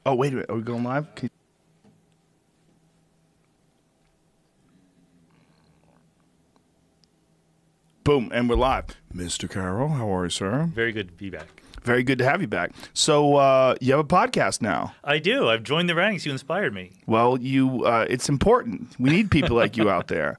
Oh, wait a minute. Are we going live? Boom, and we're live. Mr. Carroll, how are you, sir? Very good to be back. Very good to have you back. So you have a podcast now. I do. I've joined the ranks. You inspired me. Well, it's important. We need people like you out there.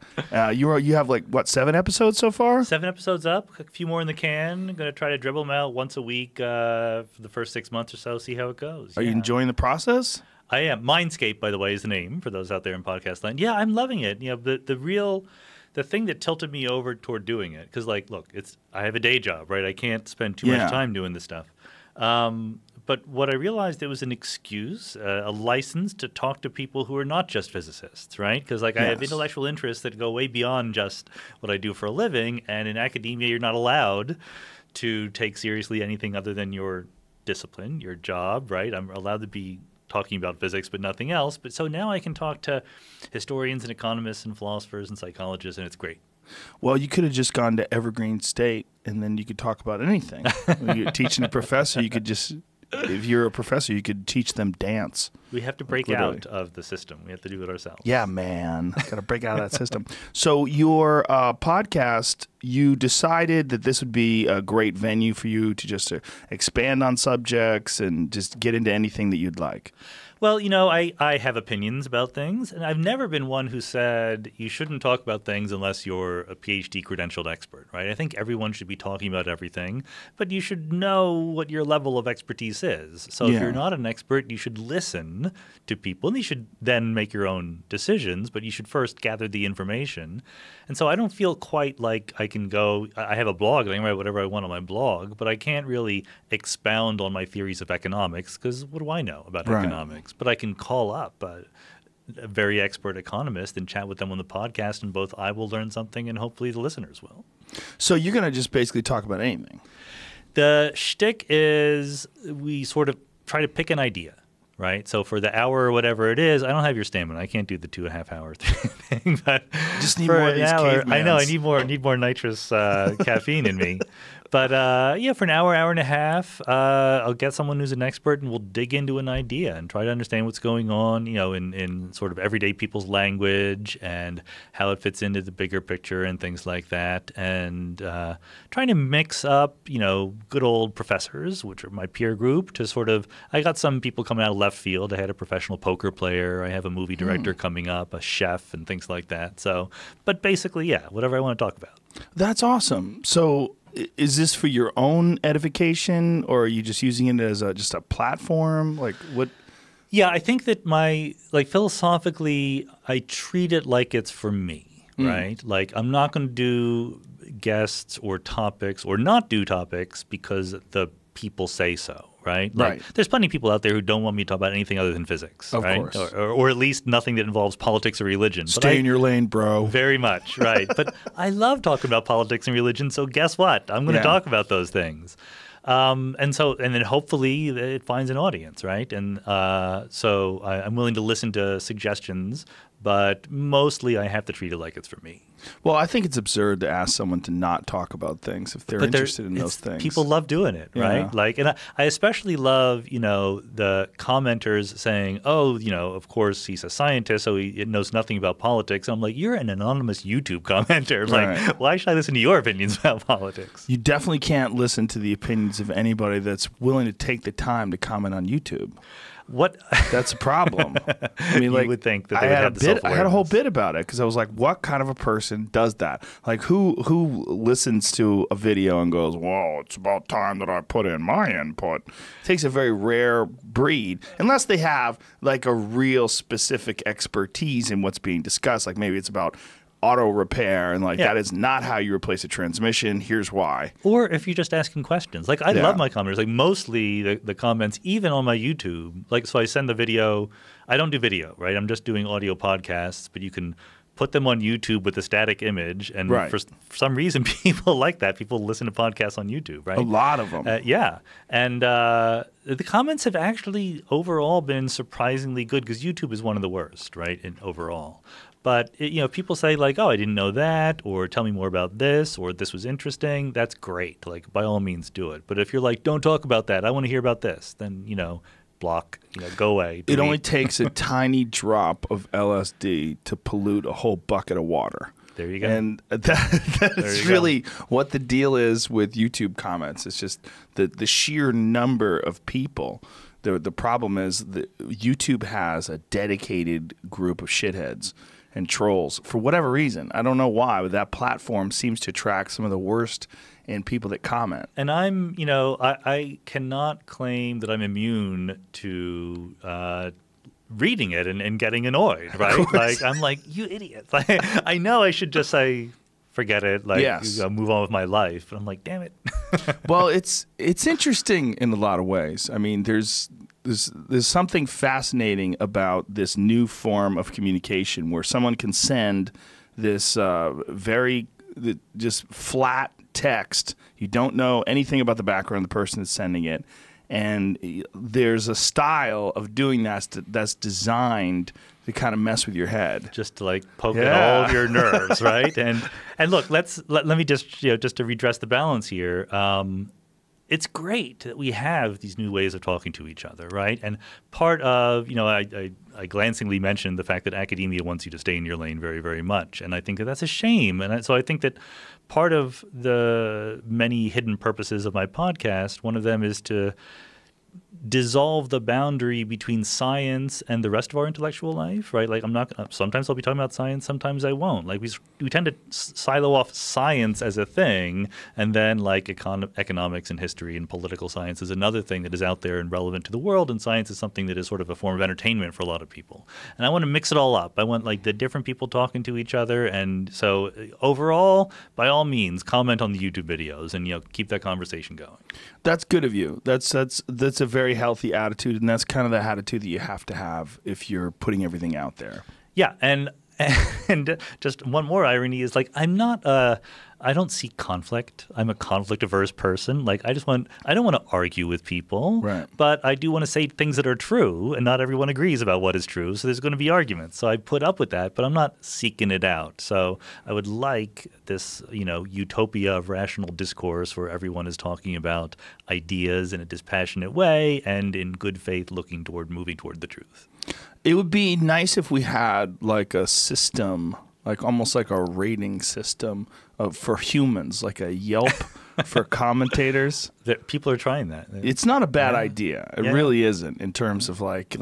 You have like, what, 7 episodes so far? 7 episodes up, a few more in the can. I'm going to try to dribble them out once a week for the first 6 months or so, see how it goes. Are you enjoying the process? I am. Mindscape, by the way, is the name for those out there in podcast land. Yeah, I'm loving it. You know, the thing that tilted me over toward doing it, because, like, look, I have a day job, right? I can't spend too much time doing this stuff. But what I realized, it was an excuse, a license to talk to people who are not just physicists, right? Because, like, I have intellectual interests that go way beyond just what I do for a living, and in academia, you're not allowed to take seriously anything other than your discipline, your job, right? I'm allowed to be talking about physics, but nothing else. But so now I can talk to historians and economists and philosophers and psychologists, and it's great. Well, you could have just gone to Evergreen State, and then you could talk about anything. When you're teaching a professor, you could just, if you're a professor, you could teach them dance. We have to break out of the system. We have to do it ourselves. Yeah, man. Got to break out of that system. So your podcast, you decided that this would be a great venue for you to just expand on subjects and just get into anything that you'd like. Well, you know, I have opinions about things, and I've never been one who said you shouldn't talk about things unless you're a PhD credentialed expert, right? I think everyone should be talking about everything, but you should know what your level of expertise is. So if you're not an expert, you should listen to people, and you should then make your own decisions, but you should first gather the information. And so I don't feel quite like I can go – I have a blog, and I can write whatever I want on my blog, but I can't really expound on my theories of economics because what do I know about economics? But I can call up a very expert economist and chat with them on the podcast, and both I will learn something and hopefully the listeners will. So you're going to just basically talk about anything? The shtick is we sort of try to pick an idea, right? So for the hour or whatever it is, I don't have your stamina. I can't do the 2.5 hour thing. But just need more of these cavemans. I know. I need more nitrous caffeine in me. But yeah, for an hour and a half, I'll get someone who's an expert, and we'll dig into an idea and try to understand what's going on, you know, in sort of everyday people's language and how it fits into the bigger picture and things like that. And trying to mix up, you know, good old professors, which are my peer group, to sort of – I got some people coming out of left field. I had a professional poker player. I have a movie director coming up, a chef, and things like that. So, but basically, yeah, whatever I want to talk about. That's awesome. So – is this for your own edification, or are you just using it as just a platform? Like what? Yeah, I think that philosophically, I treat it like it's for me, right? Like I'm not going to do guests or topics or not do topics because the people say so, right? Like, there's plenty of people out there who don't want me to talk about anything other than physics, of right? course. Or at least nothing that involves politics or religion. Stay in your lane, bro. Very much, right. But I love talking about politics and religion, so guess what? I'm going to talk about those things. And then hopefully it finds an audience, right? And so I'm willing to listen to suggestions, but mostly I have to treat it like it's for me. Well, I think it's absurd to ask someone to not talk about things if they're interested in those things. People love doing it, right? Yeah. Like, and I especially love, you know, the commenters saying, "Oh, you know, of course he's a scientist, so he knows nothing about politics." I'm like, "You're an anonymous YouTube commenter. Like, why should I listen to your opinions about politics?" You definitely can't listen to the opinions of anybody that's willing to take the time to comment on YouTube. What? That's a problem. I mean, like, you would think that they would have the self-awareness. I had a whole bit about it because I was like, what kind of a person does that? Like, who listens to a video and goes, "Whoa, it's about time that I put in my input"? It takes a very rare breed, unless they have like a real specific expertise in what's being discussed. Like maybe it's about auto repair and like that is not how you replace a transmission. Here's why. Or if you're just asking questions. Like I love my commenters. Like mostly the comments, even on my YouTube. Like so I send the video. I don't do video, right? I'm just doing audio podcasts, but you can put them on YouTube with a static image. And for some reason, people like that. People listen to podcasts on YouTube, right? A lot of them. Yeah. And the comments have actually overall been surprisingly good because YouTube is one of the worst, right, overall. But, you know, people say like, "Oh, I didn't know that," or "Tell me more about this," or "This was interesting." That's great. Like, by all means, do it. But if you're like, "Don't talk about that. I want to hear about this," then, you know, block, go away. It only takes a tiny drop of LSD to pollute a whole bucket of water. There you go. And that's really what the deal is with YouTube comments. It's just the sheer number of people. The problem is that YouTube has a dedicated group of shitheads and trolls for whatever reason. I don't know why, but that platform seems to attract some of the worst in people that comment. And I cannot claim that I'm immune to reading it and getting annoyed, right? Like, I'm like, you idiot. Like, I know I should just say, forget it, like, yes. Move on with my life. But I'm like, damn it. Well, it's interesting in a lot of ways. I mean, there's something fascinating about this new form of communication where someone can send this just flat text. You don't know anything about the background of the person that's sending it. And there's a style of doing that's designed to kind of mess with your head, just to like poke at all of your nerves, right? And look, let me just just to redress the balance here. It's great that we have these new ways of talking to each other, right? And part of I glancingly mentioned the fact that academia wants you to stay in your lane very, very much, and I think that that's a shame. And so I think that part of the many hidden purposes of my podcast, one of them is to dissolve the boundary between science and the rest of our intellectual life, right? Like sometimes I'll be talking about science, sometimes I won't. Like we tend to silo off science as a thing, and then like economics and history and political science is another thing that is out there and relevant to the world, and science is something that is sort of a form of entertainment for a lot of people. And I want to mix it all up. I want like the different people talking to each other, and so overall, by all means, comment on the YouTube videos and keep that conversation going. That's good of you. That's a very healthy attitude, and that's kind of the attitude that you have to have if you're putting everything out there. Yeah, and just one more irony is like I don't seek conflict. I'm a conflict-averse person. Like I don't want to argue with people, right? But I do want to say things that are true, and not everyone agrees about what is true. So there's going to be arguments. So I put up with that, but I'm not seeking it out. So I would like this, utopia of rational discourse where everyone is talking about ideas in a dispassionate way and in good faith, moving toward the truth. It would be nice if we had like a system, like almost like a rating system for humans, like a Yelp for commentators. People are trying that. It's not a bad idea. It really isn't, in terms of like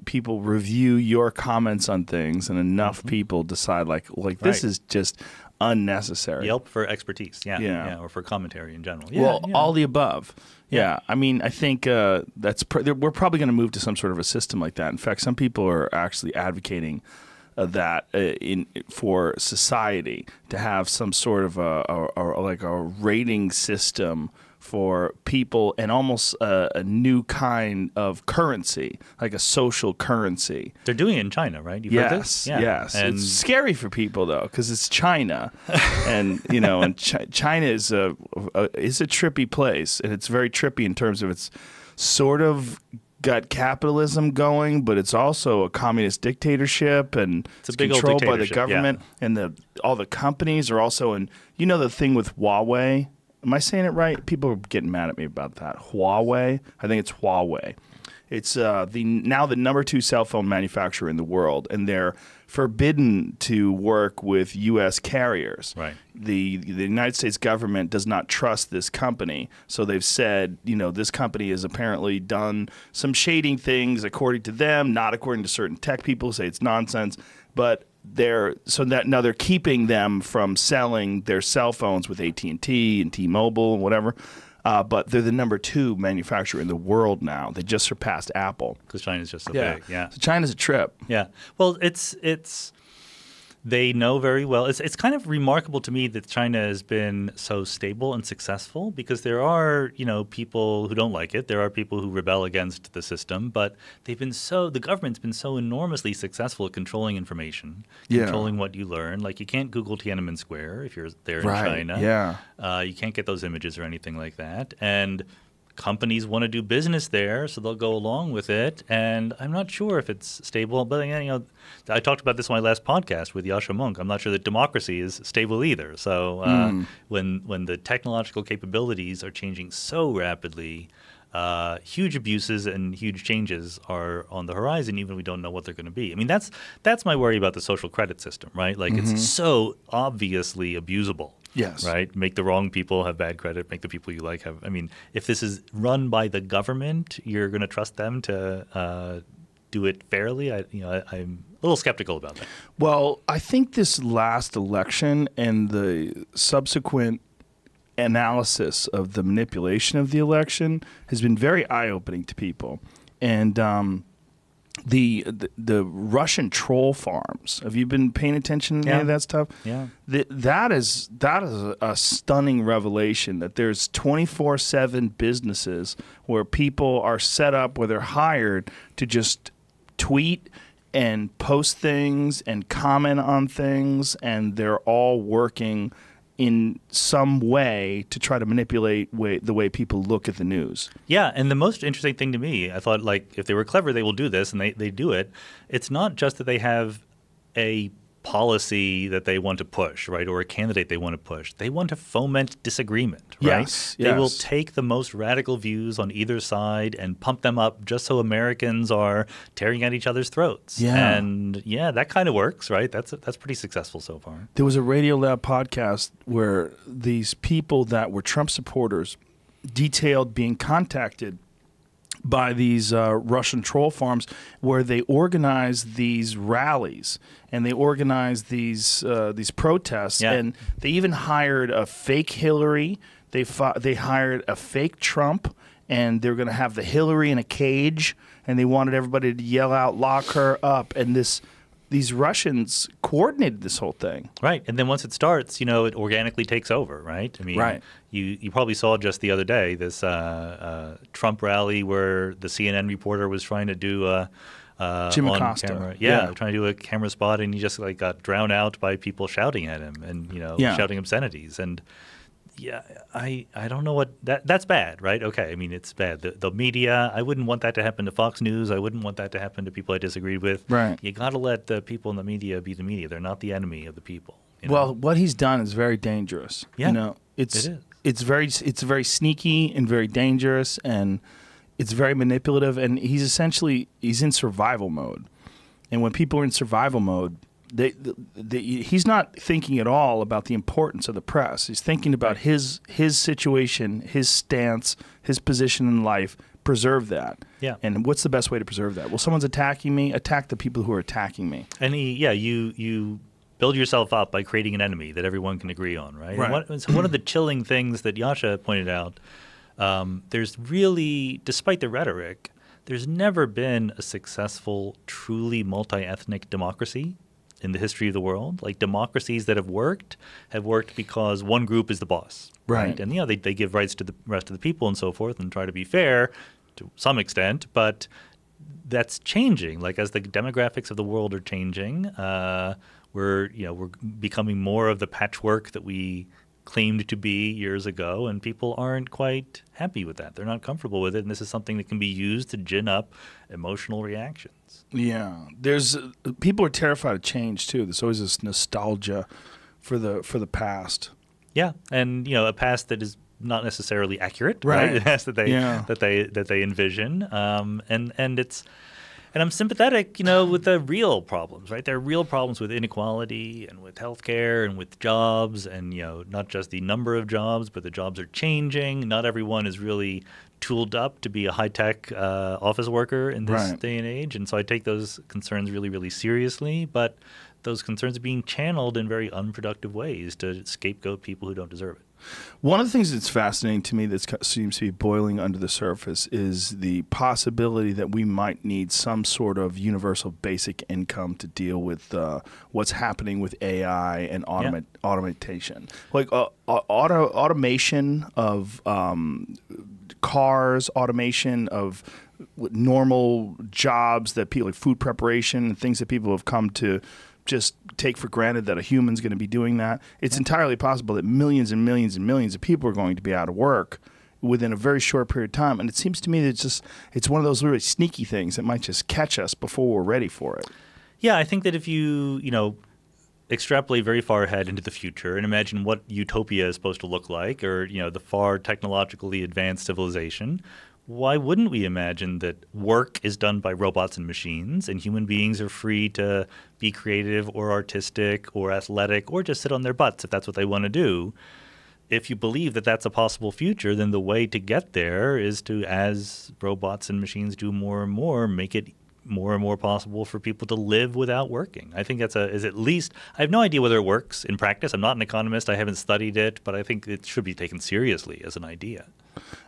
people review your comments on things, and enough people decide like this is just unnecessary. Yelp for expertise, or for commentary in general. All the above. Yeah, I mean, I think we're probably going to move to some sort of a system like that. In fact, some people are actually advocating that for society to have some sort of a rating system for people, and almost a new kind of currency, like a social currency. They're doing it in China, right? You've heard this? Yes. And it's scary for people though, because it's China, and and China is a trippy place, and it's very trippy in terms of it's sort of got capitalism going, but it's also a communist dictatorship, and it's controlled by the government, and all the companies are also in. The thing with Huawei. Am I saying it right? People are getting mad at me about that. Huawei? I think it's Huawei. It's now the number 2 cell phone manufacturer in the world, and they're forbidden to work with U.S. carriers. Right. The United States government does not trust this company, so they've said, this company has apparently done some shading things according to them, not according to certain tech people who say it's nonsense, but now they're keeping them from selling their cell phones with AT&T and T-Mobile and whatever. But they're the number 2 manufacturer in the world now. They just surpassed Apple. Because China's just so big. Yeah. So China's a trip. Yeah. Well, they know very well. It's kind of remarkable to me that China has been so stable and successful, because there are, people who don't like it. There are people who rebel against the system, but the government's been so enormously successful at controlling information, controlling what you learn. Like you can't Google Tiananmen Square if you're there in China. Yeah. You can't get those images or anything like that. And companies want to do business there, so they'll go along with it. And I'm not sure if it's stable. But I talked about this on my last podcast with Yasha Monk. I'm not sure that democracy is stable either. So when the technological capabilities are changing so rapidly, huge abuses and huge changes are on the horizon, even if we don't know what they're going to be. I mean, that's my worry about the social credit system, right? Like it's so obviously abusable. Yes. Right? Make the wrong people have bad credit. Make the people you like have. I mean, if this is run by the government, you're going to trust them to do it fairly. I'm a little skeptical about that. Well, I think this last election and the subsequent analysis of the manipulation of the election has been very eye-opening to people. And the Russian troll farms. Have you been paying attention to any of that stuff? Yeah. That is a stunning revelation that there's 24/7 businesses where people are set up, where they're hired to just tweet and post things and comment on things, and they're all working in some way to try to manipulate the way people look at the news. Yeah, and the most interesting thing to me, I thought, like, if they were clever, they will do this, and they do it. It's not just that they have a policy that they want to push, right, or a candidate they want to push. They want to foment disagreement, right? Yes, They will take the most radical views on either side and pump them up just so Americans are tearing at each other's throats. Yeah. And yeah, that kind of works, right? That's pretty successful so far. There was a Radio Lab podcast where these people that were Trump supporters detailed being contacted by these Russian troll farms, where they organized these rallies and they organized these protests, and they even hired a fake Hillary. They hired a fake Trump, and they're going to have the Hillary in a cage, and they wanted everybody to yell out, "Lock her up!" And these Russians coordinated this whole thing. Right. And then once it starts, it organically takes over, right? I mean, right. You probably saw just the other day this Trump rally where the CNN reporter was trying to do Jim on Acosta. camera. Yeah, trying to do a camera spot, and he just got drowned out by people shouting at him and shouting obscenities. And yeah, I don't know what that's bad, right? Okay, I mean, it's bad. The media, I wouldn't want that to happen to Fox News. I wouldn't want that to happen to people I disagreed with. Right. You got to let the people in the media be the media. They're not the enemy of the people. Well, what he's done is very dangerous. Yeah, it is. It's very sneaky and very dangerous, and it's very manipulative. And he's in survival mode. And when people are in survival mode, he's not thinking at all about the importance of the press. He's thinking about his situation, his stance, his position in life. Preserve that. Yeah. And what's the best way to preserve that? Well, someone's attacking me. Attack the people who are attacking me. And you build yourself up by creating an enemy that everyone can agree on, right? Right. So one of the chilling things that Yasha pointed out, there's really, despite the rhetoric, there's never been a successful, truly multi-ethnic democracy in the history of the world. Like, democracies that have worked because one group is the boss. Right. And they give rights to the rest of the people and so forth and try to be fair to some extent, but that's changing. Like, as the demographics of the world are changing, we're becoming more of the patchwork that we claimed to be years ago, and people aren't quite happy with that. They're not comfortable with it, and this is something that can be used to gin up emotional reactions. Yeah, people are terrified of change too. There's always this nostalgia for the past. Yeah, and a past that is not necessarily accurate, right? The past that they envision, and I'm sympathetic, with the real problems, right? There are real problems with inequality and with healthcare and with jobs, and not just the number of jobs, but the jobs are changing. Not everyone is really tooled up to be a high-tech office worker in this day and age, and so I take those concerns really, really seriously. But those concerns are being channeled in very unproductive ways to scapegoat people who don't deserve it. One of the things that's fascinating to me that seems to be boiling under the surface is the possibility that we might need some sort of universal basic income to deal with what's happening with AI and automation. Like automation of cars, automation of normal jobs that people, like food preparation and things that people have come to just take for granted that a human's going to be doing that. It's entirely possible that millions and millions and millions of people are going to be out of work within a very short period of time. And it seems to me that it's one of those really sneaky things that might just catch us before we're ready for it. Yeah, I think that if you extrapolate very far ahead into the future and imagine what utopia is supposed to look like, or the far technologically advanced civilization, why wouldn't we imagine that work is done by robots and machines and human beings are free to be creative or artistic or athletic or just sit on their butts if that's what they want to do? If you believe that that's a possible future, then the way to get there is to, as robots and machines do more and more, make it more and more possible for people to live without working. I think that's is at least, I have no idea whether it works in practice. I'm not an economist. I haven't studied it, but I think it should be taken seriously as an idea.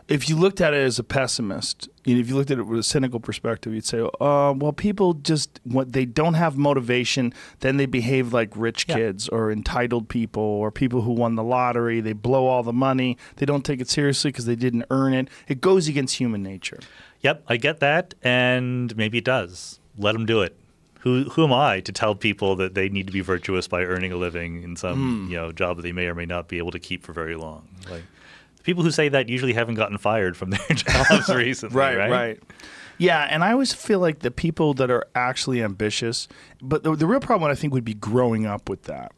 If you looked at it as a pessimist, if you looked at it with a cynical perspective, you'd say, well, people just, they don't have motivation, then they behave like rich kids or entitled people or people who won the lottery. They blow all the money. They don't take it seriously because they didn't earn it. It goes against human nature. Yep, I get that, and maybe it does. Let them do it. Who am I to tell people that they need to be virtuous by earning a living in some job that they may or may not be able to keep for very long? Like, people who say that usually haven't gotten fired from their jobs recently, right? Yeah, and I always feel like the people that are actually ambitious, but the real problem I think would be growing up with that.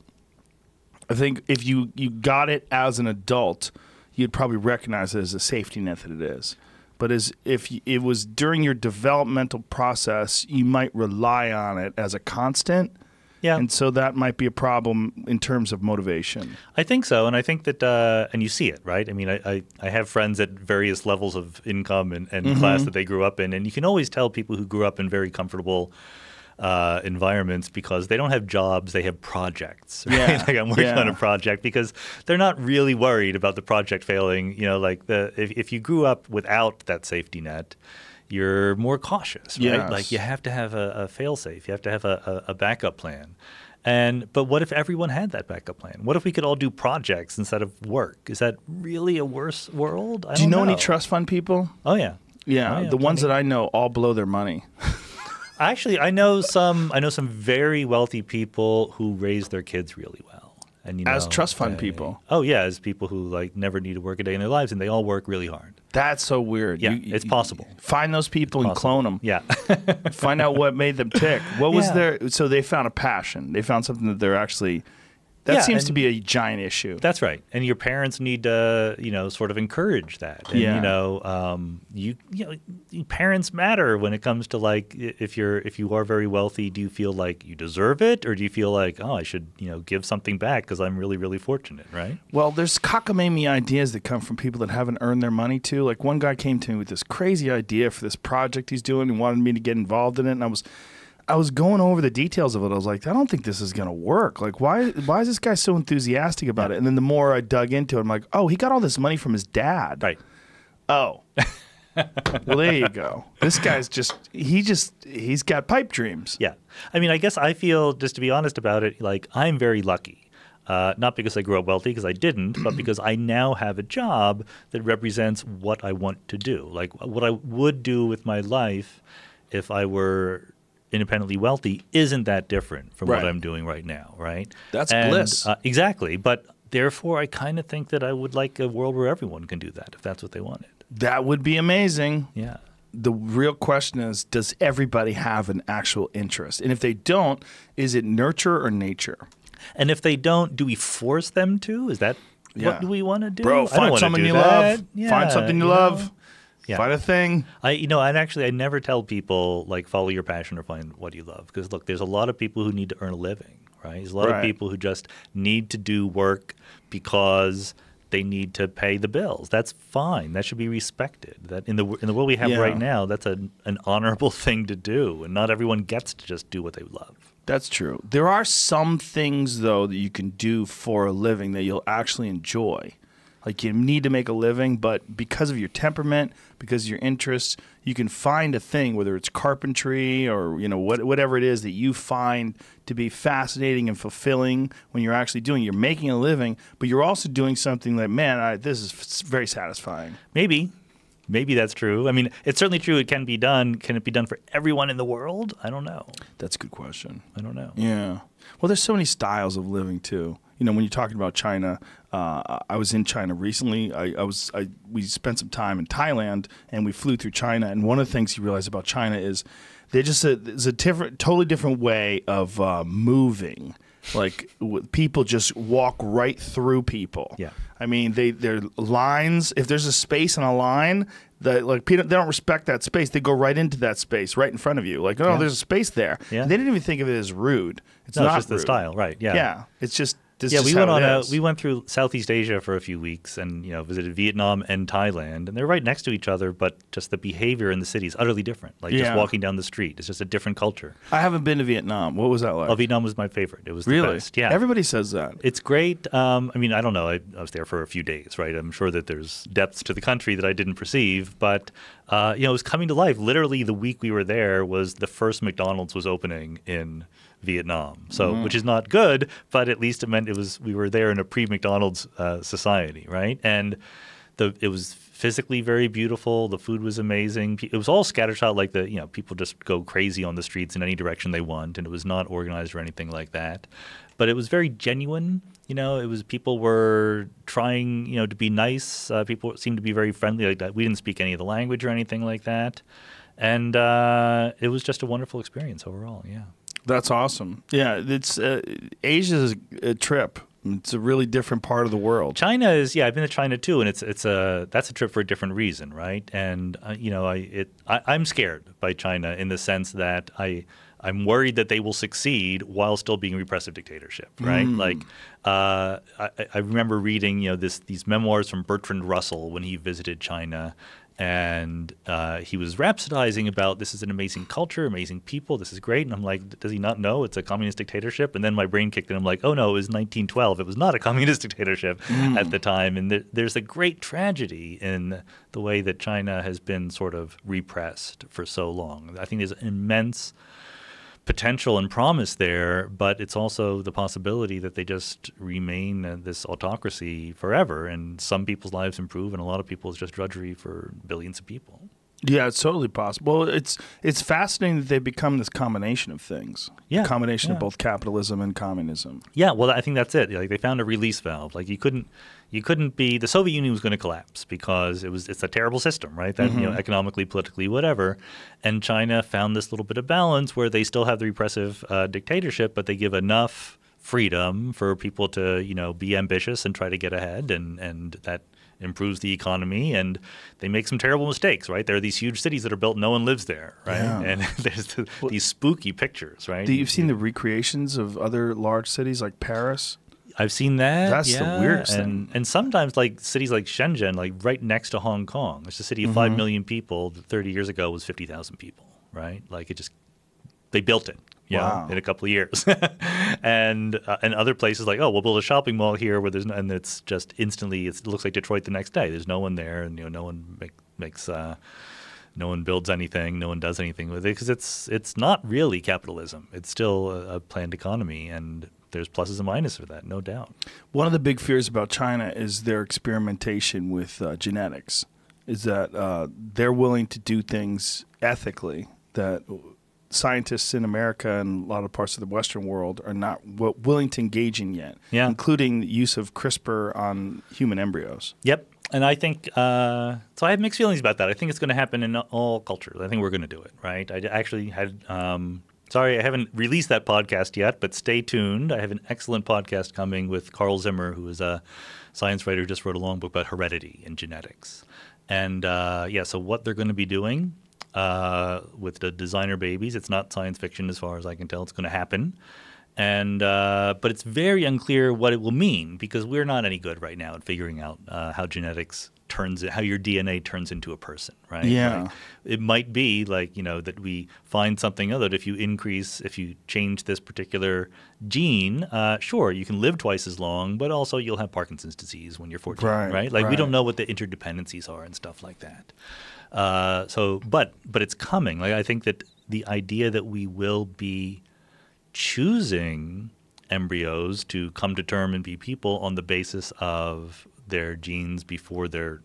I think if you got it as an adult, you'd probably recognize it as a safety net that it is. But if it was during your developmental process, you might rely on it as a constant. Yeah. And so that might be a problem in terms of motivation. I think so. And I think that, and you see it, right? I mean, I have friends at various levels of income and class that they grew up in. And you can always tell people who grew up in very comfortable environments because they don't have jobs, they have projects. Right? Yeah. Like I'm working on a project because they're not really worried about the project failing. Like if you grew up without that safety net, you're more cautious, right? Yes. Like you have to have a fail-safe. You have to have a backup plan. But what if everyone had that backup plan? What if we could all do projects instead of work? Is that really a worse world? Do you know any trust fund people? Oh, yeah. Yeah, the ones that I know all blow their money. Actually, I know some very wealthy people who raise their kids really well. And, as trust fund people. Oh, yeah, as people who never need to work a day in their lives, and they all work really hard. That's so weird. Yeah, it's possible. Find those people and clone them. Yeah. Find out what made them tick. What was so they found a passion. They found something that they're actually, that seems to be a giant issue. That's right. And your parents need to, sort of encourage that. And, parents matter when it comes to if you are very wealthy, do you feel like you deserve it? Or do you feel like, I should, give something back because I'm really, really fortunate, right? Well, there's cockamamie ideas that come from people that haven't earned their money too. Like one guy came to me with this crazy idea for this project he's doing and wanted me to get involved in it. And I was going over the details of it. I was like, I don't think this is going to work. Like, why is this guy so enthusiastic about it? And then the more I dug into it, I'm like, he got all this money from his dad. Right. Oh. Well, there you go. This guy's he's got pipe dreams. Yeah. I mean, I guess I feel, just to be honest about it, I'm very lucky. Not because I grew up wealthy, because I didn't, but because I now have a job that represents what I want to do. Like what I would do with my life if I were independently wealthy isn't that different from what I'm doing right now, right? That's bliss. Exactly. But therefore, I kind of think that I would like a world where everyone can do that if that's what they wanted. That would be amazing. Yeah. The real question is, does everybody have an actual interest? And if they don't, is it nurture or nature? And if they don't, do we force them to? Is that what do we want to do? Bro, find something you love. Yeah, find something you love. Yeah. Find a thing. I never tell people follow your passion or find what you love, because look, there's a lot of people who need to earn a living, right? There's a lot of people who just need to do work because they need to pay the bills. That's fine. That should be respected. That in the world we have right now, that's an honorable thing to do, and not everyone gets to just do what they love. That's true. There are some things though that you can do for a living that you'll actually enjoy. Like you need to make a living, but because of your temperament, because of your interests, you can find a thing, whether it's carpentry or whatever it is that you find to be fascinating and fulfilling when you're actually doing. You're making a living, but you're also doing something like, man, this is very satisfying. Maybe that's true. I mean, it's certainly true. It can be done. Can it be done for everyone in the world? I don't know. That's a good question. I don't know. Yeah. Well, there's so many styles of living too. When you're talking about China, I was in China recently. We spent some time in Thailand, and we flew through China. And one of the things you realize about China is there's a totally different way of moving. Like people just walk right through people. Yeah. I mean, they're lines. If there's a space in a line, That like they don't respect that space. They go right into that space, right in front of you. Like, oh, there's a space there. Yeah. They didn't even think of it as rude. It's No, not it's just rude. the style, right? Yeah. Yeah. It's just this. Yeah, is we how went it on is. we went through Southeast Asia for a few weeks, and visited Vietnam and Thailand, and they're right next to each other, but just the behavior in the city is utterly different. Like just walking down the street, it's just a different culture. I haven't been to Vietnam. What was that like? Oh, Vietnam was my favorite. It was the Really? best. Yeah, Everybody says that. it's great. I mean, I don't know. I was there for a few days, right? I'm sure that there's depths to the country that I didn't perceive, but it was coming to life. Literally, the week we were there was the first McDonald's was opening in Vietnam, so which is not good, but at least it meant we were there in a pre-McDonald's society, right? And it was physically very beautiful. The food was amazing. It was all scattershot, like people just go crazy on the streets in any direction they want, and it was not organized or anything like that. But it was very genuine. It was people were trying, to be nice. People seemed to be very friendly like that. We didn't speak any of the language or anything like that, and it was just a wonderful experience overall. Yeah. That's awesome. Yeah, it's Asia's a trip. It's a really different part of the world. China is, I've been to China too, and that's a trip for a different reason, right? And I'm scared by China in the sense that I'm worried that they will succeed while still being a repressive dictatorship, right? Like I remember reading these memoirs from Bertrand Russell when he visited China. And he was rhapsodizing about this is an amazing culture, amazing people, this is great. And I'm like, does he not know it's a communist dictatorship? And then my brain kicked in. I'm like, oh, no, it was 1912. It was not a communist dictatorship at the time. And there's a great tragedy in the way that China has been sort of repressed for so long. I think there's an immense potential and promise there, but it's also the possibility that they just remain this autocracy forever, and some people's lives improve, and a lot of people's just drudgery for billions of people. Yeah, it's totally possible. Well, it's fascinating that they become this combination of things. Yeah, combination of both capitalism and communism. Yeah, well, I think that's it. Like they found a release valve. Like you couldn't be. The Soviet Union was going to collapse because it's a terrible system, right? That economically, politically, whatever. And China found this little bit of balance where they still have the repressive dictatorship, but they give enough freedom for people to be ambitious and try to get ahead, and that improves the economy, and they make some terrible mistakes, right? There are these huge cities that are built, no one lives there, right? Yeah. And there's these spooky pictures, right? You've seen the recreations of other large cities like Paris? I've seen that. That's the weirdest thing. And sometimes like cities like Shenzhen, like right next to Hong Kong, it's a city of 5 million people. 30 years ago was 50,000 people, right? Like they built it. In a couple of years, and other places like, oh, we'll build a shopping mall here where and it's just instantly it looks like Detroit the next day. There's no one there, and no one no one builds anything, no one does anything with it because it's not really capitalism. It's still a planned economy, and there's pluses and minuses for that, no doubt. One of the big fears about China is their experimentation with genetics. Is that they're willing to do things ethically that scientists in America and a lot of parts of the Western world are not willing to engage in yet, including the use of CRISPR on human embryos. Yep. And I think so I have mixed feelings about that. I think it's going to happen in all cultures. I think we're going to do it, right? I actually had sorry, I haven't released that podcast yet, but stay tuned. I have an excellent podcast coming with Carl Zimmer, who is a science writer who just wrote a long book about heredity and genetics. And so what they're going to be doing with the designer babies. It's not science fiction as far as I can tell. It's going to happen. And but it's very unclear what it will mean because we're not any good right now at figuring out how genetics how your DNA turns into a person, right? Yeah. Like, it might be like, that we find something other. If you change this particular gene, sure, you can live twice as long, but also you'll have Parkinson's disease when you're 14, right? Like we don't know what the interdependencies are and stuff like that. But it's coming. Like I think that the idea that we will be choosing embryos to come to term and be people on the basis of their genes before they're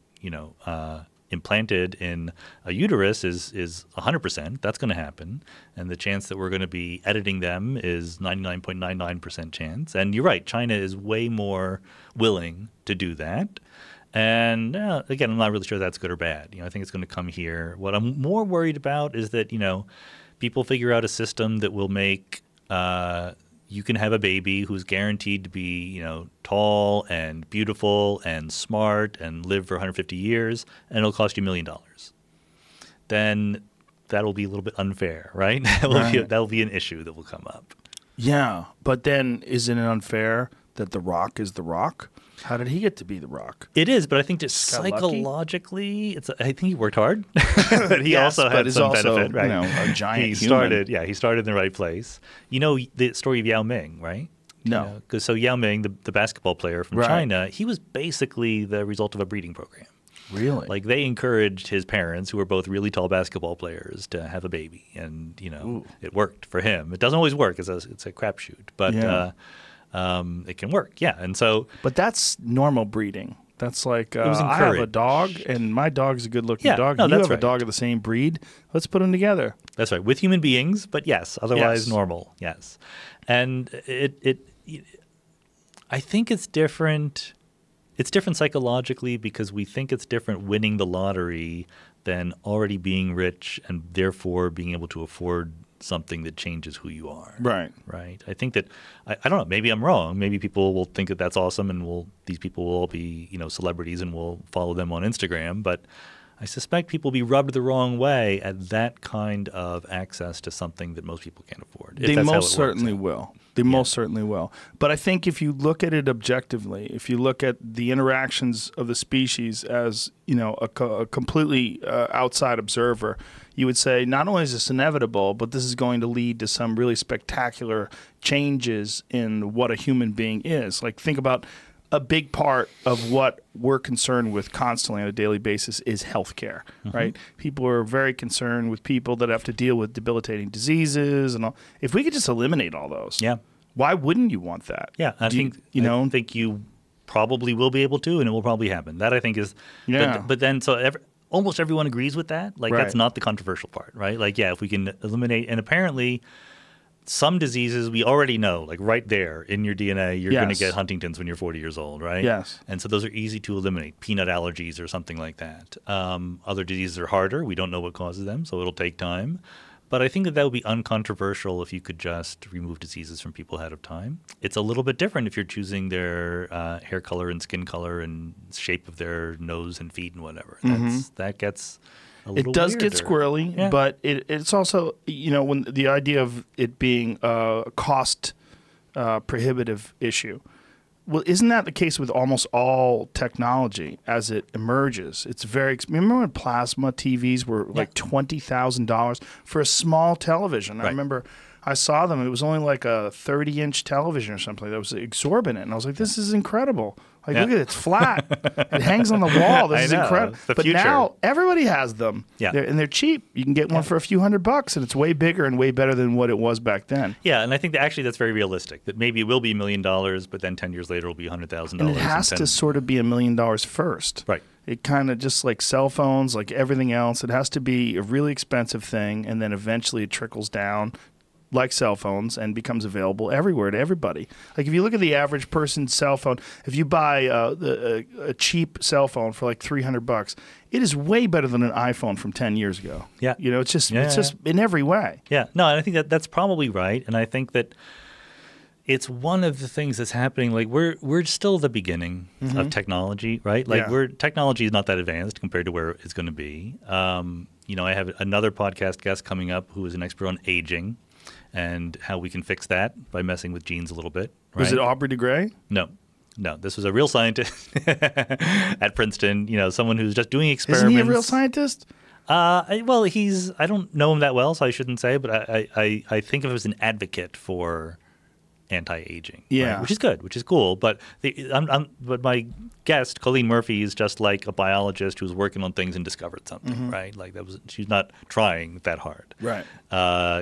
implanted in a uterus is 100%. That's going to happen, and the chance that we're going to be editing them is 99.99% chance. And you're right, China is way more willing to do that. And again, I'm not really sure that's good or bad. I think it's going to come here. What I'm more worried about is that people figure out a system that will make you can have a baby who's guaranteed to be, tall and beautiful and smart and live for 150 years, and it'll cost you $1 million. Then that'll be a little bit unfair, right? That'll be an issue that will come up. Yeah, but then isn't it unfair that The Rock is The Rock? How did he get to be The Rock? It is, but I think just psychologically, I think he worked hard. But he also had some benefit, right? A giant he started in the right place. You know the story of Yao Ming, right? No. Because so Yao Ming, the basketball player from China, he was basically the result of a breeding program. Really? Like they encouraged his parents, who were both really tall basketball players, to have a baby, and it worked for him. It doesn't always work; it's a crapshoot, but it can work. Yeah, and so. But that's normal breeding. That's like it was I have a dog, and my dog's a good-looking dog. No, you have a dog of the same breed. Let's put them together. That's right, with human beings, but yes, otherwise normal. Yes, and I think it's different. It's different psychologically because we think it's different winning the lottery than already being rich and therefore being able to afford something that changes who you are. Right. Right. I think that I don't know. Maybe I'm wrong. Maybe people will think that that's awesome, and these people will all be celebrities, and we'll follow them on Instagram. But I suspect people will be rubbed the wrong way at that kind of access to something that most people can't afford. They most certainly will. They most certainly will. But I think if you look at it objectively, if you look at the interactions of the species as a completely outside observer, you would say not only is this inevitable, but this is going to lead to some really spectacular changes in what a human being is. Like think about a big part of what we're concerned with constantly on a daily basis is healthcare, right? People are very concerned with people that have to deal with debilitating diseases and all. If we could just eliminate all those, why wouldn't you want that? Yeah, I think you probably will be able to, and it will probably happen. That I think is, but then almost everyone agrees with that. Like that's not the controversial part, right? Like if we can eliminate, and apparently. Some diseases we already know, like right there in your DNA, you're going to get Huntington's when you're 40 years old, right? Yes. And so those are easy to eliminate, peanut allergies or something like that. Other diseases are harder. We don't know what causes them, so it'll take time. But I think that would be uncontroversial if you could just remove diseases from people ahead of time. It's a little bit different if you're choosing their hair color and skin color and shape of their nose and feet and whatever. That gets... It does get squirrely, but it's also, when the idea of it being a cost prohibitive issue. Well, isn't that the case with almost all technology as it emerges? It's very. Remember when plasma TVs were like $20,000 for a small television? I remember I saw them. It was only like a 30-inch television or something. That was exorbitant, and I was like, "This is incredible." Like, look at it, it's flat. It hangs on the wall. This is incredible. But now everybody has them. Yeah. And they're cheap. You can get one for a few $100, and it's way bigger and way better than what it was back then. Yeah, and I think that actually that's very realistic. That maybe it will be $1 million, but then 10 years later it'll be $100,000. And it has to sort of be $1 million first. Right. It kind of just like cell phones, like everything else. It has to be a really expensive thing, and then eventually it trickles down like cell phones and becomes available everywhere to everybody. Like if you look at the average person's cell phone, if you buy a cheap cell phone for like $300, it is way better than an iPhone from 10 years ago. Yeah. It's just in every way. Yeah. No, and I think that's probably right. And I think that it's one of the things that's happening. Like we're still at the beginning of technology, right? Like technology is not that advanced compared to where it's going to be. I have another podcast guest coming up who is an expert on aging and how we can fix that by messing with genes a little bit. Right? Was it Aubrey de Grey? No. This was a real scientist at Princeton, someone who's just doing experiments. Isn't he a real scientist? I don't know him that well, so I shouldn't say, but I think of him as an advocate for anti-aging, right? Which is good, which is cool. But but my guest, Colleen Murphy, is just like a biologist who's working on things and discovered something, right? Like she's not trying that hard. Right.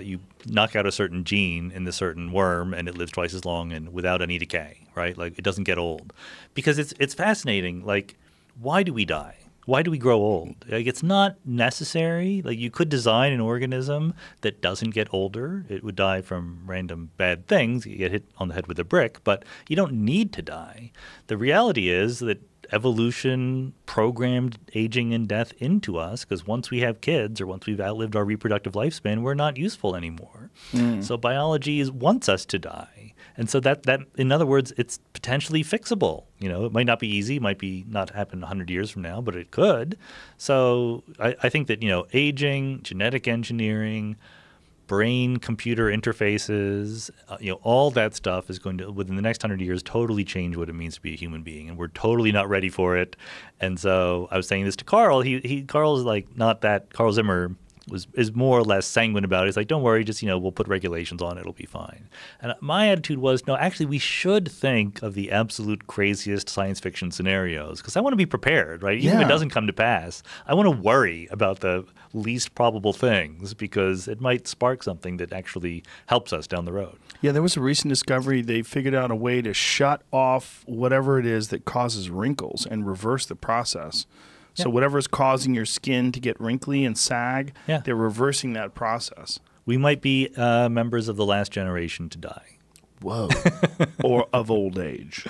You knock out a certain gene in the certain worm, and it lives twice as long and without any decay, right? Like it doesn't get old, because it's fascinating. Like, why do we die? Why do we grow old? Like, it's not necessary. Like, you could design an organism that doesn't get older. It would die from random bad things. You get hit on the head with a brick, but you don't need to die. The reality is that evolution programmed aging and death into us, because once we have kids or once we've outlived our reproductive lifespan, we're not useful anymore. So biology wants us to die. And so that in other words, it's potentially fixable. It might not be easy, might be not happen 100 years from now, but it could. So I think that, aging, genetic engineering, brain-computer interfaces, all that stuff is going to, within the next 100 years, totally change what it means to be a human being, and we're totally not ready for it. And so I was saying this to Carl. Carl's like not that. Carl Zimmer is more or less sanguine about it. He's like, don't worry, just we'll put regulations on it, it'll be fine. And my attitude was, no, actually, we should think of the absolute craziest science fiction scenarios because I want to be prepared, right? Even if it doesn't come to pass, I want to worry about the least probable things because it might spark something that actually helps us down the road. Yeah, there was a recent discovery. They figured out a way to shut off whatever it is that causes wrinkles and reverse the process. So whatever is causing your skin to get wrinkly and sag, they're reversing that process. We might be members of the last generation to die. Whoa. Or of old age.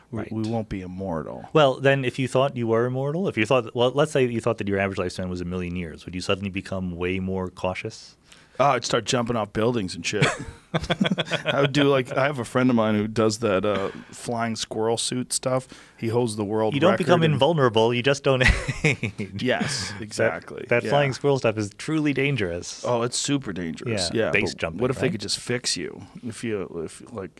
Right. We won't be immortal. Well, then if you thought you were immortal, if you thought, well, let's say you thought that your average lifespan was 1 million years, would you suddenly become way more cautious? Oh, I'd start jumping off buildings and shit. I would do I have a friend of mine who does that flying squirrel suit stuff. He holds the world record. You don't become invulnerable, you just don't age. Yes, exactly. That flying squirrel stuff is truly dangerous. Oh, it's super dangerous. Yeah, base jumping. What if they could just fix you? But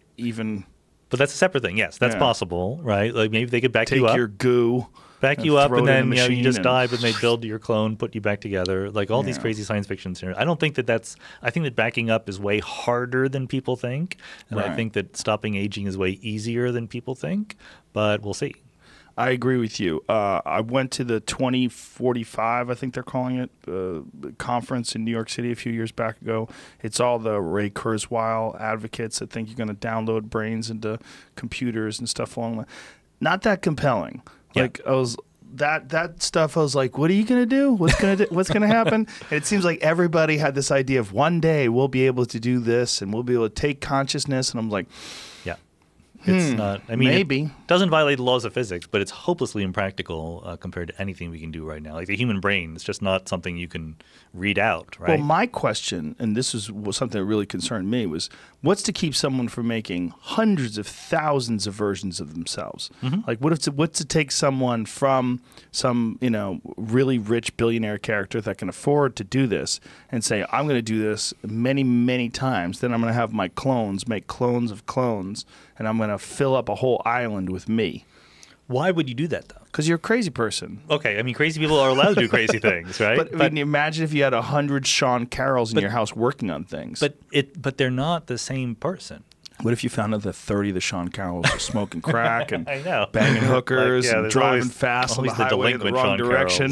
that's a separate thing. Yes, that's possible, right? Like maybe they could back you up. Take your goo. Back you up, and then you just die, but they build your clone, put you back together. Like all these crazy science fiction scenarios. I don't think I think that backing up is way harder than people think, and I think that stopping aging is way easier than people think. But we'll see. I agree with you. I went to the 2045, I think they're calling it, conference in New York City a few years back ago. It's all the Ray Kurzweil advocates that think you're going to download brains into computers and stuff along that. Not that compelling. Like I was that stuff. I was like, "What are you gonna do? What's gonna happen?" And it seems like everybody had this idea of one day we'll be able to do this and we'll be able to take consciousness. And I'm like, it's not. I mean, maybe it doesn't violate the laws of physics, but it's hopelessly impractical compared to anything we can do right now. Like the human brain, it's just not something you can read out, right? Well, my question, and this is something that really concerned me, was what's to keep someone from making hundreds of thousands of versions of themselves? Like, what's to take someone from some really rich billionaire character that can afford to do this and say, I'm going to do this many, many times. Then I'm going to have my clones make clones of clones, and I'm going to fill up a whole island with me. Why would you do that, though? Because you're a crazy person. Okay, I mean, crazy people are allowed to do crazy things, right? But I mean, imagine if you had 100 Sean Carrolls in your house working on things. But they're not the same person. What if you found out that 30 of the Sean Carrolls were smoking crack and I know. banging hookers and driving fast on the highway in the wrong Sean direction?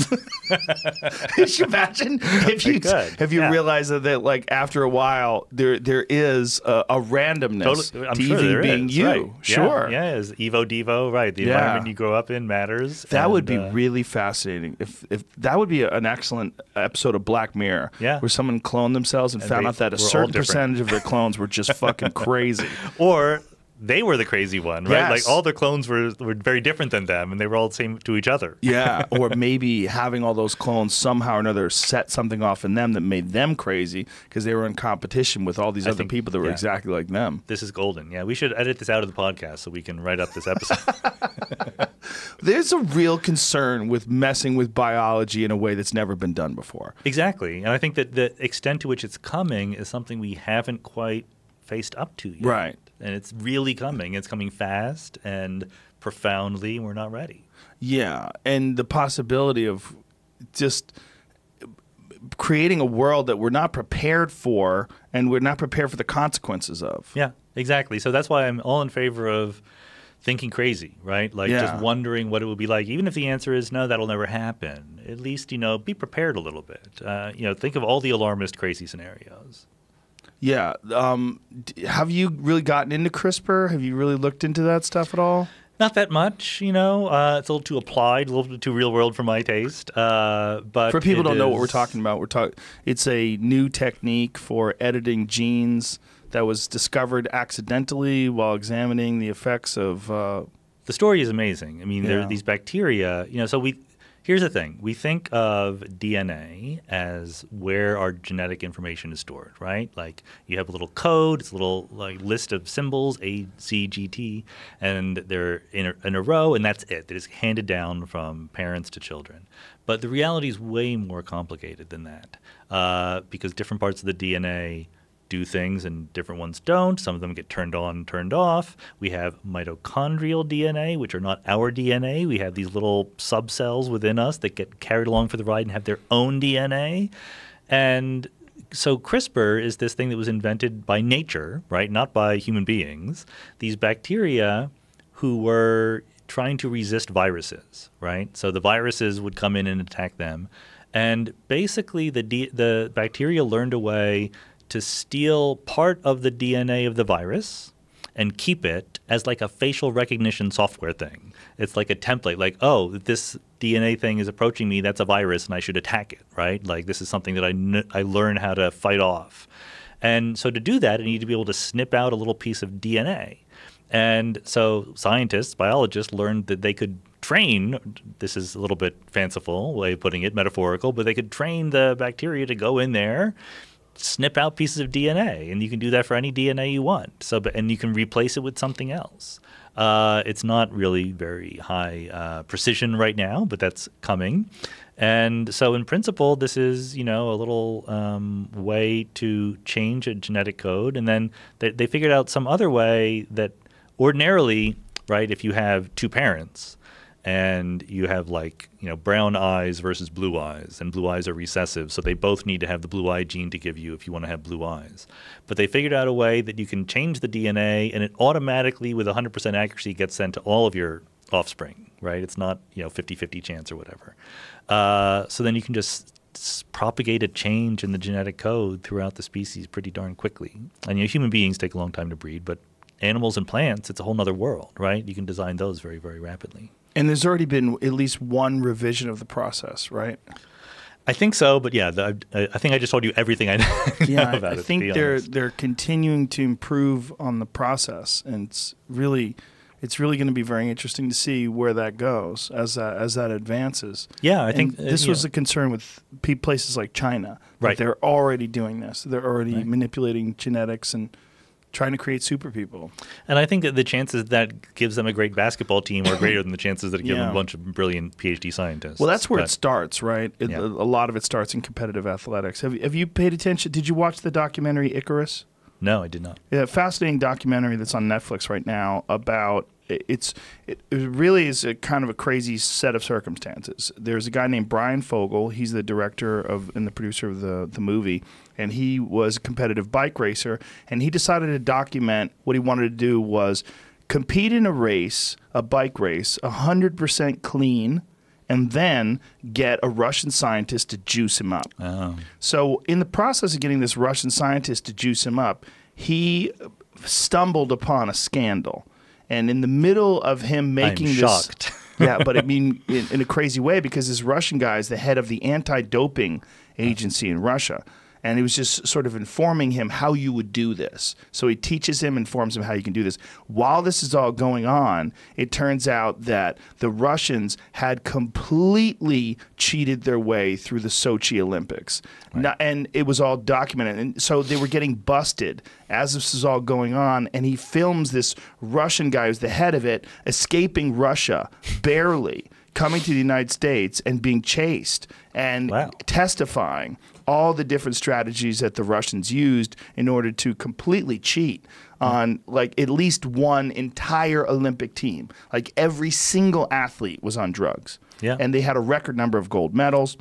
Could you imagine if you realize that like after a while there is a randomness to even being you? Right. Sure. Yeah, is Evo Devo, right. The environment you grow up in matters. That would be really fascinating. If that would be an excellent episode of Black Mirror where someone cloned themselves and found out that a certain percentage of their clones were just fucking crazy. Or they were the crazy one, right? Yes. Like all their clones were very different than them, and they were all the same to each other. Yeah, or maybe having all those clones somehow or another set something off in them that made them crazy because they were in competition with all these other people that were exactly like them. This is golden. Yeah, we should edit this out of the podcast so we can write up this episode. There's a real concern with messing with biology in a way that's never been done before. Exactly, and I think that the extent to which it's coming is something we haven't quite faced up to yet. Right. And it's really coming. It's coming fast and profoundly, and we're not ready. Yeah, and the possibility of just creating a world that we're not prepared for and we're not prepared for the consequences of. Yeah, exactly. So that's why I'm all in favor of thinking crazy, right? Like just wondering what it would be like. Even if the answer is no, that'll never happen. At least, be prepared a little bit. Think of all the alarmist crazy scenarios. Yeah. Have you really gotten into CRISPR? Have you really looked into that stuff at all? Not that much, It's a little too applied, a little too real world for my taste. But for people who don't know what we're talking about, it's a new technique for editing genes that was discovered accidentally while examining the effects of. The story is amazing. I mean, there are these bacteria. Here's Here's the thing. We think of DNA as where our genetic information is stored, right? Like you have a little code, it's a little like list of symbols, A, C, G, T, and they're in a row, and that's it. It is handed down from parents to children. But the reality is way more complicated than that because different parts of the DNA do things and different ones don't. Some of them get turned on, turned off. We have mitochondrial DNA, which are not our DNA. We have these little subcells within us that get carried along for the ride and have their own DNA. And so CRISPR is this thing that was invented by nature, right? Not by human beings. These bacteria who were trying to resist viruses, right? So the viruses would come in and attack them. And basically the bacteria learned a way to steal part of the DNA of the virus and keep it as like a facial recognition software thing. It's like a template, like, oh, this DNA thing is approaching me, that's a virus, and I should attack it, right? Like this is something that I learn how to fight off. And so to do that, I need to be able to snip out a little piece of DNA. And so scientists, biologists learned that they could train, this is a little bit fanciful way of putting it, metaphorical, but they could train the bacteria to go in there, snip out pieces of DNA, and you can do that for any DNA you want. So, and you can replace it with something else. It's not really very high precision right now, but that's coming. And so, in principle, this is a little way to change a genetic code. And then they figured out some other way that ordinarily, right, if you have two parents, and you have brown eyes versus blue eyes, and blue eyes are recessive, so they both need to have the blue eye gene to give you if you want to have blue eyes. But they figured out a way that you can change the DNA, and it automatically, with 100% accuracy, gets sent to all of your offspring, right? It's not 50-50 chance or whatever. So then you can just propagate a change in the genetic code throughout the species pretty darn quickly. And human beings take a long time to breed, but animals and plants, it's a whole nother world, right? You can design those very, very rapidly. And there's already been at least one revision of the process, right? I think so, but yeah, I think I just told you everything I know about it. I think they're continuing to improve on the process, and it's really going to be very interesting to see where that goes as that advances. Yeah, I think this was a concern with places like China. Right, they're already doing this. They're already right. manipulating genetics and trying to create super people. And I think that the chances that gives them a great basketball team are greater than the chances that give them a bunch of brilliant PhD scientists. Well, that's where it starts, right? A lot of it starts in competitive athletics. Have you paid attention? Did you watch the documentary Icarus? No, I did not. Yeah, fascinating documentary that's on Netflix right now about it really is a kind of a crazy set of circumstances. There's a guy named Brian Fogel. He's the director and the producer of the movie, and he was a competitive bike racer, and he decided to document what he wanted to do was compete in a bike race, 100% clean, and then get a Russian scientist to juice him up. Oh. So in the process of getting this Russian scientist to juice him up, he stumbled upon a scandal. And in the middle of him making I'm shocked. Yeah, but I mean in a crazy way, because this Russian guy is the head of the anti-doping agency in Russia. And he was just sort of informing him how you would do this. So he teaches him, informs him how you can do this. While this is all going on, it turns out that the Russians had completely cheated their way through the Sochi Olympics. Right. And it was all documented. And so they were getting busted as this is all going on. And he films this Russian guy who's the head of it escaping Russia, barely, coming to the United States and being chased and testifying all the different strategies that the Russians used in order to completely cheat on at least one entire Olympic team. Like every single athlete was on drugs. Yeah. And they had a record number of gold medals.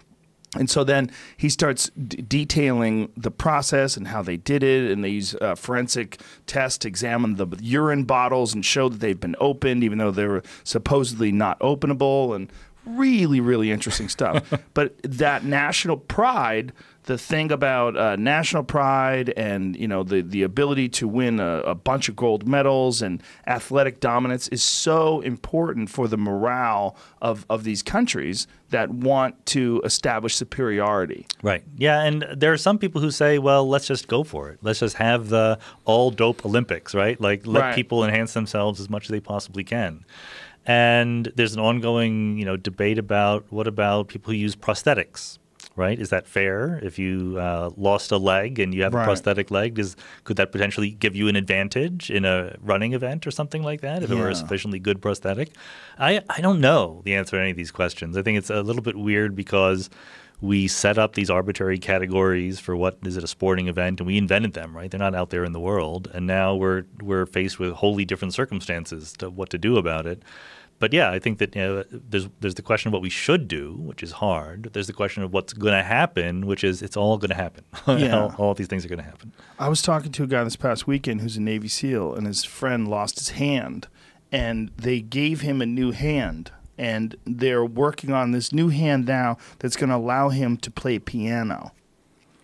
And so then he starts detailing the process and how they did it, and they use forensic tests to examine the urine bottles and show that they've been opened, even though they were supposedly not openable, and really, really interesting stuff. But that national pride, the thing about national pride and the ability to win a bunch of gold medals and athletic dominance is so important for the morale of these countries that want to establish superiority. Right. Yeah, and there are some people who say, well, let's just go for it. Let's just have the all-dope Olympics, right? Let people enhance themselves as much as they possibly can. And there's an ongoing, debate about what about people who use prosthetics, right? Is that fair? If you lost a leg and you have a prosthetic leg, could that potentially give you an advantage in a running event or something like that if it were a sufficiently good prosthetic? I don't know the answer to any of these questions. I think it's a little bit weird because we set up these arbitrary categories for what is it a sporting event, and we invented them, right? They're not out there in the world, and now we're faced with wholly different circumstances to what to do about it. But yeah, I think that there's the question of what we should do, which is hard. There's the question of what's going to happen, which is it's all going to happen. all these things are going to happen. I was talking to a guy this past weekend who's a Navy SEAL, and his friend lost his hand, and they gave him a new hand. And they're working on this new hand now that's going to allow him to play piano.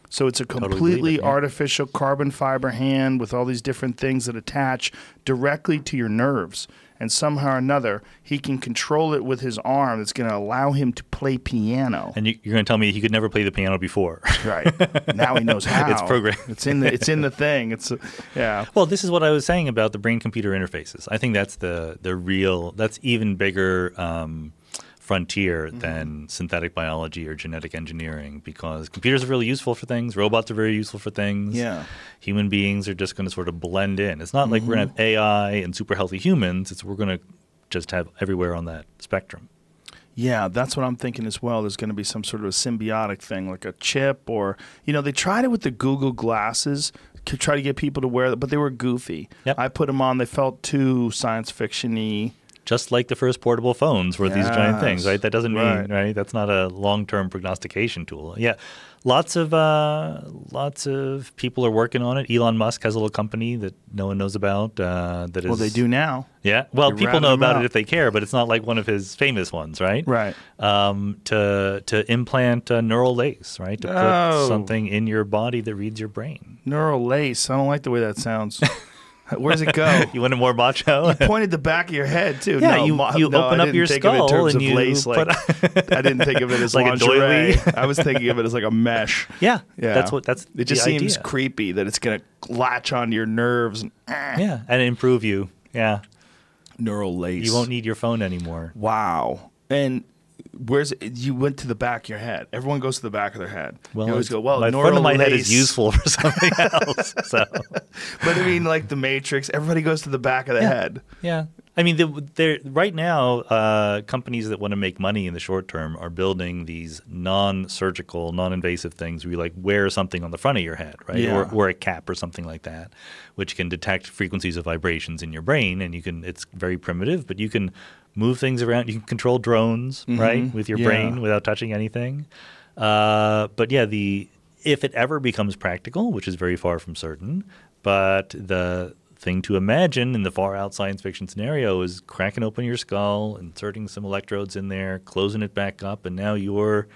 So it's a completely artificial carbon fiber hand with all these different things that attach directly to your nerves. And somehow or another, he can control it with his arm. That's going to allow him to play piano. And you're going to tell me he could never play the piano before. Right. Now he knows how. It's programmed. It's in the thing. Yeah. Well, this is what I was saying about the brain-computer interfaces. I think that's that's even bigger frontier than synthetic biology or genetic engineering, because computers are really useful for things. Robots are very useful for things. Yeah. Human beings are just going to sort of blend in. It's not like we're going to have AI and super healthy humans. We're going to just have everywhere on that spectrum. Yeah, that's what I'm thinking as well. There's going to be some sort of a symbiotic thing, like a chip, or, they tried it with the Google glasses to try to get people to wear them, but they were goofy. Yep. I put them on. They felt too science fiction-y. Just like the first portable phones were these giant things, right? That doesn't mean, right? That's not a long-term prognostication tool. Yeah, lots of people are working on it. Elon Musk has a little company that no one knows about. Well, they do now. Yeah, well, people know about it if they care, but it's not like one of his famous ones, right? Right. To implant neural lace, right? To put something in your body that reads your brain. Neural lace. I don't like the way that sounds. Where does it go? You wanted more macho? You pointed the back of your head, too. Yeah, you open up your skull and you lace, I didn't think of it as like lingerie. I was thinking of it as like a mesh. Yeah. That's it just seems creepy that it's going to latch onto your nerves. Yeah, and improve you. Yeah. Neural lace. You won't need your phone anymore. Wow. And you went to the back of your head. Everyone goes to the back of their head. Well, you always go, my front of my head is useful for something else. So. But I mean, like the Matrix, everybody goes to the back of the head. Yeah. I mean, right now, companies that want to make money in the short term are building these non-surgical, non-invasive things where you wear something on the front of your head, right? Yeah. Or a cap or something like that, which can detect frequencies of vibrations in your brain, and it's very primitive, but you can move things around. You can control drones, right, with your brain without touching anything. But yeah, if it ever becomes practical, which is very far from certain, but the thing to imagine in the far out science fiction scenario is cracking open your skull, inserting some electrodes in there, closing it back up, and now you're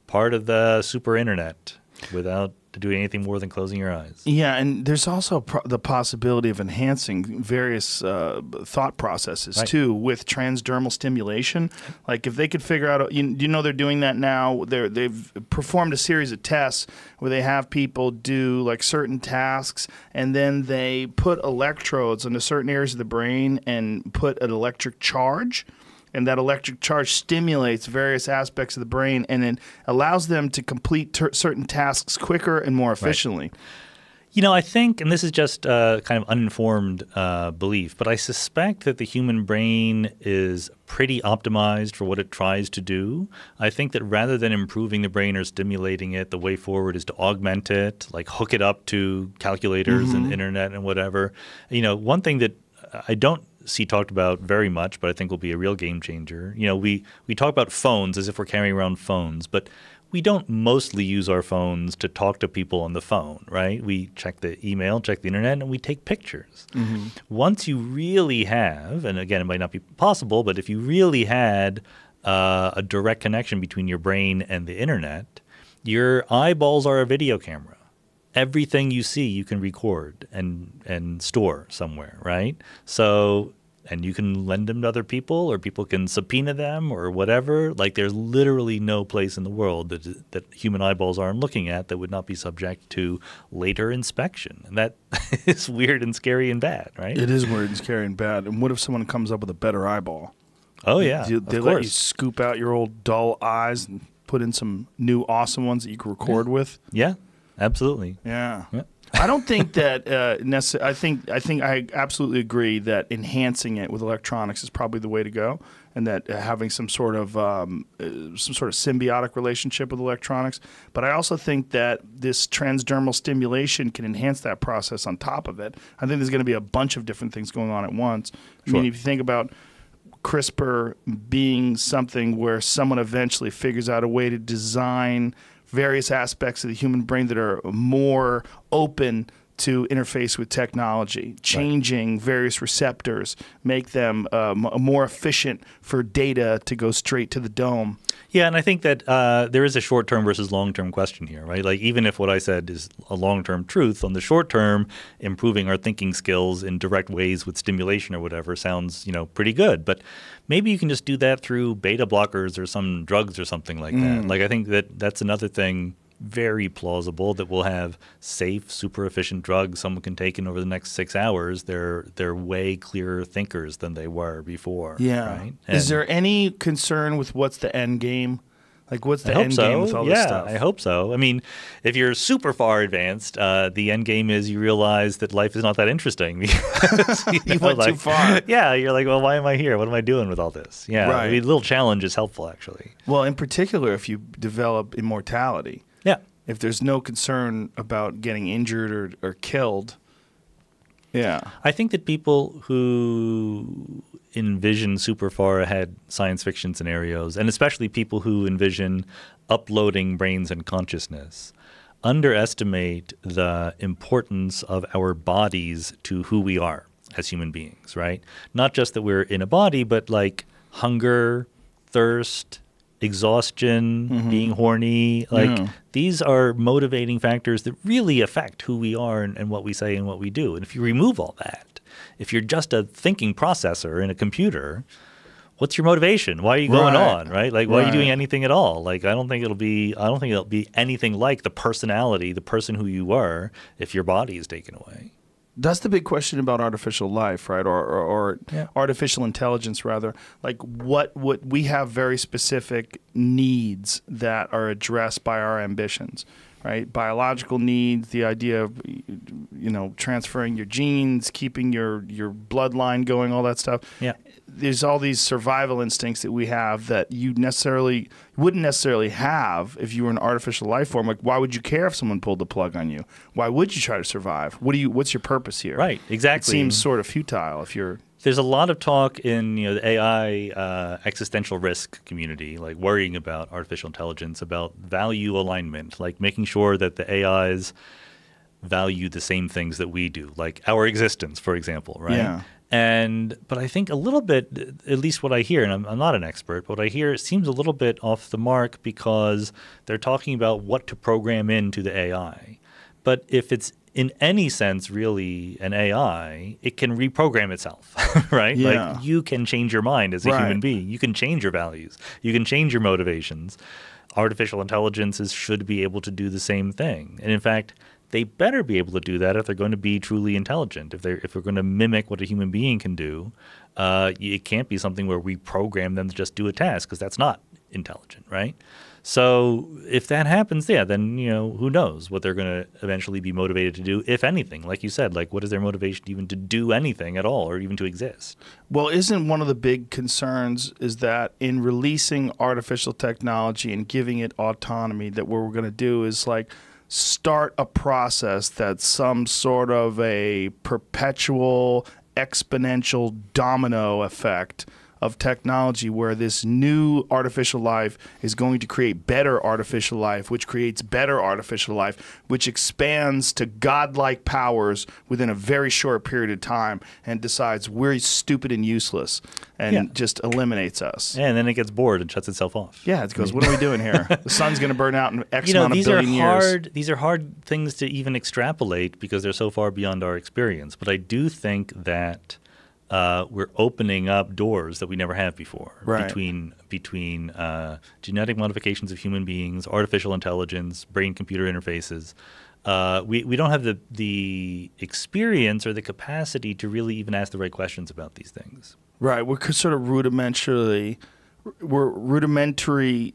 part of the super internet without doing anything more than closing your eyes. Yeah, and there's also the possibility of enhancing various thought processes too with transdermal stimulation. Like if they could figure out, they're doing that now. They've performed a series of tests where they have people do like certain tasks, and then they put electrodes into certain areas of the brain and put an electric charge. And that electric charge stimulates various aspects of the brain, and it allows them to complete certain tasks quicker and more efficiently. Right. I think, and this is just kind of uninformed belief, but I suspect that the human brain is pretty optimized for what it tries to do. I think that rather than improving the brain or stimulating it, the way forward is to augment it, like hook it up to calculators and internet and whatever. One thing that I don't see talked about very much, but I think will be a real game changer. We talk about phones as if we're carrying around phones, but we don't mostly use our phones to talk to people on the phone, right? We check the email, check the internet, and we take pictures. Once you really have, and again, it might not be possible, but if you really had a direct connection between your brain and the internet, your eyeballs are a video camera. Everything you see, you can record and store somewhere, right? So, and you can lend them to other people, or people can subpoena them, or whatever. Like, there's literally no place in the world that human eyeballs aren't looking at that would not be subject to later inspection. And that is weird and scary and bad, right? It is weird and scary and bad. And what if someone comes up with a better eyeball? Oh, yeah, They let you scoop out your old dull eyes and put in some new awesome ones that you can record with. Yeah, absolutely. Yeah. I don't think that I absolutely agree that enhancing it with electronics is probably the way to go, and that having some sort of symbiotic relationship with electronics. But I also think that this transdermal stimulation can enhance that process on top of it. I think there's going to be a bunch of different things going on at once. I mean, if you think about CRISPR being something where someone eventually figures out a way to design various aspects of the human brain that are more open to interface with technology, changing various receptors, make them more efficient for data to go straight to the dome. Yeah, and I think that there is a short-term versus long-term question here, right? Like, even if what I said is a long-term truth, on the short term, improving our thinking skills in direct ways with stimulation or whatever sounds, pretty good. But maybe you can just do that through beta blockers or some drugs or something like that. Like, I think that's another thing very plausible, that we'll have safe, super efficient drugs someone can take in over the next 6 hours. They're way clearer thinkers than they were before. Yeah. Right? Is there any concern with what's the end game? Like, what's the end game with all this stuff? I hope so. I mean, if you're super far advanced, the end game is you realize that life is not that interesting. You went too far. Yeah, you're like, well, why am I here? What am I doing with all this? Yeah, right. I mean, a little challenge is helpful, actually. Well, in particular, if you develop immortality. Yeah. If there's no concern about getting injured or killed. Yeah. I think that people who envision super far ahead science fiction scenarios, and especially people who envision uploading brains and consciousness, underestimate the importance of our bodies to who we are as human beings, right? Not just that we're in a body, but like hunger, thirst, exhaustion, being horny, these are motivating factors that really affect who we are and what we say and what we do. And if you remove all that, if you're just a thinking processor in a computer, what's your motivation? Why are you going on, right? Like, why are you doing anything at all? Like, I don't think it'll be anything like the personality, the person who you were, if your body is taken away. That's the big question about artificial life, right? Or artificial intelligence, rather. Like, what we have very specific needs that are addressed by our ambitions, right? Biological needs, the idea of, transferring your genes, keeping your bloodline going, all that stuff. Yeah. There's all these survival instincts that we have that you wouldn't necessarily have if you were an artificial life form. Like, why would you care if someone pulled the plug on you? Why would you try to survive? What's your purpose here? Right, exactly. It seems sort of futile if you're... There's a lot of talk in the AI existential risk community, like worrying about artificial intelligence, about value alignment, like making sure that the AIs value the same things that we do, like our existence, for example, right? Yeah. But I think a little bit, at least what I hear, and I'm not an expert, but what I hear seems a little bit off the mark because they're talking about what to program into the AI. But if it's in any sense really an AI, it can reprogram itself, right? Yeah. Like, you can change your mind as a human being. You can change your values. You can change your motivations. Artificial intelligences should be able to do the same thing. And in fact, they better be able to do that if they're going to be truly intelligent. If we're going to mimic what a human being can do, it can't be something where we program them to just do a task, because that's not intelligent, right? So if that happens, then who knows what they're going to eventually be motivated to do, if anything. Like you said, like, what is their motivation even to do anything at all, or even to exist? Well, isn't one of the big concerns is that in releasing artificial technology and giving it autonomy, that what we're going to do is like start a process that's some sort of a perpetual exponential domino effect of technology, where this new artificial life is going to create better artificial life, which creates better artificial life, which expands to godlike powers within a very short period of time, and decides we're stupid and useless, and just eliminates us. Yeah, and then it gets bored and shuts itself off. Yeah, it goes, what are we doing here? The sun's going to burn out in X amount of billion years. These are hard things to even extrapolate because they're so far beyond our experience. But I do think that we're opening up doors that we never have before, between genetic modifications of human beings, artificial intelligence, brain-computer interfaces. We don't have the experience or the capacity to really even ask the right questions about these things. Right. Sort of rudimentary the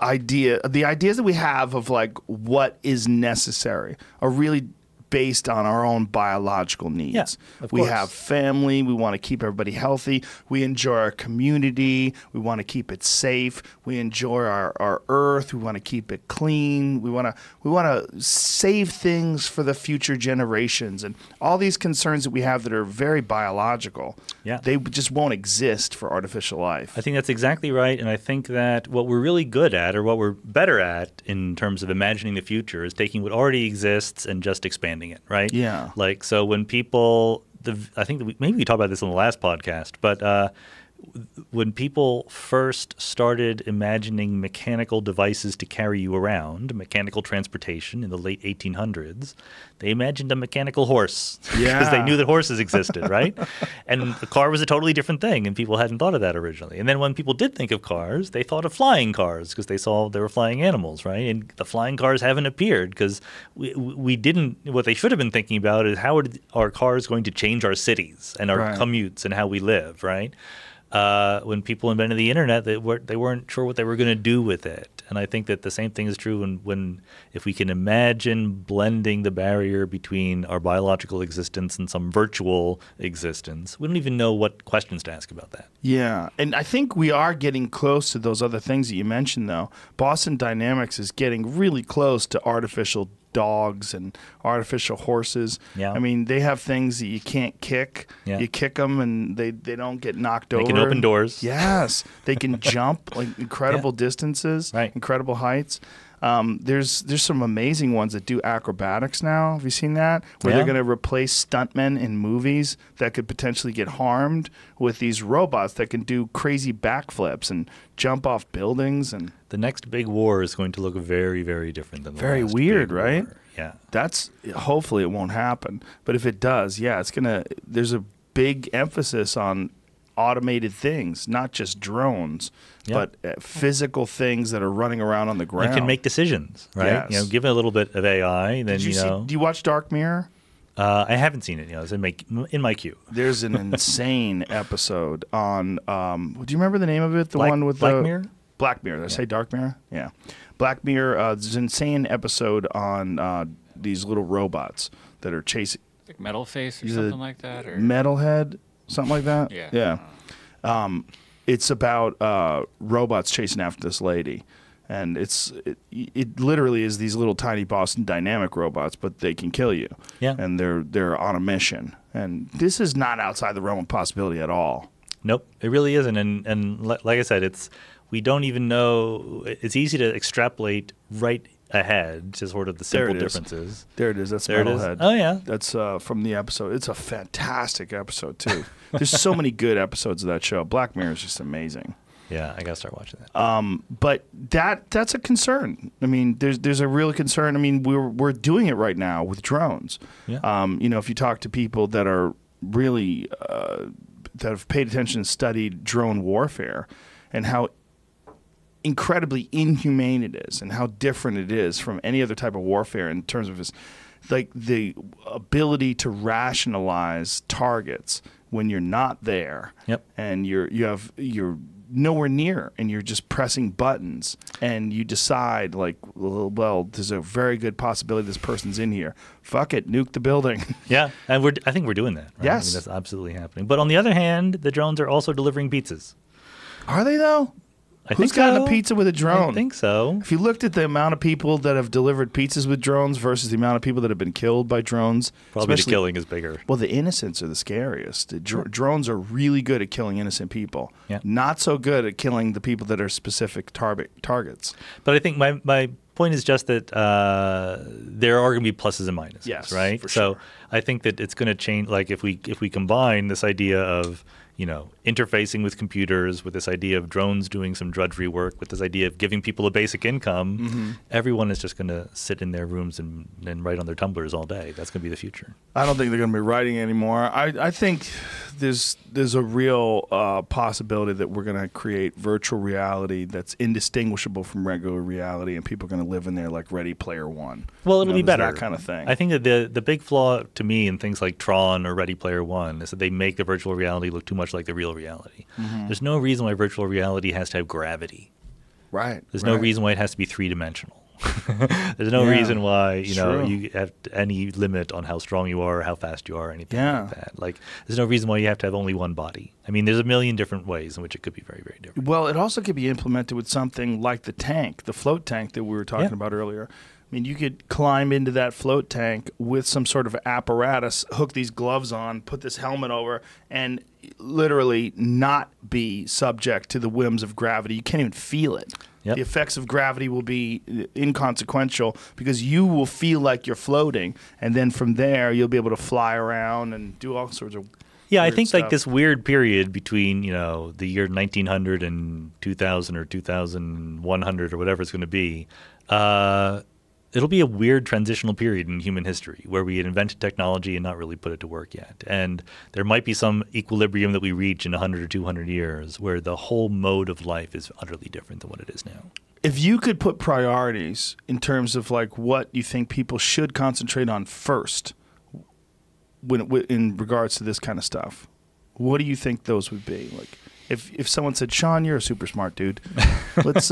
ideas that we have of like what is necessary are really based on our own biological needs. Yeah, of we course. have family, we want to keep everybody healthy, we enjoy our community, we want to keep it safe, we enjoy our earth, we want to keep it clean, we want to save things for the future generations, and all these concerns that we have that are very biological. Yeah. They just won't exist for artificial life. I think that's exactly right, and I think that what we're really good at, or what we're better at in terms of imagining the future, is taking what already exists and just expanding it, right? Yeah. Like, so when people, I think that maybe we talked about this on the last podcast, but when people first started imagining mechanical devices to carry you around, mechanical transportation in the late 1800s, they imagined a mechanical horse because they knew that horses existed, right? And the car was a totally different thing, and people hadn't thought of that originally. And then when people did think of cars, they thought of flying cars because they saw they were flying animals, right? And the flying cars haven't appeared because we didn't. What they should have been thinking about is how are our cars going to change our cities and our commutes and how we live, right? When people invented the internet, they weren't sure what they were going to do with it. And I think that the same thing is true when if we can imagine blending the barrier between our biological existence and some virtual existence, we don't even know what questions to ask about that. Yeah, and I think we are getting close to those other things that you mentioned, though. Boston Dynamics is getting really close to artificial dogs and artificial horses. Yeah. I mean, they have things that you can't kick. Yeah. You kick them and they don't get knocked over. They can open doors. Yes. They can jump like incredible distances, incredible heights. There's some amazing ones that do acrobatics now. Have you seen that? Where they're going to replace stuntmen in movies that could potentially get harmed with these robots that can do crazy backflips and jump off buildings. And the next big war is going to look very, very different than the very last weird, big right? war. Yeah. That's hopefully it won't happen. But if it does, yeah, there's a big emphasis on automated things, not just drones, but physical things that are running around on the ground. And can make decisions, right? Yes. Given a little bit of AI, then do you watch Dark Mirror? I haven't seen it. It's in my queue. There's an insane episode on. Do you remember the name of it? The one with Black Mirror. Black Mirror. Did I say Dark Mirror? Yeah, Black Mirror. There's an insane episode on these little robots that are chasing. Like Metal Face or something like that, or Metalhead, something like that. Yeah. It's about robots chasing after this lady. And it literally is these little tiny Boston Dynamic robots, but they can kill you. Yeah. And they're on a mission. And this is not outside the realm of possibility at all. Nope, it really isn't. And like I said, we don't even know. It's easy to extrapolate right ahead to sort of the simple differences. There it is. That's there Metalhead. It is. Oh, yeah. That's from the episode. It's a fantastic episode, too. There's so many good episodes of that show. Black Mirror is just amazing. Yeah, I got to start watching that. But that's a concern. I mean, there's a real concern. I mean, we're doing it right now with drones. Yeah. If you talk to people that are really that have paid attention and studied drone warfare and how incredibly inhumane it is and how different it is from any other type of warfare in terms of like the ability to rationalize targets when you're not there. Yep. And you're nowhere near and you're just pressing buttons and you decide like, well, there's a very good possibility this person's in here. Fuck it, nuke the building. Yeah, and I think we're doing that. Right? Yes. I mean, that's absolutely happening. But on the other hand, the drones are also delivering pizzas. Are they though? I Who's think gotten so. a pizza with a drone? I think so. If you looked at the amount of people that have delivered pizzas with drones versus the amount of people that have been killed by drones, Probably the killing is bigger. Well, the innocents are the scariest. Drones are really good at killing innocent people. Yeah. Not so good at killing the people that are specific targets. But I think my point is just that there are going to be pluses and minuses, yes, right? For so sure. I think that it's going to change. Like if we combine this idea of interfacing with computers, with this idea of drones doing some drudgery work, with this idea of giving people a basic income, everyone is just going to sit in their rooms and write on their Tumblrs all day. That's going to be the future. I don't think they're going to be writing anymore. I think there's a real possibility that we're going to create virtual reality that's indistinguishable from regular reality, and people are going to live in there like Ready Player One. Well, it'll be better. That kind of thing. I think that the big flaw to me in things like Tron or Ready Player One is that they make the virtual reality look too much like the real reality. There's no reason why virtual reality has to have gravity. Right. There's no reason why it has to be three-dimensional. There's no reason why you have any limit on how strong you are or how fast you are or anything like that. Like, there's no reason why you have to have only one body. I mean, there's a million different ways in which it could be very, very different. Well, it also could be implemented with something like the tank, the float tank that we were talking about earlier. I mean, you could climb into that float tank with some sort of apparatus, hook these gloves on, put this helmet over, and literally not be subject to the whims of gravity. You can't even feel it. Yep. The effects of gravity will be inconsequential because you will feel like you're floating, and then from there you'll be able to fly around and do all sorts of I think stuff. like this weird period between the year 1900 and 2000 or 2100 or whatever it's going to be. It'll be a weird transitional period in human history where we had invented technology and not really put it to work yet. And there might be some equilibrium that we reach in 100 or 200 years where the whole mode of life is utterly different than what it is now. If you could put priorities in terms of like what you think people should concentrate on first in regards to this kind of stuff, what do you think those would be? Like, if someone said, Sean, you're a super smart dude, let's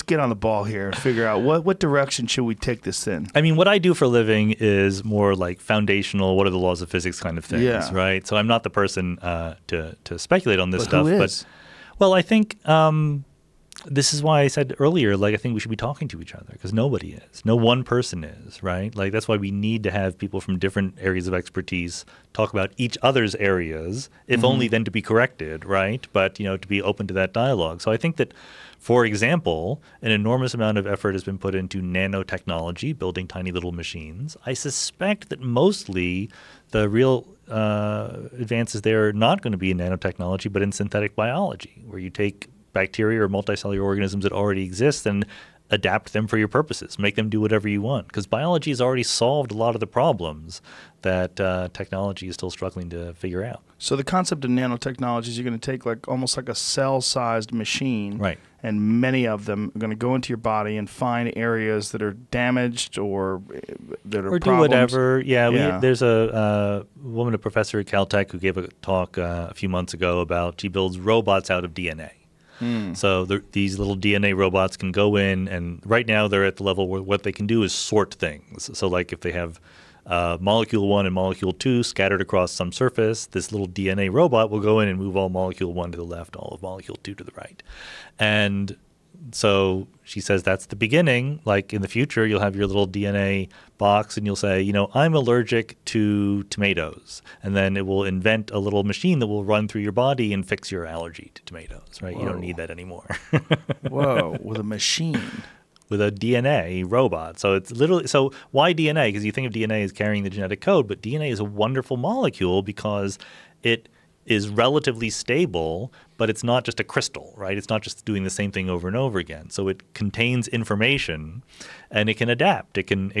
get on the ball here and figure out what direction should we take this in. I mean, what I do for a living is more like foundational, what are the laws of physics kind of things, right? So I'm not the person to speculate on this stuff. Who is? But I think this is why I said earlier, like, I think we should be talking to each other because nobody is. No one person is, right? Like, that's why we need to have people from different areas of expertise talk about each other's areas, if only then to be corrected, right? But, to be open to that dialogue. So I think that, for example, an enormous amount of effort has been put into nanotechnology, building tiny little machines. I suspect that mostly the real advances there are not going to be in nanotechnology, but in synthetic biology, where you take bacteria or multicellular organisms that already exist and adapt them for your purposes, make them do whatever you want. Because biology has already solved a lot of the problems that technology is still struggling to figure out. So the concept of nanotechnology is you're going to take almost like a cell-sized machine, right? And many of them are going to go into your body and find areas that are damaged or that are or problems. Do whatever. There's a woman, a professor at Caltech, who gave a talk a few months ago about she builds robots out of DNA. So these little DNA robots can go in, and right now they're at the level where what they can do is sort things. So like if they have molecule 1 and molecule 2 scattered across some surface, this little DNA robot will go in and move all molecule 1 to the left, all of molecule 2 to the right. And so she says that's the beginning. Like in the future, you'll have your little DNA box and you'll say, I'm allergic to tomatoes. And then it will invent a little machine that will run through your body and fix your allergy to tomatoes, right? Whoa. You don't need that anymore. Whoa, with a machine. With a DNA robot. So it's literally, so why DNA? Because you think of DNA as carrying the genetic code, but DNA is a wonderful molecule because it is relatively stable, but it's not just a crystal, right? It's not just doing the same thing over and over again. So it contains information, and it can adapt. It can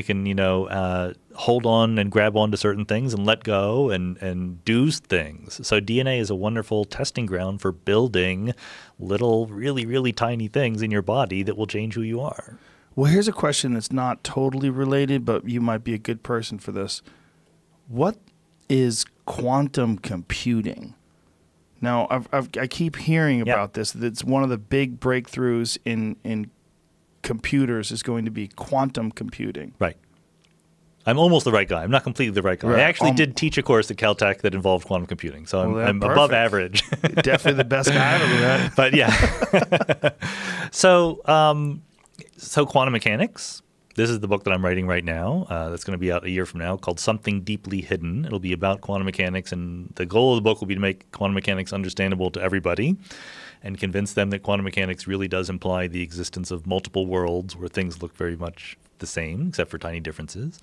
hold on and grab onto certain things and let go and do things. So DNA is a wonderful testing ground for building little, really, really tiny things in your body that will change who you are. Well, here's a question that's not totally related, but you might be a good person for this. What is quantum computing? Now, I keep hearing about this. That it's one of the big breakthroughs in computers is going to be quantum computing. Right. I'm almost the right guy. I'm not completely the right guy. Right. I actually did teach a course at Caltech that involved quantum computing, so I'm above average. Definitely the best guy out of that. But yeah. So quantum mechanics. This is the book that I'm writing right now. That's going to be out a year from now, called Something Deeply Hidden. It'll be about quantum mechanics, and the goal of the book will be to make quantum mechanics understandable to everybody and convince them that quantum mechanics really does imply the existence of multiple worlds where things look very much the same, except for tiny differences.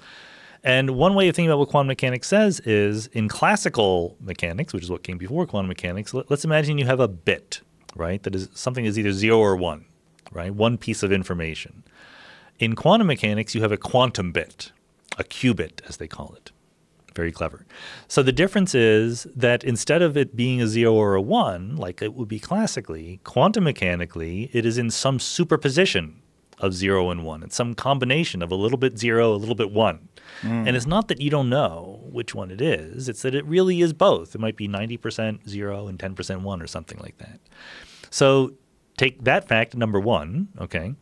And one way of thinking about what quantum mechanics says is in classical mechanics, which is what came before quantum mechanics, let's imagine you have a bit, right? That is something is either 0 or 1, right? One piece of information. In quantum mechanics, you have a quantum bit, a qubit, as they call it. Very clever. So the difference is that instead of it being a 0 or a 1, like it would be classically, quantum mechanically, it is in some superposition of 0 and 1. It's some combination of a little bit 0, a little bit 1. And it's not that you don't know which one it is. It's that it really is both. It might be 90% 0 and 10% 1 or something like that. So take that fact, number one, okay?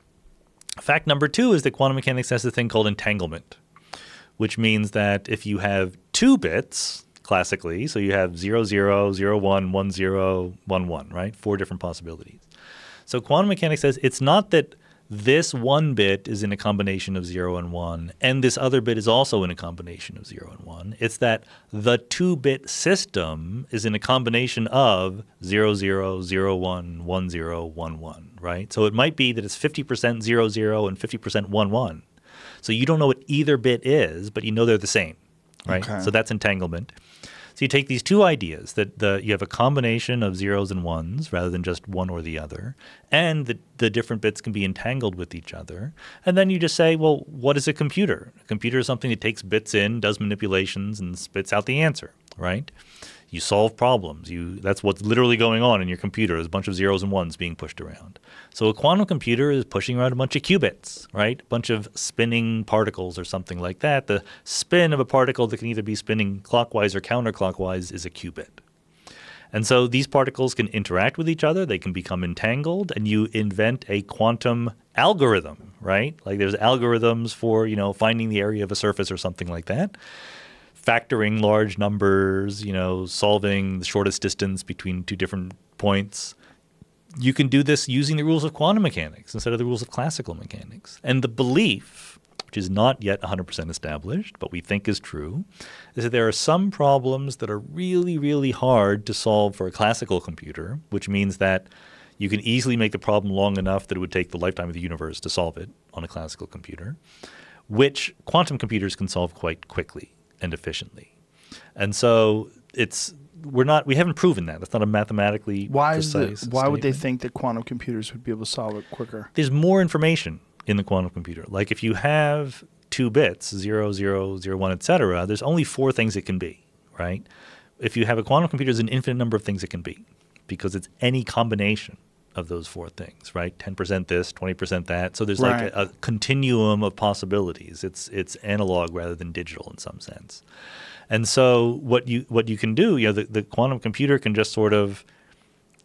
Fact number two is that quantum mechanics has a thing called entanglement, which means that if you have 2 bits, classically, so you have 0, 0, 0, 1, 1, 0, 1, 1, right? 4 different possibilities. So quantum mechanics says it's not that this one bit is in a combination of 0 and 1, and this other bit is also in a combination of 0 and 1. It's that the 2-bit system is in a combination of 0, 0, 0, 1, 1, 0, 1, 1, right? So it might be that it's 50% 0, 0 and 50% 1, 1. So you don't know what either bit is, but you know they're the same, right? Okay. So that's entanglement. So you take these two ideas, that you have a combination of zeros and ones rather than just one or the other, and the different bits can be entangled with each other. And then you just say, well, what is a computer? A computer is something that takes bits in, does manipulations, and spits out the answer, right? You solve problems. That's what's literally going on in your computer. There's a bunch of zeros and ones being pushed around. So a quantum computer is pushing around a bunch of qubits, right? A bunch of spinning particles or something like that. The spin of a particle that can either be spinning clockwise or counterclockwise is a qubit. And so these particles can interact with each other. They can become entangled, and you invent a quantum algorithm, right? Like there's algorithms for, finding the area of a surface or something like that. Factoring large numbers, solving the shortest distance between 2 different points. You can do this using the rules of quantum mechanics instead of the rules of classical mechanics. And the belief, which is not yet 100% established, but we think is true, is that there are some problems that are really, really hard to solve for a classical computer, which means that you can easily make the problem long enough that it would take the lifetime of the universe to solve it on a classical computer, which quantum computers can solve quite quickly and efficiently. And so we haven't proven that. That's not a mathematically precise Why would they think that quantum computers would be able to solve it quicker? There's more information in the quantum computer. Like if you have 2 bits, 0, 0, 0, 1, et cetera, there's only 4 things it can be, right? If you have a quantum computer, there's an infinite number of things it can be because it's any combination of those 4 things, right? 10% this, 20% that. So there's like a continuum of possibilities. It's analog rather than digital in some sense. And so what you can do, the quantum computer can just sort of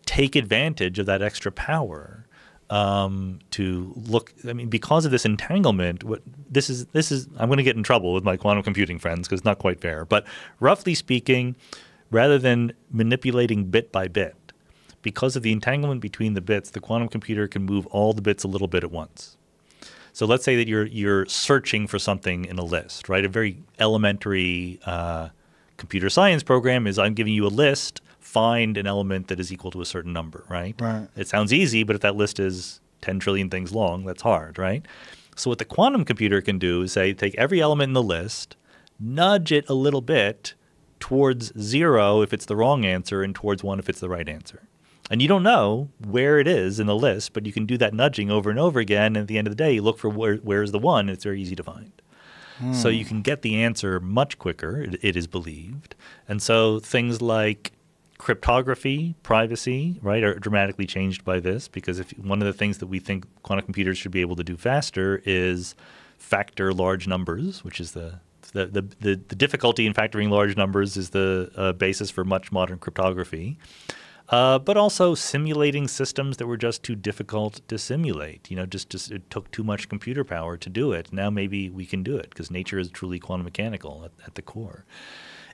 take advantage of that extra power to look. I mean, because of this entanglement, this is I'm going to get in trouble with my quantum computing friends because it's not quite fair. But roughly speaking, rather than manipulating bit by bit, because of the entanglement between the bits, the quantum computer can move all the bits a little bit at once. So let's say that you're searching for something in a list, right? A very elementary computer science program is I'm giving you a list, find an element that is equal to a certain number, right? It sounds easy, but if that list is 10 trillion things long, that's hard, right? So what the quantum computer can do is say, take every element in the list, nudge it a little bit towards 0 if it's the wrong answer and towards 1 if it's the right answer. And you don't know where it is in the list, but you can do that nudging over and over again. And at the end of the day, you look for where's the 1, and it's very easy to find. So you can get the answer much quicker, it is believed. And so things like cryptography, privacy, right, are dramatically changed by this because one of the things that we think quantum computers should be able to do faster is factor large numbers, which is the difficulty in factoring large numbers is the basis for much modern cryptography. But also simulating systems that were just too difficult to simulate. Just it took too much computer power to do it. Now maybe we can do it because nature is truly quantum mechanical at the core.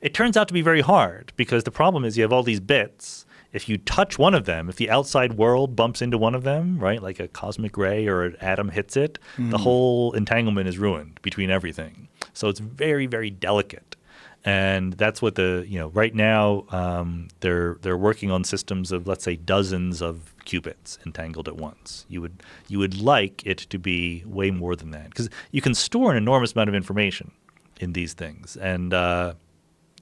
It turns out to be very hard because the problem is you have all these bits. If you touch one of them, if the outside world bumps into one of them, right, like a cosmic ray or an atom hits it, the whole entanglement is ruined between everything. So it's very, very delicate. And that's what right now they're working on systems of, let's say, dozens of qubits entangled at once. You would like it to be way more than that because you can store an enormous amount of information. in these things. And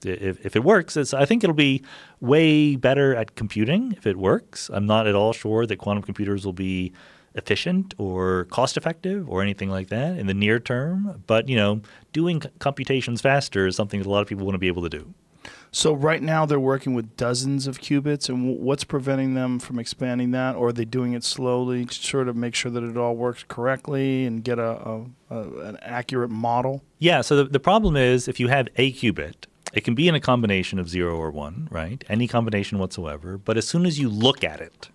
if it works, I think it'll be way better at computing if it works. I'm not at all sure that quantum computers will be efficient or cost-effective or anything like that in the near term. But, doing computations faster is something that a lot of people want to be able to do. So right now they're working with dozens of qubits, and what's preventing them from expanding that? Or are they doing it slowly to sort of make sure that it all works correctly and get an accurate model? Yeah, so the problem is if you have a qubit, it can be in a combination of 0 or 1, right? Any combination whatsoever. But as soon as you look at it,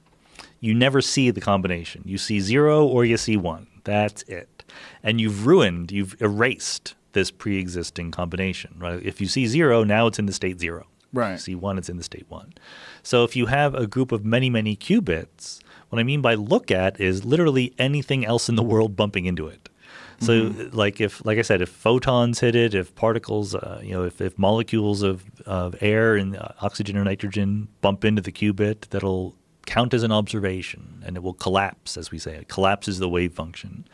you never see the combination. You see 0 or you see 1. That's it. And you've erased this pre-existing combination, right? If you see 0, now it's in the state 0. Right. If you see 1, it's in the state 1. So if you have a group of many, many qubits, what I mean by look at is literally anything else in the world bumping into it. So like I said, if photons hit it, if particles, if molecules of air and oxygen or nitrogen bump into the qubit, that'll count as an observation, and it will collapse, as we say. It collapses the wave function,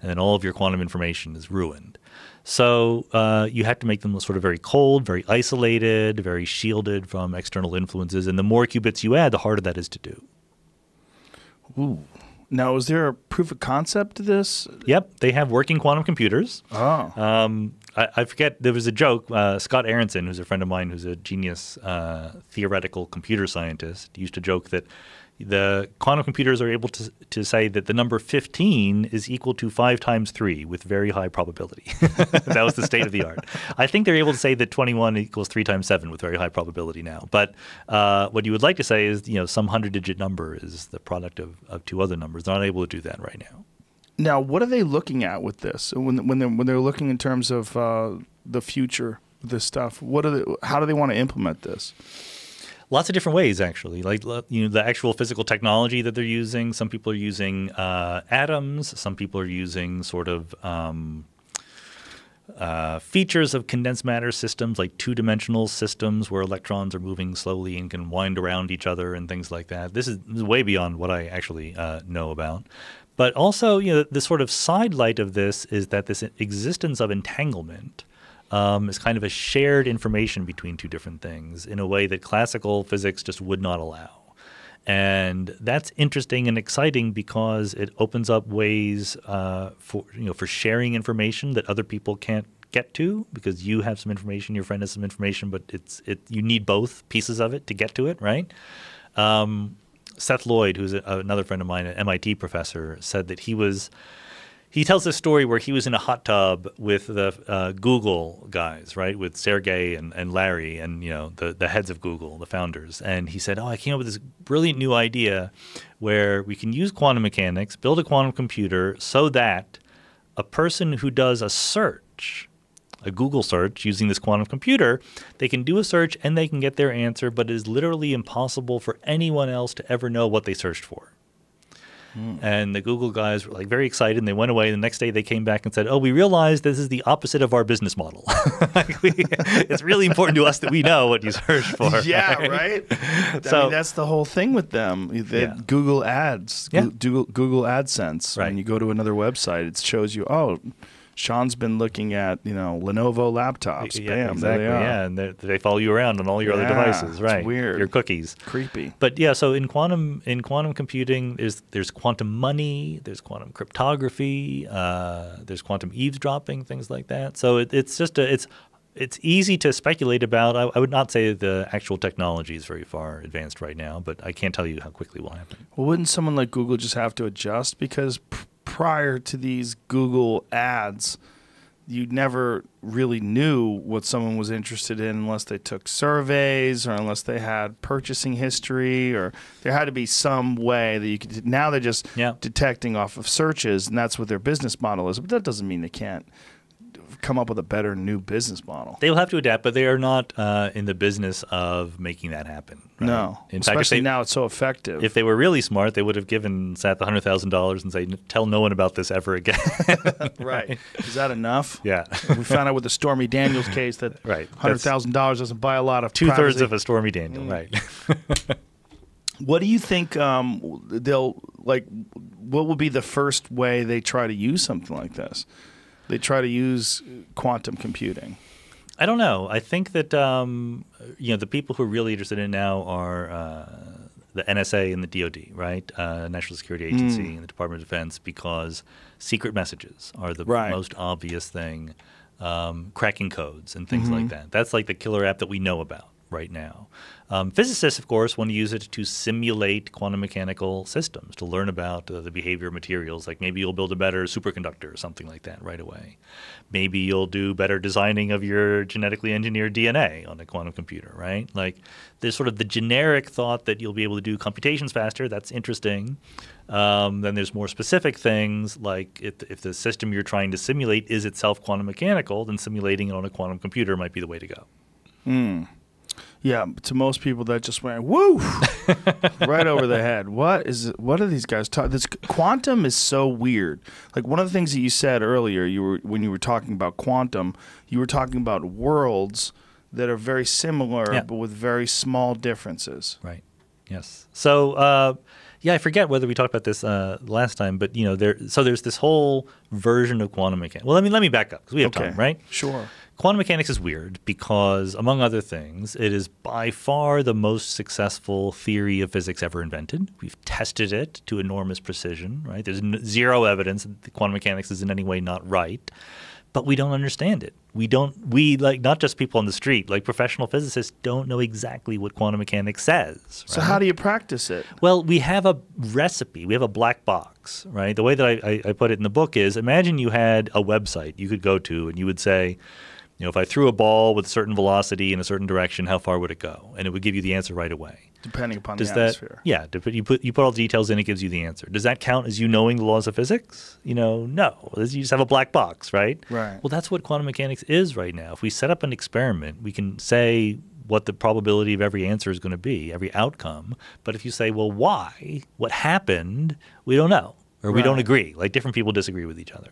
and then all of your quantum information is ruined. So you have to make them sort of very cold, very isolated, very shielded from external influences, and the more qubits you add, the harder that is to do. Ooh. Now, is there a proof of concept to this? Yep, they have working quantum computers. Oh. I forget, there was a joke, Scott Aronson, who's a friend of mine, who's a genius theoretical computer scientist, used to joke that the quantum computers are able to say that the number 15 is equal to 5 times 3 with very high probability. That was the state of the art. I think they're able to say that 21 equals 3 times 7 with very high probability now. But what you would like to say is, some 100-digit number is the product of 2 other numbers. They're not able to do that right now. Now, what are they looking at with this? When they're looking in terms of the future of this stuff, how do they want to implement this? Lots of different ways, actually. Like the actual physical technology that they're using. Some people are using atoms. Some people are using sort of features of condensed matter systems, like two-dimensional systems where electrons are moving slowly and can wind around each other and things like that. This is way beyond what I actually know about. But also, the sort of side light of this is that this existence of entanglement is kind of a shared information between two different things in a way that classical physics just would not allow. And that's interesting and exciting because it opens up ways for sharing information that other people can't get to, because you have some information, your friend has some information, but you need both pieces of it to get to it, right? Seth Lloyd, who's another friend of mine, an MIT professor, said that he tells this story where he was in a hot tub with the Google guys, right, with Sergey and Larry and, the heads of Google, the founders. And he said, I came up with this brilliant new idea where we can use quantum mechanics, build a quantum computer so that a person who does a search, a Google search using this quantum computer, they can do a search and they can get their answer, but it is literally impossible for anyone else to ever know what they searched for. And the Google guys were very excited, and they went away. The next day they came back and said, we realized this is the opposite of our business model. It's really important to us that we know what you searched for. Yeah, right? I mean, that's the whole thing with them. Google Ads, Google AdSense. Right. When you go to another website, it shows you, Sean's been looking at, Lenovo laptops. Yeah, Bam, exactly. there they are. Yeah, and they follow you around on all your other devices, right? It's weird. Your cookies. Creepy. But so in quantum computing, there's quantum money, there's quantum cryptography, there's quantum eavesdropping, things like that. So it's easy to speculate about. I would not say the actual technology is very far advanced right now, but I can't tell you how quickly it will happen. Well, wouldn't someone like Google just have to adjust? Because prior to these Google ads, you never really knew what someone was interested in unless they took surveys or unless they had purchasing history, or there had to be some way that you could. Now they're just detecting off of searches, and that's what their business model is. But that doesn't mean they can't come up with a better new business model. They will have to adapt, but they are not in the business of making that happen. Right? No, in fact, especially now it's so effective. If they were really smart, they would have given Seth $100,000 and say, tell no one about this ever again. Right. Is that enough? Yeah. We found out with the Stormy Daniels case that $100,000 doesn't buy a lot of two-thirds privacy. of a Stormy Daniel, right. What do you think what will be the first way they try to use something like this? they try to use quantum computing? I don't know. I think that the people who are really interested in it now are the NSA and the DoD, right? National Security Agency and the Department of Defense, because secret messages are the most obvious thing. Cracking codes and things like that. That's like the killer app that we know about right now. Physicists, of course, want to use it to simulate quantum mechanical systems, to learn about the behavior of materials. Like maybe you'll build a better superconductor or something like that right away. Maybe you'll do better designing of your genetically engineered DNA on a quantum computer, right? Like there's sort of the generic thought that you'll be able to do computations faster. That's interesting. Then there's more specific things like if the system you're trying to simulate is itself quantum mechanical, then simulating it on a quantum computer might be the way to go. Yeah, to most people that just went woo right over the head. What are these guys talking? This quantum is so weird. Like one of the things that you said earlier, when you were talking about quantum, you were talking about worlds that are very similar but with very small differences. Right. Yes. So I forget whether we talked about this last time, but there's this whole version of quantum mechanics. Well, let me back up because we have time, right? Sure. Quantum mechanics is weird because, among other things, it is by far the most successful theory of physics ever invented. We've tested it to enormous precision, right? There's zero evidence that quantum mechanics is in any way not right, but we don't understand it. We like not just people on the street, like professional physicists don't know exactly what quantum mechanics says. Right? So how do you practice it? Well, we have a recipe. We have a black box, right? The way that I put it in the book is, imagine you had a website you could go to and you would say, if I threw a ball with a certain velocity in a certain direction, how far would it go? And it would give you the answer right away. Depending upon the atmosphere. Yeah, you put all the details in, it gives you the answer. Does that count as you knowing the laws of physics? No. You just have a black box, right? Right. Well, that's what quantum mechanics is right now. If we set up an experiment, we can say what the probability of every answer is going to be, every outcome. But if you say, well, why? What happened? We don't know. Or we don't agree. Like different people disagree with each other.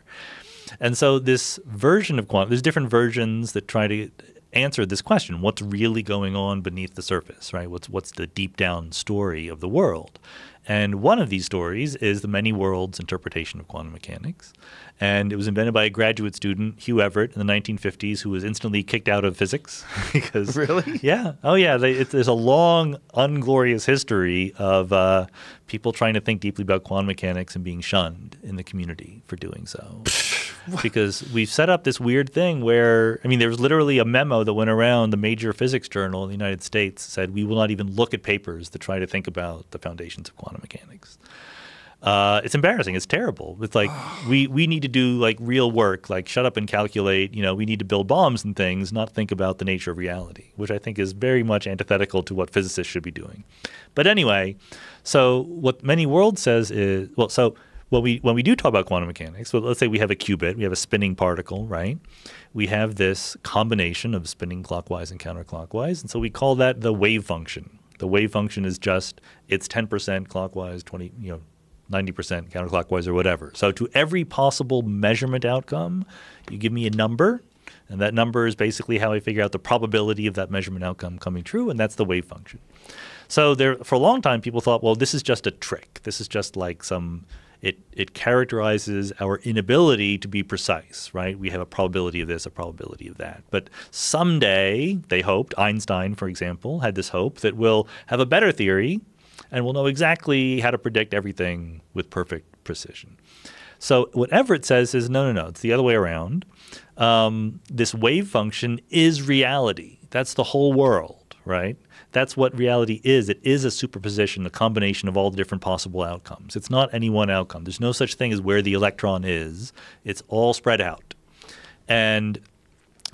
And so this version of quantum, there's different versions that try to answer this question: what's really going on beneath the surface, right? What's the deep down story of the world? And one of these stories is the many worlds interpretation of quantum mechanics. And it was invented by a graduate student, Hugh Everett, in the 1950s, who was instantly kicked out of physics. Because Really? Yeah. Oh, yeah. There's a long, unglorious history of people trying to think deeply about quantum mechanics and being shunned in the community for doing so. Because we've set up this weird thing where, there was literally a memo that went around the major physics journal in the United States said we will not even look at papers to try to think about the foundations of quantum mechanics. It's embarrassing. It's terrible. It's like we need to do like real work, like shut up and calculate. We need to build bombs and things, not think about the nature of reality, which I think is very much antithetical to what physicists should be doing. But anyway, so what many worlds says is, when we do talk about quantum mechanics, so let's say we have a qubit, we have a spinning particle, right? We have this combination of spinning clockwise and counterclockwise, and so we call that the wave function. The wave function is just it's 10% clockwise, 90% counterclockwise, or whatever. So to every possible measurement outcome, you give me a number, and that number is basically how I figure out the probability of that measurement outcome coming true, and that's the wave function. So for a long time, people thought, well, this is just a trick. This is just like it characterizes our inability to be precise, right? We have a probability of this, a probability of that. But someday, they hoped, Einstein, for example, had this hope that we'll have a better theory and we'll know exactly how to predict everything with perfect precision. So what Everett says is, no, it's the other way around. This wave function is reality. That's the whole world, right? That's what reality is. It is a superposition, a combination of all the different possible outcomes. It's not any one outcome. There's no such thing as where the electron is. It's all spread out. And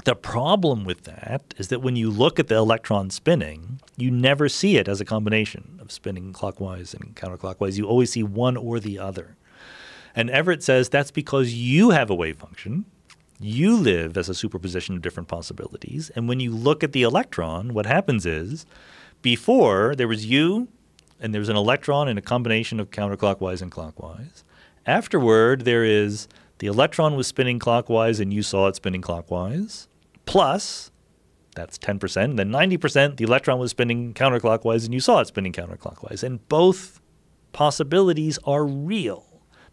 the problem with that is that when you look at the electron spinning, you never see it as a combination of spinning clockwise and counterclockwise. You always see one or the other. And Everett says that's because you have a wave function. You live as a superposition of different possibilities. And when you look at the electron, what happens is before there was you and there was an electron in a combination of counterclockwise and clockwise. Afterward, there is the electron was spinning clockwise and you saw it spinning clockwise. Plus, that's 10%. Then 90%, the electron was spinning counterclockwise and you saw it spinning counterclockwise. And both possibilities are real.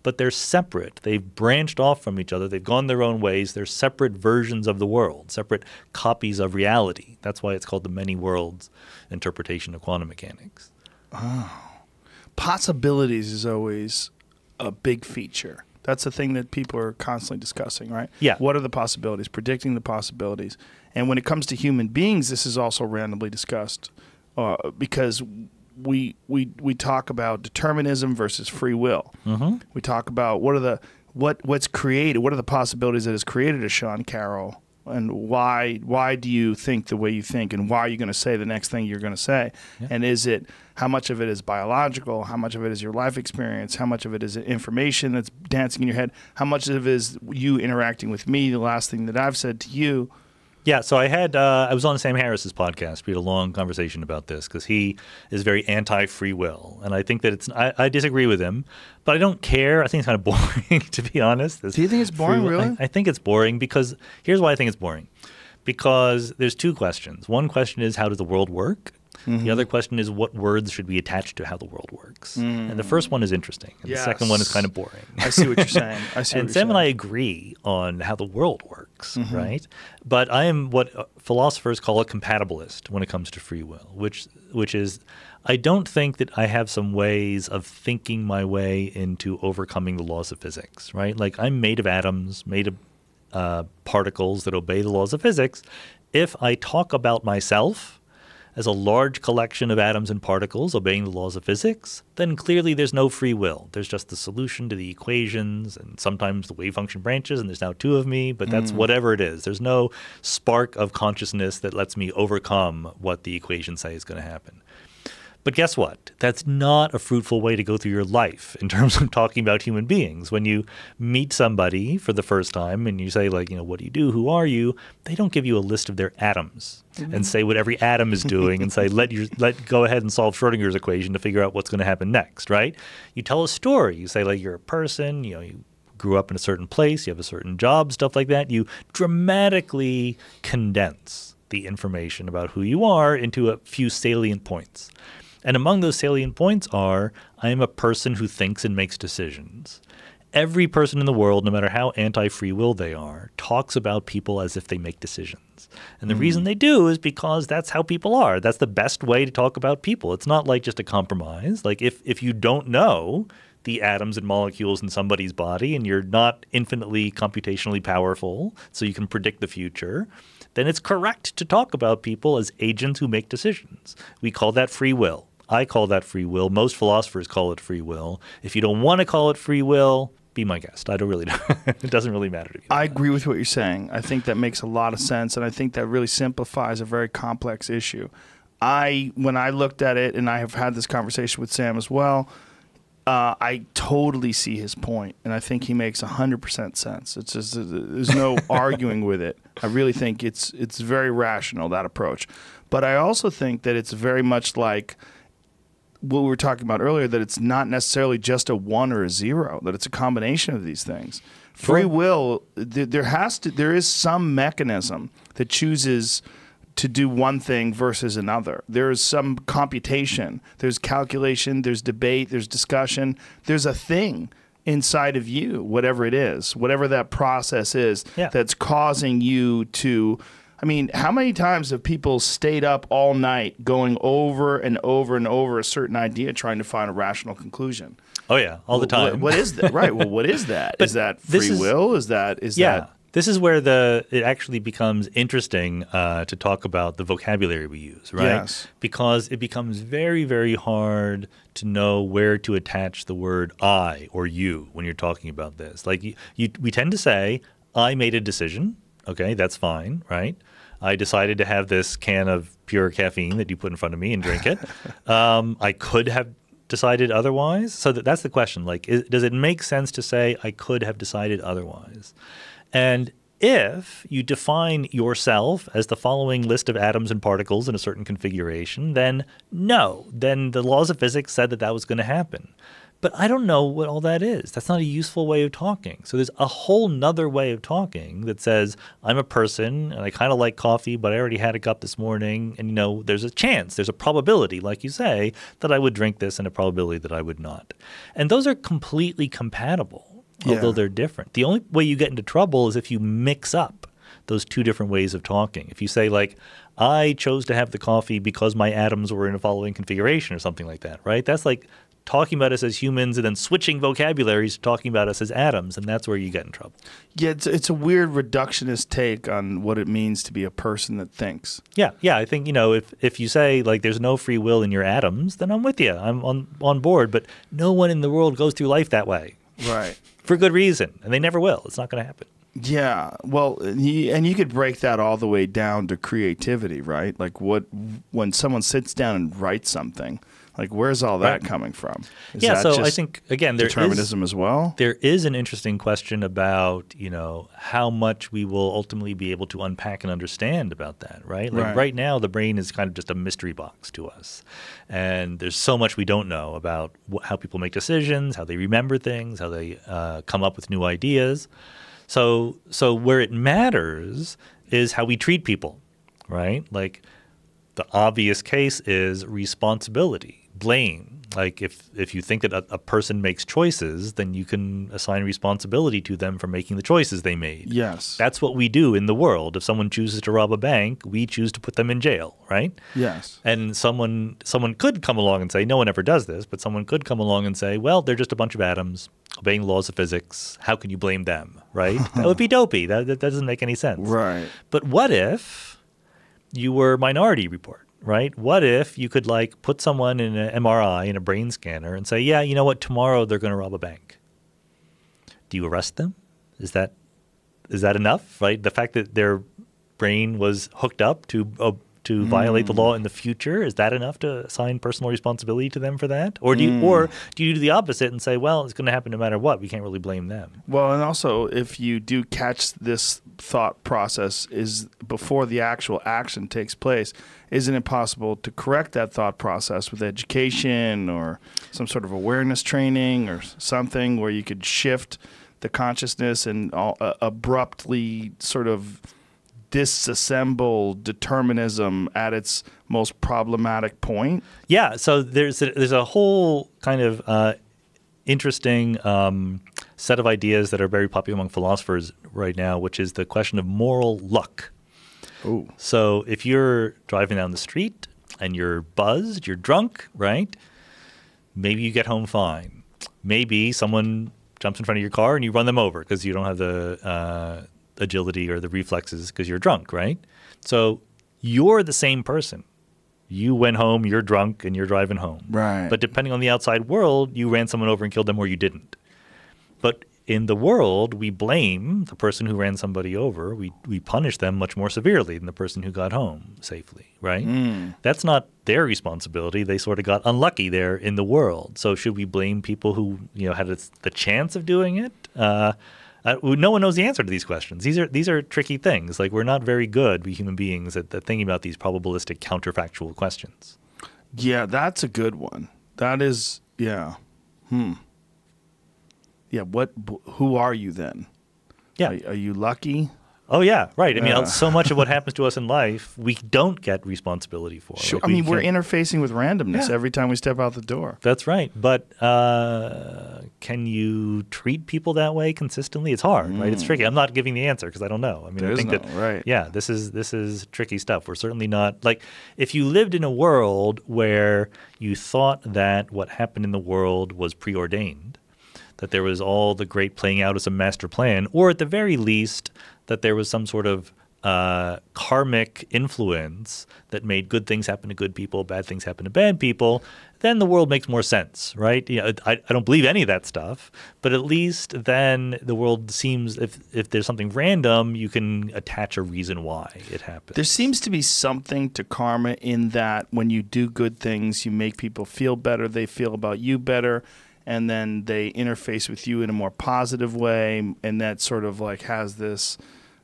but they're separate. They've branched off from each other. They've gone their own ways. They're separate versions of the world, separate copies of reality. That's why it's called the many worlds interpretation of quantum mechanics. Possibilities is always a big feature. That's the thing that people are constantly discussing, right? Yeah. What are the possibilities? Predicting the possibilities. And when it comes to human beings, this is also randomly discussed because we talk about determinism versus free will. Mm-hmm. We talk about what's created, what are the possibilities that has created a Sean Carroll, and why do you think the way you think, and why are you going to say the next thing you're going to say? Yeah. And how much of it is biological? How much of it is your life experience? How much of it is information that's dancing in your head? How much of it is you interacting with me, the last thing that I've said to you? Yeah, so I was on Sam Harris's podcast. We had a long conversation about this because he is very anti-free will, and I think that I disagree with him, but I don't care. I think it's kind of boring, to be honest. Do you think it's boring, really? I think it's boring because here's why I think it's boring. Because there's two questions. One question is, how does the world work? Mm-hmm. The other question is, what words should we attach to how the world works? Mm. And the first one is interesting, and the second one is kind of boring. I see what you're saying. And Sam and I agree on how the world works, mm-hmm. right? But I am what philosophers call a compatibilist when it comes to free will, which is I don't think that I have some ways of thinking my way into overcoming the laws of physics, right? Like I'm made of atoms, made of particles that obey the laws of physics. If I talk about myself as a large collection of atoms and particles obeying the laws of physics, then clearly there's no free will. There's just the solution to the equations, and sometimes the wave function branches, and there's now two of me, but that's whatever it is. There's no spark of consciousness that lets me overcome what the equations say is going to happen. But guess what? That's not a fruitful way to go through your life in terms of talking about human beings. When you meet somebody for the first time and you say, like, what do you do? Who are you? They don't give you a list of their atoms and say what every atom is doing and say, go ahead and solve Schrodinger's equation to figure out what's going to happen next, right? You tell a story. You say, like, you're a person, you grew up in a certain place, you have a certain job, stuff like that. You dramatically condense the information about who you are into a few salient points. And among those salient points are, I am a person who thinks and makes decisions. Every person in the world, no matter how anti-free will they are, talks about people as if they make decisions. And the reason they do is because that's how people are. That's the best way to talk about people. It's not like just a compromise. Like if you don't know the atoms and molecules in somebody's body and you're not infinitely computationally powerful so you can predict the future, then it's correct to talk about people as agents who make decisions. We call that free will. I call that free will. Most philosophers call it free will. If you don't want to call it free will, be my guest. I don't really know. It doesn't really matter to me. I agree with what you're saying. I think that makes a lot of sense, and I think that really simplifies a very complex issue. When I looked at it, and I have had this conversation with Sam as well, I totally see his point, and I think he makes 100% sense. It's just there's no arguing with it. I really think it's very rational, that approach. But I also think that it's very much like what we were talking about earlier, that it's not necessarily just a 1 or a 0, that it's a combination of these things. Free will, there is some mechanism that chooses to do one thing versus another. There's some computation, there's calculation, there's debate, there's discussion, there's a thing inside of you, whatever it is, whatever that process is, that's causing you to, I mean, how many times have people stayed up all night going over and over and over a certain idea trying to find a rational conclusion? Oh, yeah, all the time. What is that? Right, well, what is that? Is that free will? Is that This is where it actually becomes interesting to talk about the vocabulary we use, right? Yes. Because it becomes very, very hard to know where to attach the word I or you when you're talking about this. Like we tend to say, I made a decision. Okay, that's fine, right? I decided to have this can of pure caffeine that you put in front of me and drink it. I could have decided otherwise. So that's the question. Like, does it make sense to say I could have decided otherwise? And if you define yourself as the following list of atoms and particles in a certain configuration, then no. Then the laws of physics said that was going to happen. But I don't know what all that is. That's not a useful way of talking. So there's a whole nother way of talking that says, I'm a person and I kind of like coffee, but I already had a cup this morning. And, there's a chance, there's a probability, like you say, that I would drink this and a probability that I would not. And those are completely compatible, although they're different. The only way you get into trouble is if you mix up those two different ways of talking. If you say, like, I chose to have the coffee because my atoms were in a following configuration or something like that, right? That's like talking about us as humans and then switching vocabularies to talking about us as atoms, and that's where you get in trouble. Yeah, it's a weird reductionist take on what it means to be a person that thinks. Yeah. I think, if you say, like, there's no free will in your atoms, then I'm with you. I'm on board, but no one in the world goes through life that way. Right. For good reason, and they never will. It's not going to happen. Yeah, well, and you could break that all the way down to creativity, right? Like when someone sits down and writes something, like where's all that coming from? Is that so just I think, again, there determinism as well? There is an interesting question about, how much we will ultimately be able to unpack and understand about that, right? Like right now, the brain is kind of just a mystery box to us. And there's so much we don't know about how people make decisions, how they remember things, how they come up with new ideas. So where it matters is how we treat people, right? Like the obvious case is responsibility, blame. Like if you think that a person makes choices, then you can assign responsibility to them for making the choices they made. Yes. That's what we do in the world. If someone chooses to rob a bank, we choose to put them in jail, right? Yes. And someone could come along and say, no one ever does this, but someone could come along and say, well, they're just a bunch of atoms obeying laws of physics. How can you blame them, right? That would be dopey. That doesn't make any sense. Right. But what if you were Minority Report? Right? What if you could put someone in an MRI, in a brain scanner, and say, yeah, you know what, tomorrow they're going to rob a bank. Do you arrest them? Is that enough? Right? The fact that their brain was hooked up to violate the law in the future, is that enough to assign personal responsibility to them for that? Or do you do the opposite and say, well, it's going to happen no matter what. We can't really blame them. Well, and also if you do catch this thought process is before the actual action takes place, isn't it possible to correct that thought process with education or some sort of awareness training or something where you could shift the consciousness and abruptly sort of disassemble determinism at its most problematic point? Yeah, so there's a whole kind of interesting set of ideas that are very popular among philosophers right now, which is the question of moral luck. Ooh. So if you're driving down the street and you're buzzed, you're drunk, right? Maybe you get home fine. Maybe someone jumps in front of your car and you run them over because you don't have the agility or the reflexes because you're drunk, right? So you're the same person. You went home, you're drunk, and you're driving home. Right. But depending on the outside world, you ran someone over and killed them or you didn't. But in the world, we blame the person who ran somebody over. We punish them much more severely than the person who got home safely, right? That's not their responsibility. They sort of got unlucky there in the world. So should we blame people who had the chance of doing it? No one knows the answer to these questions. These are tricky things. Like we're not very good, we human beings, at thinking about these probabilistic counterfactual questions. Yeah, that's a good one. That is, yeah. Yeah, who are you then? Yeah. Are you lucky? Oh, yeah, right. I mean, so much of what happens to us in life, we don't get responsibility for. Sure. I mean, we're interfacing with randomness every time we step out the door. That's right. But can you treat people that way consistently? It's hard, right? It's tricky. I'm not giving the answer because I don't know. I mean, I think right. Yeah, this is tricky stuff. We're certainly not like if you lived in a world where you thought that what happened in the world was preordained, that there was all the great playing out as a master plan, or at the very least that there was some sort of karmic influence that made good things happen to good people, bad things happen to bad people, then the world makes more sense, right? I don't believe any of that stuff, but at least then the world seems, if there's something random, you can attach a reason why it happened. There seems to be something to karma in that when you do good things, you make people feel better, they feel about you better, and then they interface with you in a more positive way, and that sort of has this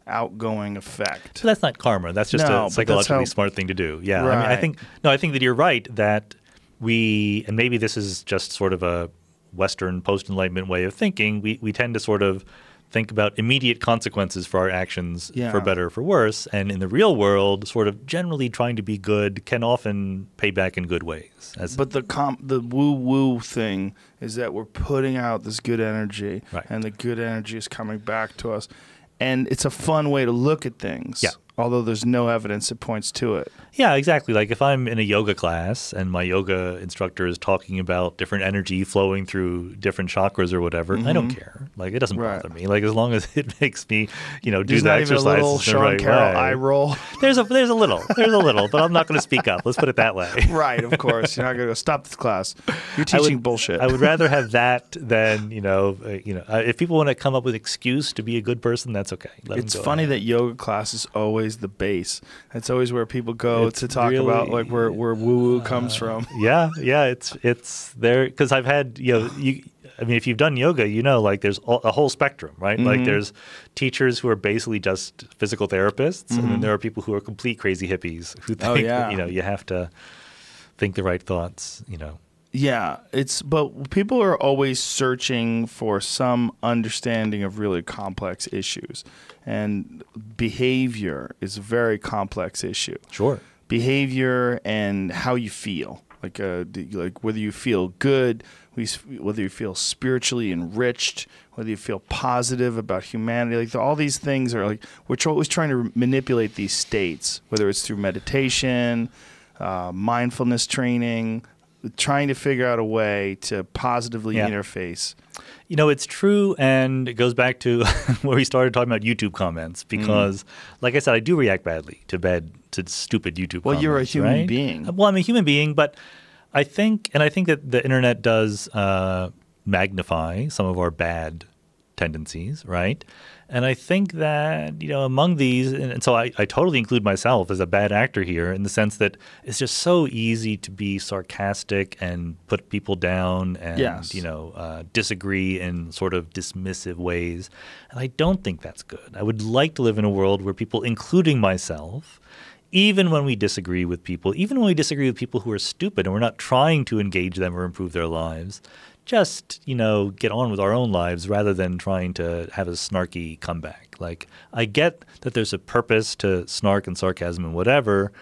outgoing effect. But that's not karma. That's just a psychologically smart thing to do. Yeah, right. I mean, I think that you're right that and maybe this is just sort of Western post-Enlightenment way of thinking, we tend to sort of think about immediate consequences for our actions, for better or for worse. And in the real world, sort of generally trying to be good can often pay back in good ways. But the woo-woo thing is that we're putting out this good energy, and the good energy is coming back to us. And it's a fun way to look at things, although there's no evidence that points to it. Yeah, exactly. Like if I'm in a yoga class and my yoga instructor is talking about different energy flowing through different chakras or whatever, I don't care. Like it doesn't bother me. Like as long as it makes me, do the exercises a little the right Carroll way. eye roll. There's a little, but I'm not going to speak up. Let's put it that way. Right, of course. You're not going to go stop this class. You're teaching bullshit. I would rather have that than if people want to come up with an excuse to be a good person, that's okay. It's funny that yoga class is always the base. It's always where people go to talk about like where woo-woo comes from. Yeah, it's there because I've had if you've done yoga, like there's a whole spectrum, right? Like there's teachers who are basically just physical therapists, and then there are people who are complete crazy hippies who think you have to think the right thoughts, Yeah, but people are always searching for some understanding of really complex issues, and behavior is a very complex issue. Sure, behavior and how you feel, like whether you feel good, whether you feel spiritually enriched, whether you feel positive about humanity, like all these things are like we're always trying to manipulate these states, whether it's through meditation, mindfulness training. Trying to figure out a way to positively interface. It's true, and it goes back to where we started talking about YouTube comments because, like I said, I do react badly to stupid YouTube comments. Well, you're a human being. Well, I'm a human being, but I think that the internet does magnify some of our bad tendencies, right? And I think that, among these, and so I totally include myself as a bad actor here in the sense that it's just so easy to be sarcastic and put people down and, disagree in sort of dismissive ways. And I don't think that's good. I would like to live in a world where people, including myself, even when we disagree with people, even when we disagree with people who are stupid and we're not trying to engage them or improve their lives, just, get on with our own lives rather than trying to have a snarky comeback. Like, I get that there's a purpose to snark and sarcasm and whatever,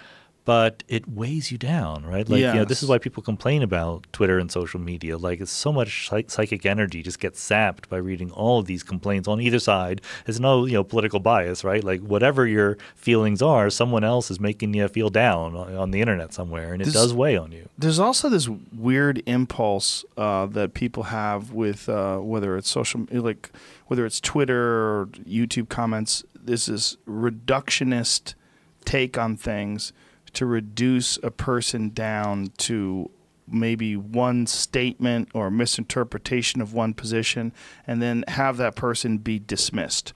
but it weighs you down, right? Like, this is why people complain about Twitter and social media. Like, it's so much psychic energy just gets sapped by reading all of these complaints on either side. There's no, political bias, right? Like, whatever your feelings are, someone else is making you feel down on the internet somewhere, and it does weigh on you. There's also this weird impulse that people have with whether it's whether it's Twitter or YouTube comments. There's this reductionist take on things to reduce a person down to maybe one statement or misinterpretation of one position, and then have that person be dismissed.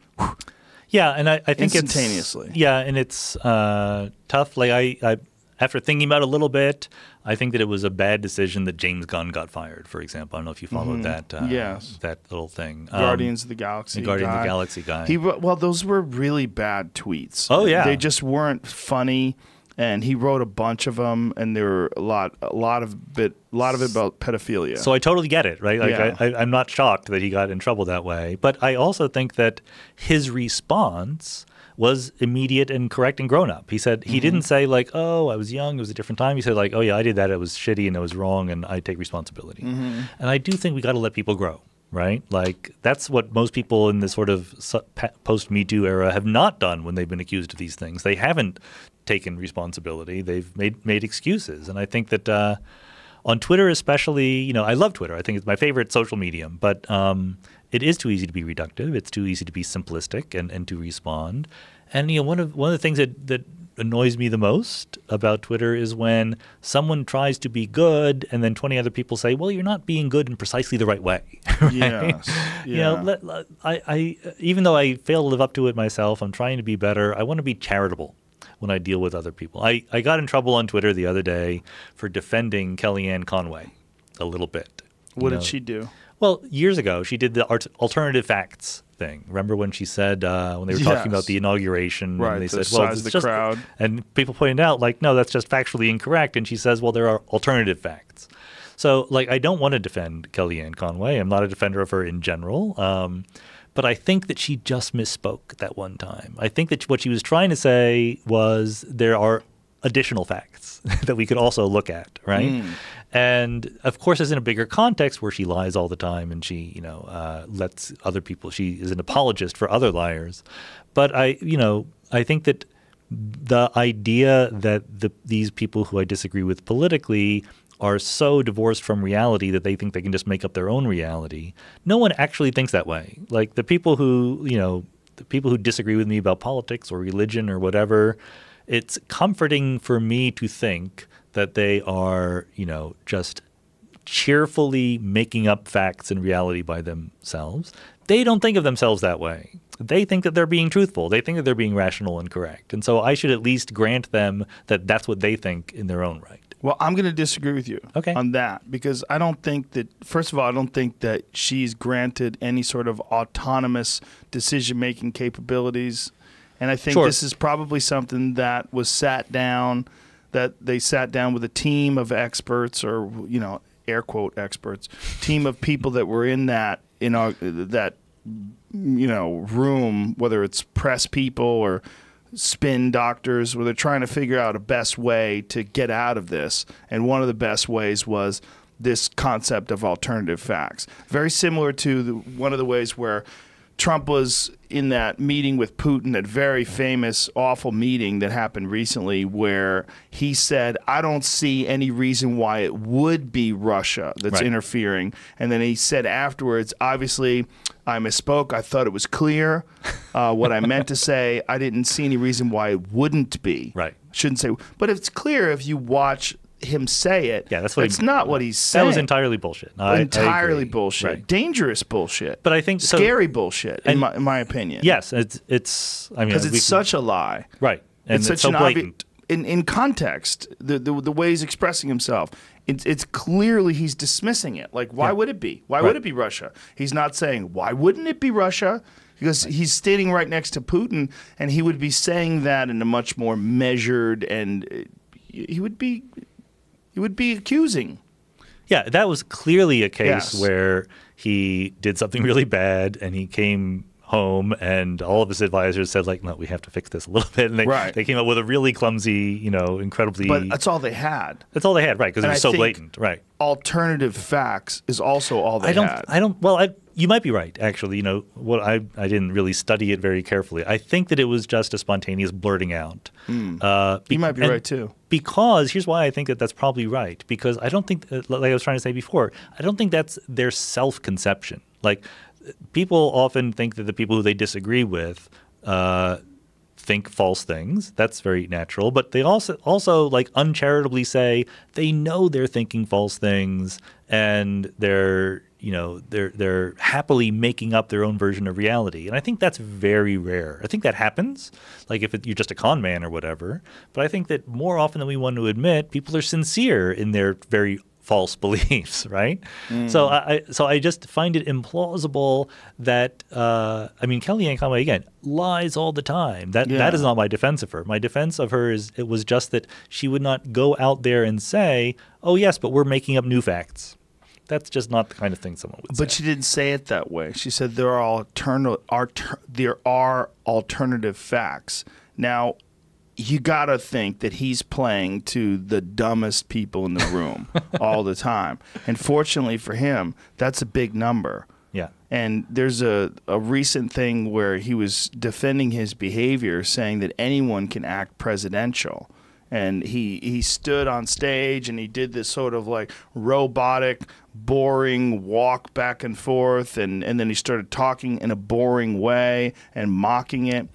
Yeah, and I think instantaneously. And it's tough. Like I after thinking about it a little bit, I think that it was a bad decision that James Gunn got fired, for example. I don't know if you followed that that little thing. Guardians of the Galaxy Guardians of the Galaxy guy. Those were really bad tweets. Oh, yeah. They just weren't funny. And he wrote a bunch of them, and there were a lot of it about pedophilia. So I totally get it, right? Like I'm not shocked that he got in trouble that way, but I also think that his response was immediate and correct and grown up. He said he didn't say like, "Oh, I was young; it was a different time." He said like, "Oh yeah, I did that; it was shitty and it was wrong, and I take responsibility." And I do think we got to let people grow. Right? Like that's what most people in this sort of post-Me Too era have not done when they've been accused of these things. They haven't taken responsibility. They've made excuses. And I think that on Twitter especially, I love Twitter. I think it's my favorite social medium. But it is too easy to be reductive. It's too easy to be simplistic and to respond. And one of the things that annoys me the most about Twitter is when someone tries to be good and then 20 other people say, well, you're not being good in precisely the right way. Right? Yes. Yeah. I even though I fail to live up to it myself, I'm trying to be better. I want to be charitable when I deal with other people. I got in trouble on Twitter the other day for defending Kellyanne Conway a little bit. What did she do? Well, years ago, she did the alternative facts thing. Remember when she said, when they were talking about the inauguration, right, and they the said, well, size of the crowd. And people pointed out, like, no, that's just factually incorrect. And she says, well, there are alternative facts. So, like, I don't want to defend Kellyanne Conway. I'm not a defender of her in general. But I think that she just misspoke that one time. I think that what she was trying to say was there are additional facts that we could also look at, right? And of course, it's in a bigger context where she lies all the time and she, lets other people. She is an apologist for other liars. But I think that the idea that these people who I disagree with politically are so divorced from reality that they think they can just make up their own reality. No one actually thinks that way. Like the people who disagree with me about politics or religion or whatever, it's comforting for me to think that they are, just cheerfully making up facts and reality by themselves. They don't think of themselves that way. They think that they're being truthful. They think that they're being rational and correct. And so I should at least grant them that that's what they think in their own right. Well, I'm going to disagree with you on that because I don't think that, first of all, I don't think that she's granted any sort of autonomous decision-making capabilities. And I think this is probably something that was that they sat down with a team of experts or, air quote experts, team of people that were in that room, whether it's press people or spin doctors, where they're trying to figure out a best way to get out of this. And one of the best ways was this concept of alternative facts. Very similar to one of the ways where Trump was in that meeting with Putin, that very famous, awful meeting that happened recently where he said, I don't see any reason why it would be Russia that's interfering. And then he said afterwards, obviously, I misspoke. I thought it was clear what I meant to say. I didn't see any reason why it wouldn't be. Right. Shouldn't say. But it's clear if you watch him say it. Yeah, that's not what he's saying. That was entirely bullshit. Entirely I bullshit. Right. Dangerous bullshit. But I think scary bullshit, in my opinion. Yes, it's. I mean, because it's such a lie. Right, and it's so blatant. In context, the way he's expressing himself, it's clearly he's dismissing it. Like, why would it be? Why would it be Russia? He's not saying why wouldn't it be Russia. Because he's standing right next to Putin, and he would be saying that in a much more measured, and he would be accusing. Yeah, that was clearly a case where he did something really bad and he came home and all of his advisors said, like, no, we have to fix this a little bit. And they came up with a really clumsy, incredibly... But that's all they had. That's all they had, right, because it was so blatant, right. Alternative facts is also all they had. You might be right, actually. I didn't really study it very carefully. I think that it was just a spontaneous blurting out. You might be right, too. Because here's why I think that that's probably right. Because I don't think, like I was trying to say before, I don't think that's their self-conception. Like, people often think that the people who they disagree with think false things. That's very natural. But they also like uncharitably say they know they're thinking false things and they're happily making up their own version of reality. And I think that's very rare. I think that happens, like if you're just a con man or whatever. But I think that more often than we want to admit, people are sincere in their very false beliefs, right? So I just find it implausible that Kellyanne Conway again lies all the time. That is not my defense of her. My defense of her is it was just that she would not go out there and say, "Oh yes, but we're making up new facts." That's just not the kind of thing someone would say. But she didn't say it that way. She said there are alternative facts. Now, you got to think that he's playing to the dumbest people in the room all the time. And fortunately for him, that's a big number. Yeah. And there's a recent thing where he was defending his behavior, saying that anyone can act presidential. And he stood on stage and he did this sort of like robotic, boring walk back and forth. And then he started talking in a boring way and mocking it.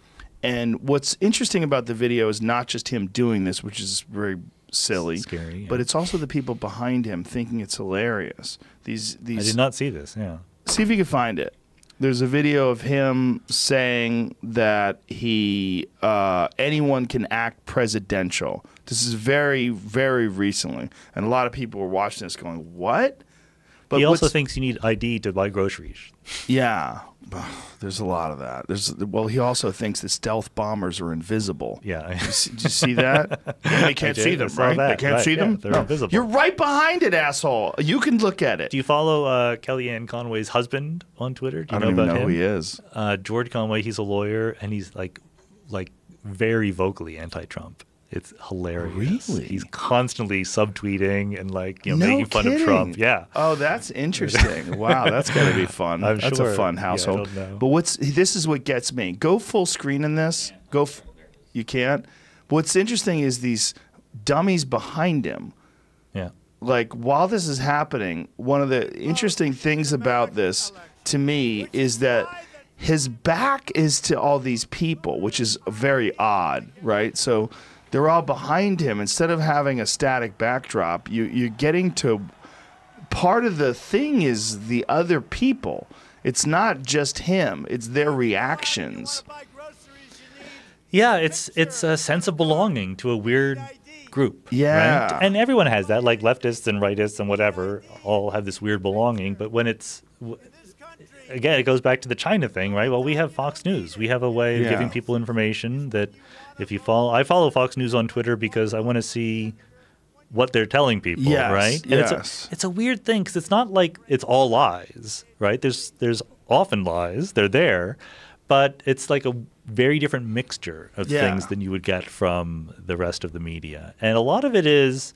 And what's interesting about the video is not just him doing this, which is very silly, scary, but it's also the people behind him thinking it's hilarious. These I did not see this. Yeah. See if you can find it. There's a video of him saying that anyone can act presidential. This is very, very recently, and a lot of people were watching this going, "What?" But he also thinks you need ID to buy groceries. Yeah, there's a lot of that. He also thinks that stealth bombers are invisible. Yeah. Did you see that? They can't see them, right? They can't see them? They're invisible. You're right behind it, asshole. You can look at it. Do you follow Kellyanne Conway's husband on Twitter? Do you I don't know even about know him? who he is. George Conway, he's a lawyer, and he's like very vocally anti-Trump. It's hilarious. Really? He's constantly subtweeting and No making fun kidding. of Trump. Yeah. Oh, that's interesting. Wow, that's got to be fun. I'm That's sure. a fun Yeah, I household. don't know. But this is what gets me. Go full screen in this. You can't. But what's interesting is these dummies behind him. Yeah. Like, while this is happening, one of the interesting things about this to me is that his back is to all these people, which is very odd, right? So they're all behind him. Instead of having a static backdrop, you're getting to part of the thing is the other people. It's not just him. It's their reactions. Yeah, it's a sense of belonging to a weird group. Yeah. Right? And everyone has that, like leftists and rightists and whatever, all have this weird belonging. But when again, it goes back to the China thing, right? Well, we have Fox News. We have a way of giving people information that if you follow, I follow Fox News on Twitter because I want to see what they're telling people, right? And it's a weird thing because it's not like it's all lies, right? There's often lies. They're there. But it's like a very different mixture of things than you would get from the rest of the media. And a lot of it is,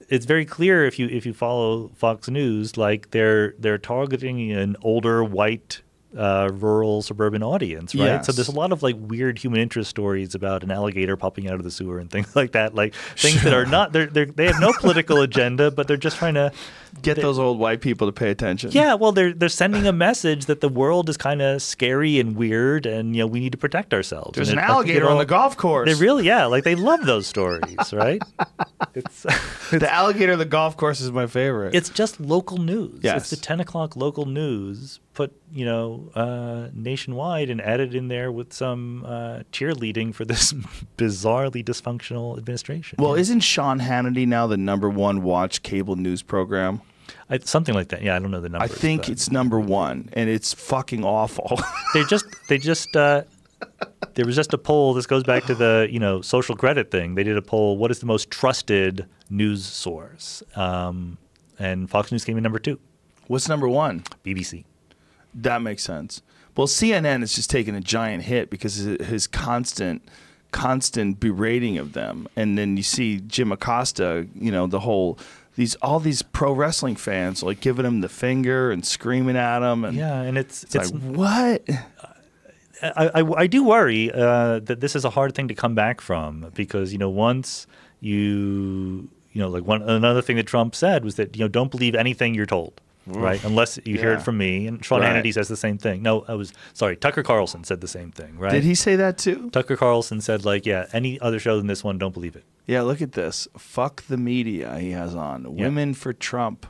it's very clear if you follow Fox News, like they're targeting an older white rural suburban audience, right? Yes. So there's a lot of like weird human interest stories about an alligator popping out of the sewer and things like that, like things that are not they have no political agenda, but they're just trying to Get those old white people to pay attention. Yeah, well, they're sending a message that the world is kind of scary and weird, and we need to protect ourselves. There's an alligator on the golf course. They really, like they love those stories, right? It's the alligator on the golf course is my favorite. It's just local news. Yes. It's the 10 o'clock local news put nationwide and added in there with some cheerleading for this bizarrely dysfunctional administration. Well, isn't Sean Hannity now the #1 watched cable news program? Something like that. Yeah, I don't know the numbers. I think it's #1, and it's fucking awful. They just there was just a poll. This goes back to the social credit thing. They did a poll. What is the most trusted news source? And Fox News came in #2. What's #1? BBC. That makes sense. Well, CNN is just taking a giant hit because of his constant berating of them, and then you see Jim Acosta. All these pro wrestling fans like giving him the finger and screaming at him, and and it's like what? I do worry that this is a hard thing to come back from because once another thing that Trump said was that don't believe anything you're told. Right, unless you hear it from me, and Sean Hannity says the same thing. No, Tucker Carlson said the same thing. Right? Did he say that too? Tucker Carlson said any other show than this one, don't believe it. Yeah, look at this. Fuck the media he has on. Yeah. Women for Trump.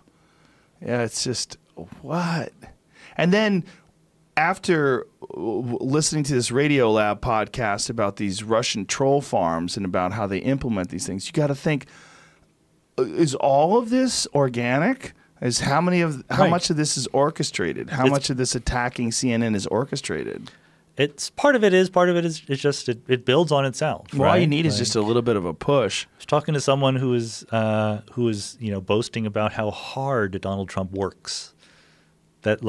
Yeah, it's just what? And then after listening to this Radio Lab podcast about these Russian troll farms and about how they implement these things, you got to think: is all of this organic? Is how much of this is orchestrated? How much of this attacking CNN is orchestrated? It's part of it is it's just it builds on itself. Well, all you need is just a little bit of a push. I was talking to someone who is boasting about how hard Donald Trump works. That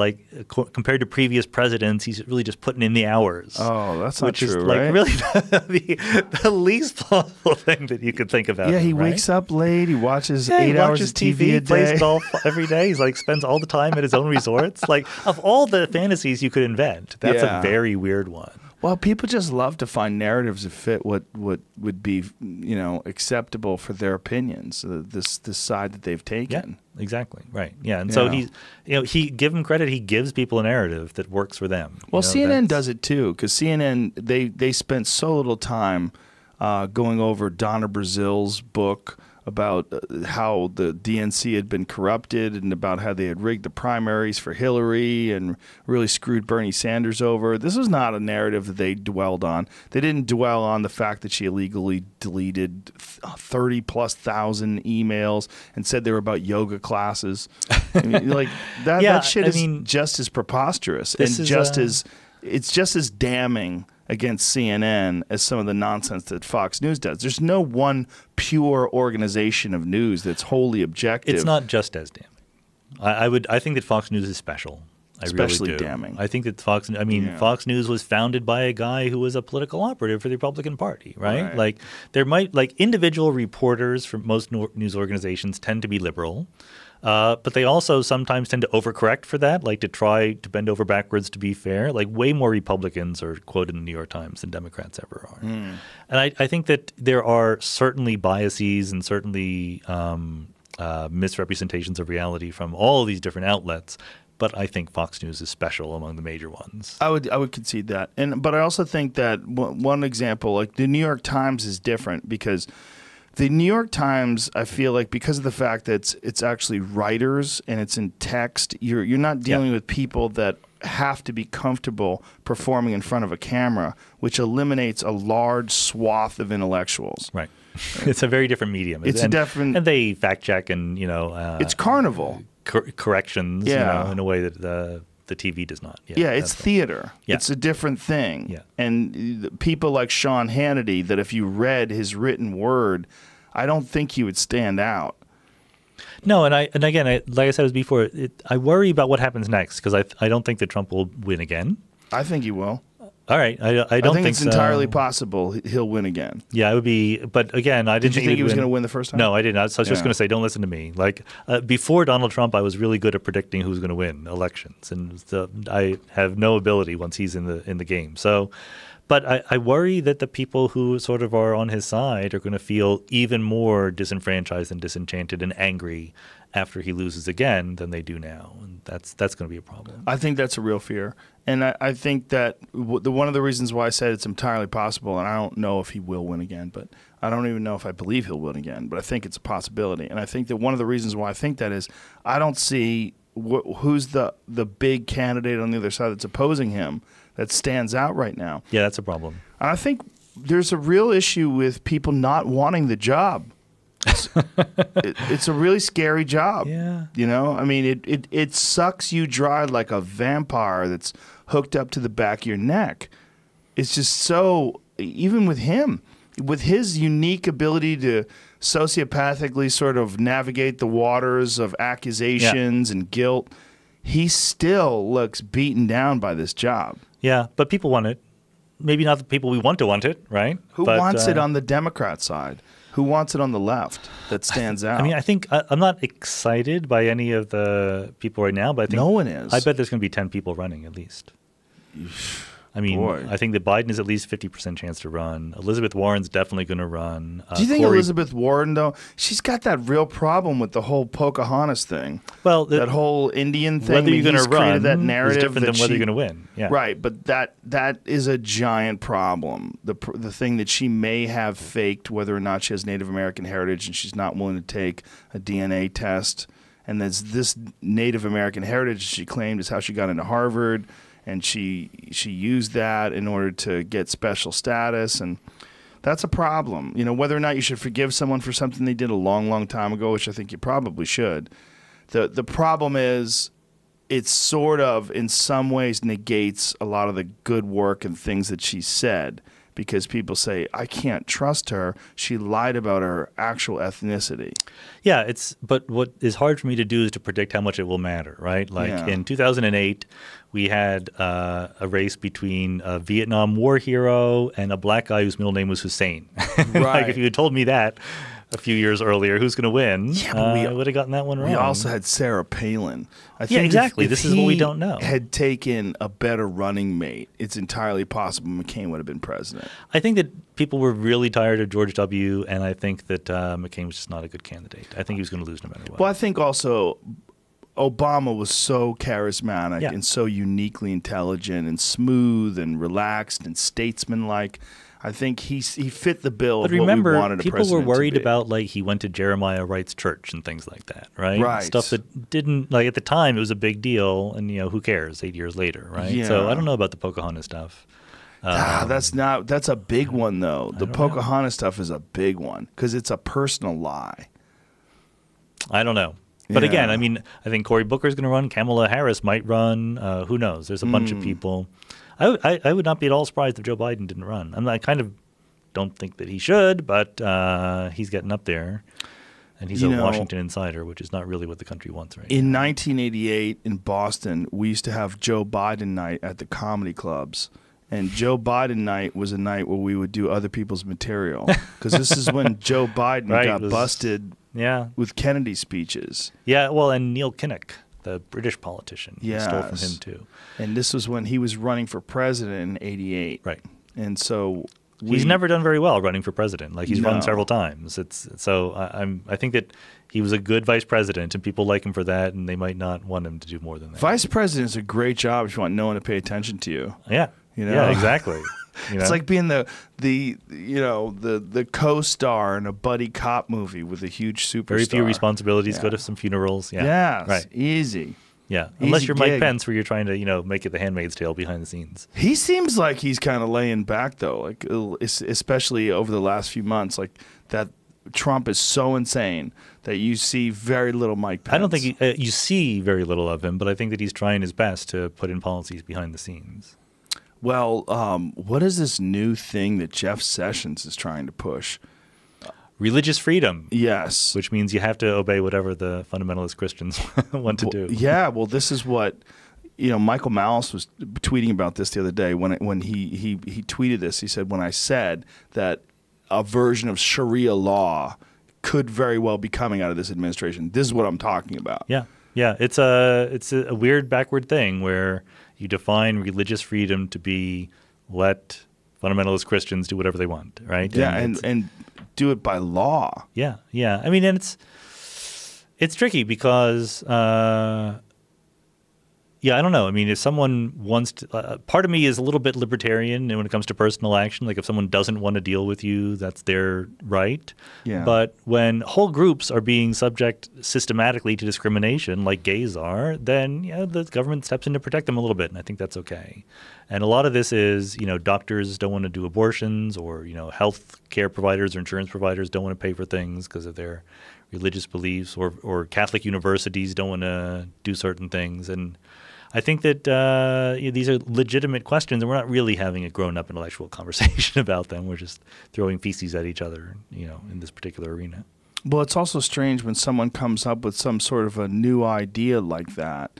compared to previous presidents, he's really just putting in the hours. Oh, that's not true, right? right? Really the least plausible thing that you could think about. Yeah, he right? wakes up late. He watches 8 hours of TV a day. Plays golf every day. He's spends all the time at his own resorts. Of all the fantasies you could invent, that's a very weird one. Well, people just love to find narratives that fit what would be, acceptable for their opinions. This side that they've taken. Yeah, exactly. Right. Yeah. And so he give him credit. He gives people a narrative that works for them. Well, CNN does it too, because CNN they spent so little time going over Donna Brazil's book about how the DNC had been corrupted and about how they had rigged the primaries for Hillary and really screwed Bernie Sanders over. This was not a narrative that they dwelled on. They didn't dwell on the fact that she illegally deleted 30+ thousand emails and said they were about yoga classes. I mean, like that shit is just as preposterous and it's just as damning against CNN as some of the nonsense that Fox News does. There's no one pure organization of news that's wholly objective. It's not just as damning. I think that Fox News is special. Especially really do. damning. I think that Fox News was founded by a guy who was a political operative for the Republican Party, right? Like there might individual reporters from most news organizations tend to be liberal. But they also sometimes tend to overcorrect for that, like to try to bend over backwards to be fair. Like way more Republicans are quoted in the New York Times than Democrats ever are. And I think that there are certainly biases and certainly misrepresentations of reality from all of these different outlets. But I think Fox News is special among the major ones. I would concede that. But I also think that one example, like the New York Times is different because the New York Times, I feel like because of the fact that it's actually writers and it's in text, you're not dealing with people that have to be comfortable performing in front of a camera, which eliminates a large swath of intellectuals. Right. It's a very different medium. It's different, and they fact check and it's Carnival corrections, in a way that the TV does not. It's theater. It's a different thing. And people like Sean Hannity, that if you read his written word, I don't think he would stand out. No, and again, like I said before, I worry about what happens next because I don't think that Trump will win again. I think he will. All right, I don't think it's entirely possible he'll win again. Yeah, it would be. But again, I didn't think he was going to win the first time. No, I didn't. So I was just going to say, don't listen to me. Like before Donald Trump, I was really good at predicting who's going to win elections, and I have no ability once he's in the game. So, but I worry that the people who sort of are on his side are going to feel even more disenfranchised and disenchanted and angry after he loses again than they do now, and that's going to be a problem. I think that's a real fear. And I think that one of the reasons why I said it's entirely possible, and I don't know if he will win again, but I don't even know if I believe he'll win again, but I think it's a possibility. And I think that one of the reasons why I think that is I don't see who's the big candidate on the other side that's opposing him that stands out right now. Yeah, that's a problem. And I think there's a real issue with people not wanting the job. It's a really scary job. Yeah. You know, I mean, it sucks you dry like a vampire that's hooked up to the back of your neck. It's just so, even with him, with his unique ability to sociopathically sort of navigate the waters of accusations and guilt, he still looks beaten down by this job. Yeah, but people want it. Maybe not the people we want it, right? Who wants it on the Democrat side? Who wants it on the left that stands out? I mean, I think I'm not excited by any of the people right now, but I think no one is. I bet there's going to be 10 people running at least. I mean, I think that Biden is at least 50% chance to run. Elizabeth Warren's definitely going to run. Do you think Elizabeth Warren, though, she's got that real problem with the whole Pocahontas thing? Well, that whole Indian thing. Whether you're going to run that narrative is different than whether you're going to win. Yeah. Right, but that is a giant problem. The thing that she may have faked, whether or not she has Native American heritage, and she's not willing to take a DNA test. And there's this Native American heritage she claimed is how she got into Harvard. And she used that in order to get special status, and that's a problem. You know, whether or not you should forgive someone for something they did a long, long time ago, which I think you probably should. The problem is it sort of, in some ways, negates a lot of the good work and things that she said, because people say, I can't trust her. She lied about her actual ethnicity. Yeah, but what is hard for me to do is to predict how much it will matter, right? Like in 2008, we had a race between a Vietnam War hero and a black guy whose middle name was Hussein. Right. Like if you had told me that a few years earlier, who's going to win? Yeah, but I would have gotten that one wrong. We also had Sarah Palin. I think exactly. This is what we don't know. Had taken a better running mate, it's entirely possible McCain would have been president. I think that people were really tired of George W., and I think that McCain was just not a good candidate. I think he was going to lose no matter what. Well, I think also Obama was so charismatic and so uniquely intelligent and smooth and relaxed and statesmanlike. I think he fit the bill But of what remember, we wanted a people president were worried to be. about, like, he went to Jeremiah Wright's church and things like that, right? Right. Stuff that didn't, like, at the time it was a big deal, and, who cares 8 years later, right? Yeah. So I don't know about the Pocahontas stuff. That's a big one, though. The Pocahontas stuff is a big one because it's a personal lie. I don't know. But Yeah. again, I mean, I think Cory Booker's going to run. Kamala Harris might run. Who knows? There's a bunch of people. I would not be at all surprised if Joe Biden didn't run. I kind of don't think that he should, but he's getting up there. And he's a Washington insider, which is not really what the country wants right now. In 1988 in Boston, we used to have Joe Biden night at the comedy clubs. And Joe Biden night was a night where we would do other people's material. Because this is when Joe Biden got busted with Kennedy speeches. Yeah, well, and Neil Kinnock, the British politician. Yes. Stole from him, too. And this was when he was running for president in 88. Right. And so he's never done very well running for president. Like, he's run several times. I think that he was a good vice president, and people like him for that, and they might not want him to do more than that. Vice president is a great job if you want no one to pay attention to you. Yeah. Yeah, exactly. It's like being the co-star in a buddy cop movie with a huge superstar. Very few responsibilities. Go to some funerals. Yeah. Yes. Right. Easy. Yeah. Easy Unless you're gig. Mike Pence, where you're trying to, make it the Handmaid's Tale behind the scenes. He seems like he's kind of laying back, though, like especially over the last few months, like that Trump is so insane that you see very little Mike Pence. I don't think you see very little of him, but I think that he's trying his best to put in policies behind the scenes. Well, what is this new thing that Jeff Sessions is trying to push? Religious freedom. Yes. Which means you have to obey whatever the fundamentalist Christians want to do. Yeah, well, this is what, Michael Malice was tweeting about this the other day when he tweeted this. He said, when I said that a version of Sharia law could very well be coming out of this administration, this is what I'm talking about. Yeah. Yeah, it's a weird backward thing where you define religious freedom to be let fundamentalist Christians do whatever they want, right? Yeah, and do it by law. Yeah, yeah. I mean, and it's tricky because I don't know. I mean, if someone wants to, part of me is a little bit libertarian when it comes to personal action. Like, if someone doesn't want to deal with you, that's their right. Yeah. But when whole groups are being subject systematically to discrimination, like gays are, then the government steps in to protect them a little bit, and I think that's okay. And a lot of this is, doctors don't want to do abortions, or health care providers or insurance providers don't want to pay for things because of their religious beliefs, or Catholic universities don't want to do certain things, and I think that these are legitimate questions, and we're not really having a grown-up intellectual conversation about them. We're just throwing feces at each other, in this particular arena. Well, it's also strange when someone comes up with some sort of a new idea like that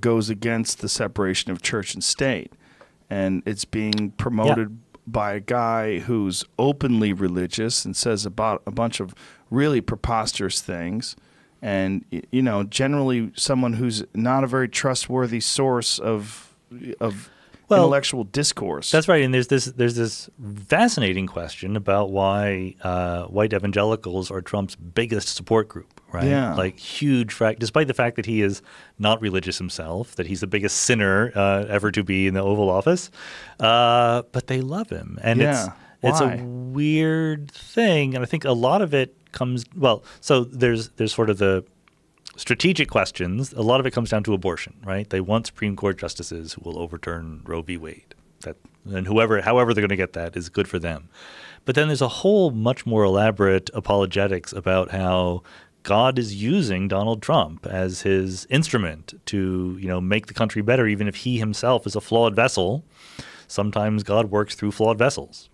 goes against the separation of church and state, and it's being promoted by a guy who's openly religious and says about a bunch of really preposterous things. And, generally someone who's not a very trustworthy source of intellectual discourse. That's right. And there's this fascinating question about why white evangelicals are Trump's biggest support group, right? Yeah. Like, huge, despite the fact that he is not religious himself, that he's the biggest sinner ever to be in the Oval Office, but they love him. And it's a weird thing. And I think a lot of it so there's sort of the strategic questions. A lot of it comes down to abortion, right? They want Supreme Court justices who will overturn Roe v. Wade. And however they're going to get that is good for them. But then there's a whole much more elaborate apologetics about how God is using Donald Trump as his instrument to, make the country better, even if he himself is a flawed vessel. Sometimes God works through flawed vessels.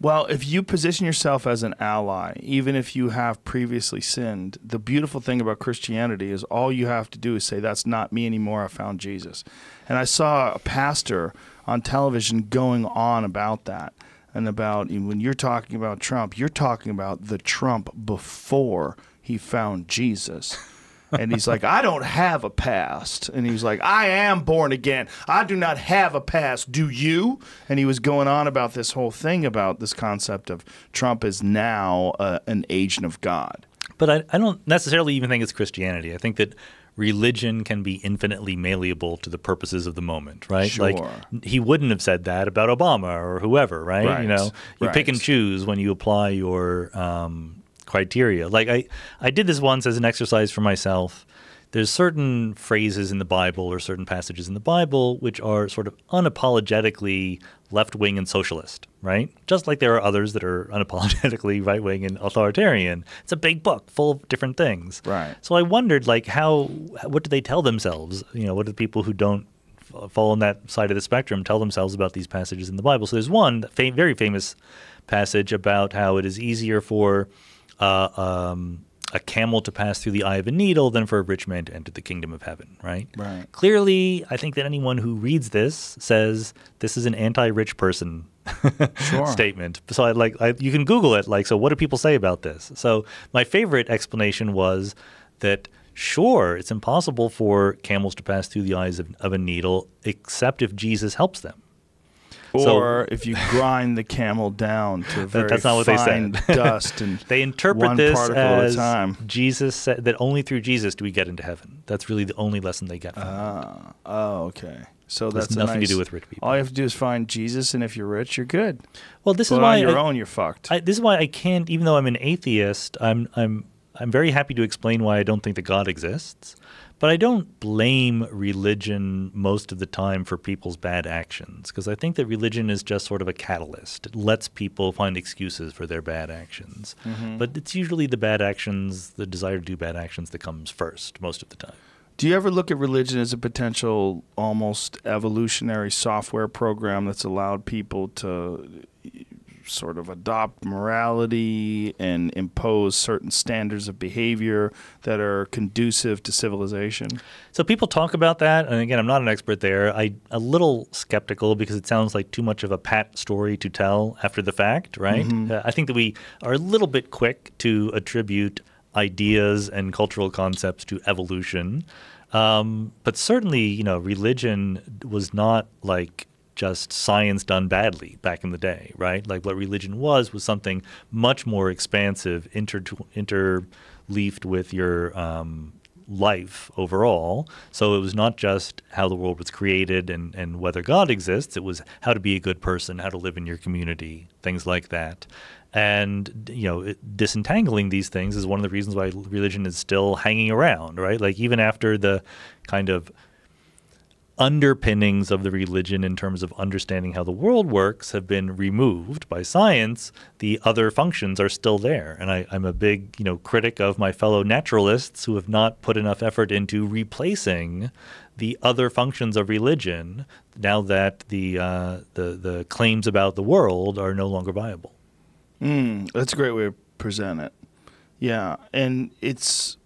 Well, if you position yourself as an ally, even if you have previously sinned, the beautiful thing about Christianity is all you have to do is say, that's not me anymore, I found Jesus. And I saw a pastor on television going on about that, and about when you're talking about Trump, you're talking about the Trump before he found Jesus. And he's like, I don't have a past. And he's like, I am born again. I do not have a past. Do you? And he was going on about this whole thing about this concept of Trump is now an agent of God. But I don't necessarily even think it's Christianity. I think that religion can be infinitely malleable to the purposes of the moment, right? Sure. Like he wouldn't have said that about Obama or whoever, right? Right. You know, you pick and Right. choose when you apply your criteria. Like I did this once as an exercise for myself. There's certain phrases in the Bible or certain passages in the Bible which are sort of unapologetically left-wing and socialist, right? Just like there are others that are unapologetically right-wing and authoritarian. It's a big book full of different things. Right. So I wondered, like, what do they tell themselves? You know, what do the people who don't fall on that side of the spectrum tell themselves about these passages in the Bible? So there's one very famous passage about how it is easier for a camel to pass through the eye of a needle than for a rich man to enter the kingdom of heaven, right? Right. Clearly, I think that anyone who reads this says this is an anti-rich person Sure. statement. So you can Google it. Like, so what do people say about this? So my favorite explanation was that sure, it's impossible for camels to pass through the eyes of a needle, except if Jesus helps them. Or if you grind the camel down to a very That's not what they fine said. dust and They interpret one this particle at a as time. Jesus said that only through Jesus do we get into heaven. That's really the only lesson they get from it. Okay. So It has that's nothing to nice- do with rich people. All you have to do is find Jesus, and if you're rich, you're good. Well, this But is why on your own, you're fucked. this is why I can't. Even though I'm an atheist, I'm very happy to explain why I don't think that God exists. But I don't blame religion most of the time for people's bad actions, because I think that religion is just sort of a catalyst. It lets people find excuses for their bad actions. Mm-hmm. But it's usually the bad actions, the desire to do bad actions, that comes first most of the time. Do you ever look at religion as a potential almost evolutionary software program that's allowed people to sort of adopt morality and impose certain standards of behavior that are conducive to civilization? So people talk about that, and again, I'm not an expert there. I'm a little skeptical because it sounds like too much of a pat story to tell after the fact, right? I think that we are a little bit quick to attribute ideas and cultural concepts to evolution. But certainly, you know, religion was not like just science done badly back in the day, right? Like what religion was something much more expansive, interleafed with your life overall. So it was not just how the world was created and whether God exists. It was how to be a good person, how to live in your community, things like that. And, you know, disentangling these things is one of the reasons why religion is still hanging around, right? Like even after the kind of underpinnings of the religion in terms of understanding how the world works have been removed by science, the other functions are still there. And I'm a big, you know, critic of my fellow naturalists who have not put enough effort into replacing the other functions of religion now that the claims about the world are no longer viable. That's a great way to present it. Yeah, and it's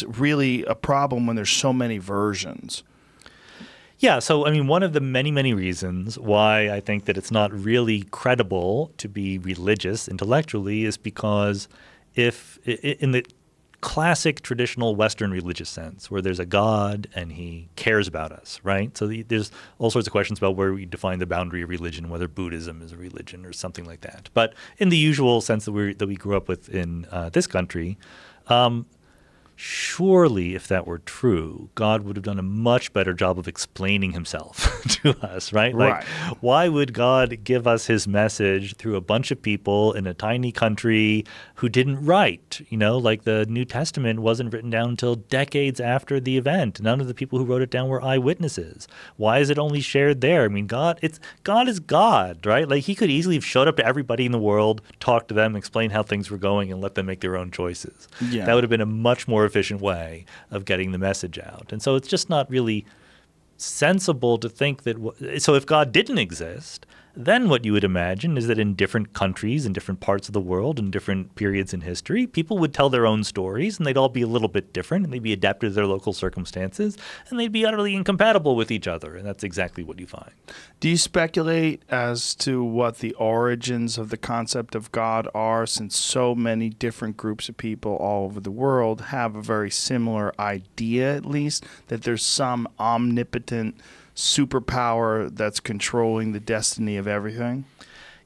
really a problem when there's so many versions. Yeah, so I mean, one of the many, many reasons why I think that it's not really credible to be religious intellectually is because if in the classic traditional Western religious sense, where there's a God and he cares about us, right? So there's all sorts of questions about where we define the boundary of religion, whether Buddhism is a religion or something like that. But in the usual sense that we grew up with in this country, surely, if that were true, God would have done a much better job of explaining himself to us, right? Like, why would God give us his message through a bunch of people in a tiny country who didn't write? You know, like the New Testament wasn't written down until decades after the event. None of the people who wrote it down were eyewitnesses. Why is it only shared there? I mean, God is God, right? Like he could easily have showed up to everybody in the world, talked to them, explained how things were going, and let them make their own choices. Yeah. That would have been a much more efficient way of getting the message out. And so it's just not really sensible to think that so if God didn't exist, then what you would imagine is that in different countries, in different parts of the world, in different periods in history, people would tell their own stories, and they'd all be a little bit different, and they'd be adapted to their local circumstances, and they'd be utterly incompatible with each other. And that's exactly what you find. Do you speculate as to what the origins of the concept of God are, since so many different groups of people all over the world have a very similar idea, at least, that there's some omnipotent superpower that's controlling the destiny of everything?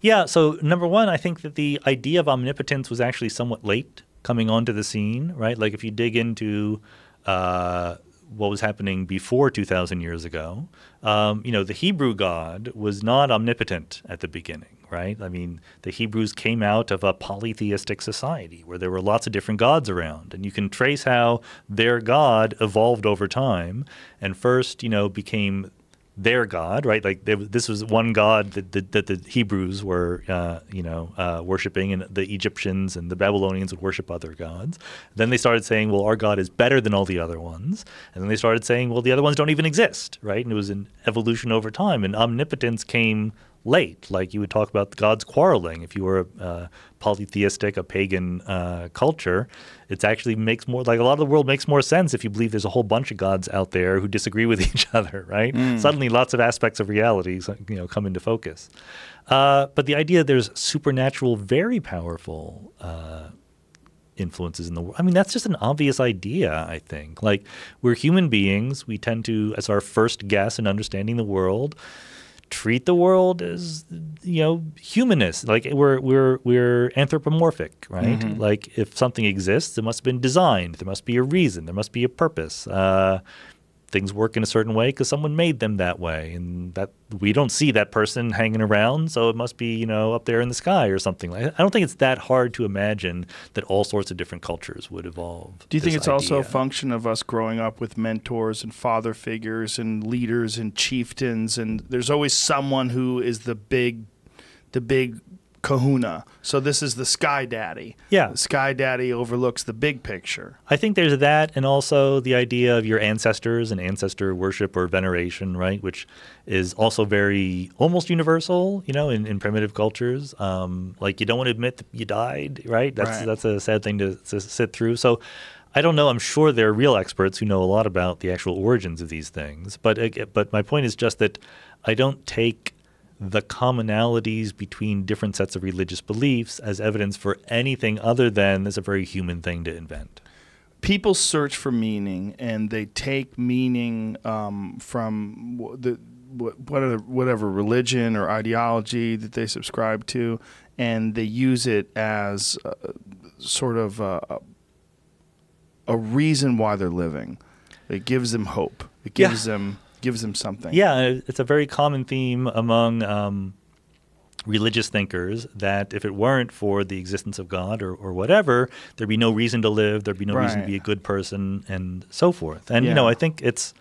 Yeah, so number one, I think that the idea of omnipotence was actually somewhat late coming onto the scene, right? Like if you dig into what was happening before 2,000 years ago, the Hebrew God was not omnipotent at the beginning, right? I mean, the Hebrews came out of a polytheistic society where there were lots of different gods around. And you can trace how their God evolved over time and first, became their God, right? Like this was one God that the Hebrews were, worshiping, and the Egyptians and the Babylonians would worship other gods. Then they started saying, well, our God is better than all the other ones. And then they started saying, well, the other ones don't even exist, right? And it was an evolution over time. And omnipotence came late. Like you would talk about the gods quarreling. If you were a polytheistic, a pagan culture, it actually makes more, like a lot of the world makes more sense if you believe there's a whole bunch of gods out there who disagree with each other, right? Suddenly lots of aspects of reality come into focus. But the idea there's supernatural, very powerful influences in the world. I mean, that's just an obvious idea, I think. Like we're human beings. We tend to, as our first guess in understanding the world, treat the world as humanist, like we're anthropomorphic, right? Like if something exists, it must have been designed. There must be a reason. There must be a purpose. Things work in a certain way because someone made them that way, and that we don't see that person hanging around, so it must be up there in the sky or something. I don't think it's that hard to imagine that all sorts of different cultures would evolve. Do you think it's also a function of us growing up with mentors and father figures and leaders and chieftains, and there's always someone who is the big kahuna. So this is the sky daddy. Yeah. The sky daddy overlooks the big picture. I think there's that, and also the idea of your ancestors and ancestor worship or veneration, right, which is also very almost universal, in primitive cultures. Like you don't want to admit that you died, right? That's a sad thing to sit through. So I don't know. I'm sure there are real experts who know a lot about the actual origins of these things. But my point is just that I don't take the commonalities between different sets of religious beliefs as evidence for anything other than it's a very human thing to invent. People search for meaning, and they take meaning from whatever religion or ideology that they subscribe to, and they use it as sort of a reason why they're living. It gives them hope. It gives them something. Yeah, it's a very common theme among religious thinkers that if it weren't for the existence of God or whatever, there'd be no reason to live, there'd be no reason to be a good person, and so forth. And, I think it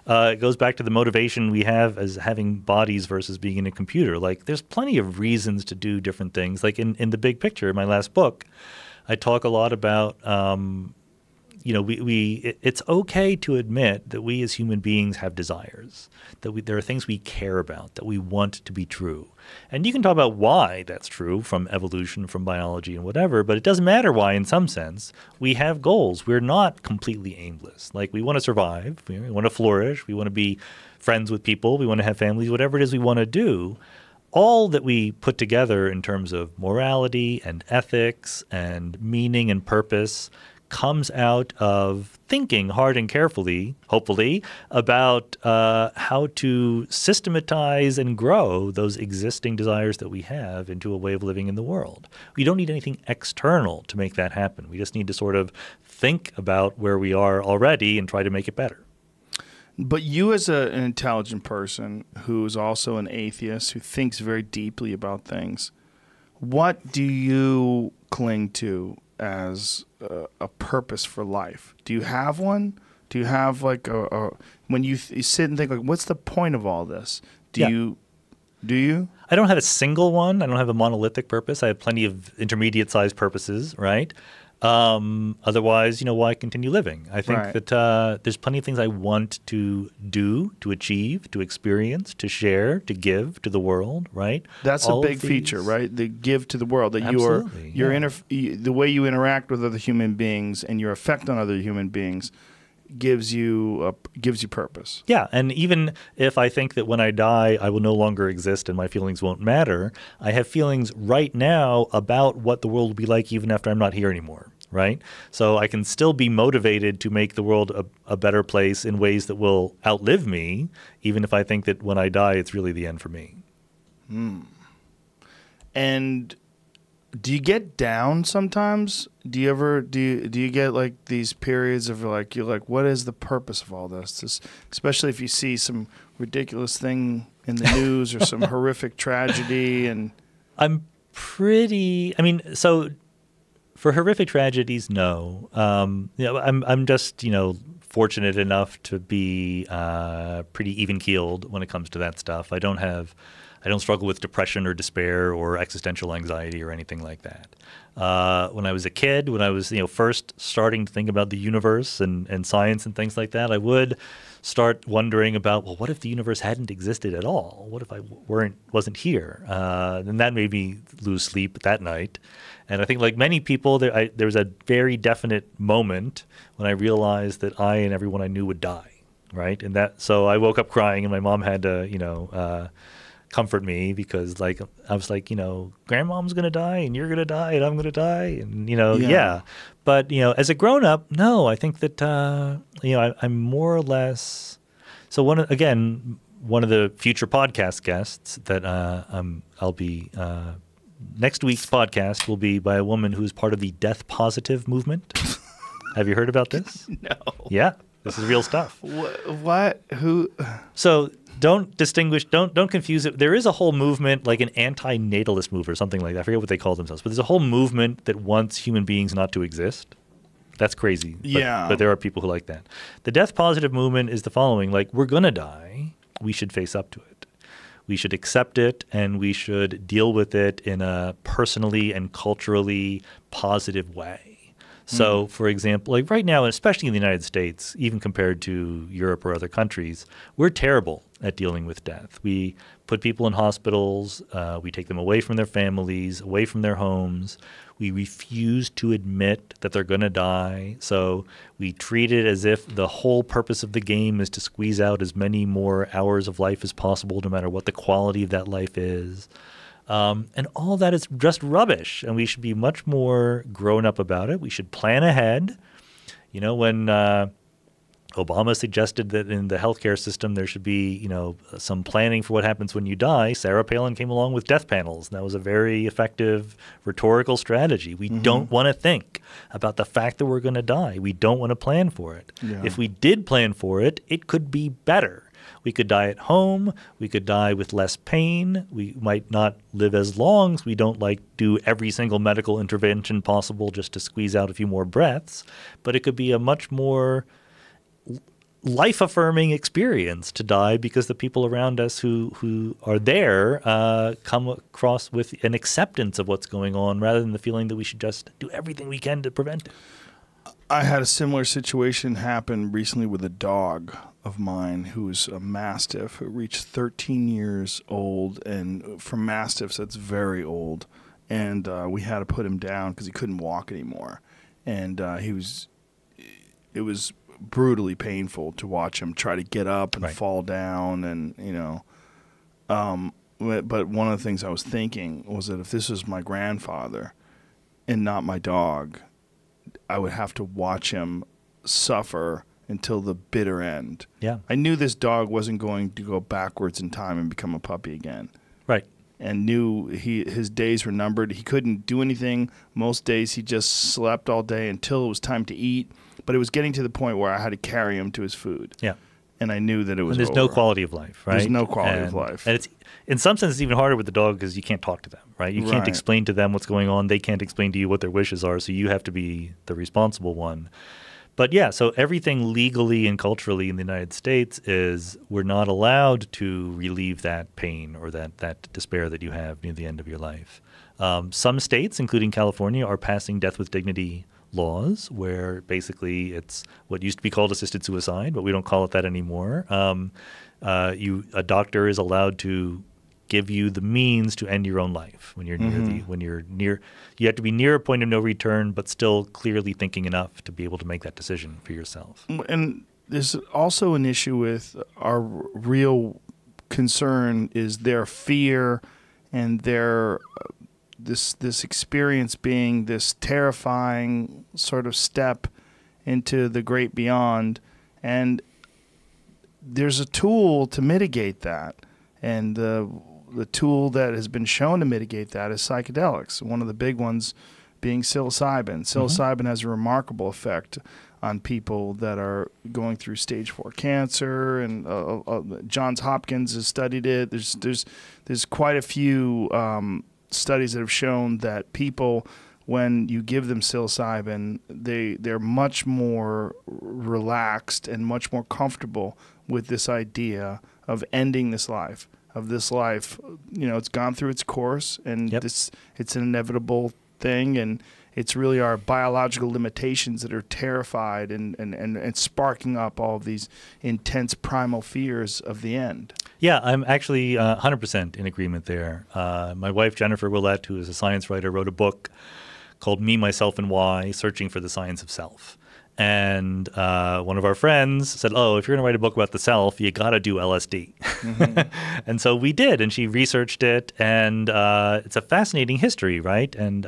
goes back to the motivation we have as having bodies versus being in a computer. Like, there's plenty of reasons to do different things. Like in the big picture, in my last book, I talk a lot about it's okay to admit that we as human beings have desires, that there are things we care about, that we want to be true. And you can talk about why that's true from evolution, from biology and whatever, but it doesn't matter why in some sense. We have goals. We're not completely aimless. Like we want to survive, we want to flourish, we want to be friends with people, we want to have families, whatever it is we want to do. All that we put together in terms of morality and ethics and meaning and purpose comes out of thinking hard and carefully, hopefully, about how to systematize and grow those existing desires that we have into a way of living in the world. We don't need anything external to make that happen. We just need to sort of think about where we are already and try to make it better. But you as an intelligent person who is also an atheist, who thinks very deeply about things, what do you cling to as a purpose for life? Do you have one? Do you have like when you sit and think like, what's the point of all this? Do you? I don't have a single one. I don't have a monolithic purpose. I have plenty of intermediate-sized purposes, right? Otherwise, why continue living? I think that there's plenty of things I want to do, to achieve, to experience, to share, to give to the world, right? That's a big feature, right? The give to the world. That the way you interact with other human beings and your effect on other human beings gives you purpose. Yeah, and even if I think that when I die I will no longer exist and my feelings won't matter, I have feelings right now about what the world will be like even after I'm not here anymore, right? So I can still be motivated to make the world a better place in ways that will outlive me, even if I think that when I die it's really the end for me. And Do you get down sometimes? Do you get like these periods of like you're like, what is the purpose of all this? Especially if you see some ridiculous thing in the news or some horrific tragedy. And I'm pretty. I mean, so for horrific tragedies, no. I'm just fortunate enough to be pretty even keeled when it comes to that stuff. I don't struggle with depression or despair or existential anxiety or anything like that. When I was a kid, when I was first starting to think about the universe and science and things like that, I would start wondering about, well, what if the universe hadn't existed at all? What if I wasn't here? And that made me lose sleep that night. And I think, like many people, there was a very definite moment when I realized that I and everyone I knew would die, right? So I woke up crying, and my mom had to, comfort me because I was like, grandmom's going to die and you're going to die and I'm going to die. And, yeah. But, as a grown up, no, I think that, I'm more or less. So one of the future podcast guests that I'll be, next week's podcast will be by a woman who's part of the death positive movement. Have you heard about this? No. Yeah. This is real stuff. What? Who? So don't confuse it. There is a whole movement, like an anti-natalist movement or something like that. I forget what they call themselves, but there's a whole movement that wants human beings not to exist. That's crazy. Yeah. But there are people who like that. The death positive movement is the following: like, we're gonna die. We should face up to it. We should accept it, and we should deal with it in a personally and culturally positive way. So, for example, like right now, especially in the United States, even compared to Europe or other countries, we're terrible at dealing with death. We put people in hospitals. We take them away from their families, away from their homes. We refuse to admit that they're going to die. So we treat it as if the whole purpose of the game is to squeeze out as many more hours of life as possible, no matter what the quality of that life is. And all that is just rubbish, and we should be much more grown up about it. We should plan ahead. When Obama suggested that in the healthcare system there should be, some planning for what happens when you die, Sarah Palin came along with death panels. And that was a very effective rhetorical strategy. We don't want to think about the fact that we're going to die. We don't want to plan for it. Yeah. If we did plan for it, it could be better. We could die at home. We could die with less pain. We might not live as long. So we don't do every single medical intervention possible just to squeeze out a few more breaths. But it could be a much more life-affirming experience to die because the people around us who are there come across with an acceptance of what's going on rather than the feeling that we should just do everything we can to prevent it. I had a similar situation happen recently with a dog of mine who's a Mastiff who reached 13 years old, and for Mastiffs that's very old, and we had to put him down because he couldn't walk anymore, and it was brutally painful to watch him try to get up and fall down, and but one of the things I was thinking was that if this was my grandfather and not my dog, I would have to watch him suffer until the bitter end. Yeah. I knew this dog wasn't going to go backwards in time and become a puppy again. Right. And knew his days were numbered. He couldn't do anything. Most days he just slept all day until it was time to eat. But it was getting to the point where I had to carry him to his food. Yeah. And I knew that it was and there's over. no quality of life, right? There's no quality of life. And it's, in some sense, it's even harder with the dog because you can't talk to them, right? You can't explain to them what's going on. They can't explain to you what their wishes are, so you have to be the responsible one. But yeah, so everything legally and culturally in the United States is we're not allowed to relieve that pain or that despair that you have near the end of your life. Some states, including California, are passing death with dignity laws where basically it's what used to be called assisted suicide, but we don't call it that anymore. A doctor is allowed to give you the means to end your own life when you're near you have to be near a point of no return, but still clearly thinking enough to be able to make that decision for yourself. And there's also an issue with our real concern is their fear and their this experience being this terrifying sort of step into the great beyond, and there's a tool to mitigate that. And the tool that has been shown to mitigate that is psychedelics. One of the big ones being psilocybin. Psilocybin has a remarkable effect on people that are going through stage 4 cancer, and Johns Hopkins has studied it. There's quite a few studies that have shown that people, when you give them psilocybin, they're much more relaxed and much more comfortable with this idea of ending this life. It's gone through its course, and it's an inevitable thing, and it's really our biological limitations that are terrified and sparking up all of these intense primal fears of the end. Yeah, I'm actually 100% in agreement there. My wife, Jennifer Willett, who is a science writer, wrote a book called Me, Myself, and Why, Searching for the Science of Self. And one of our friends said, oh, if you're going to write a book about the self, you got to do LSD. And so we did, and she researched it, and it's a fascinating history, right? And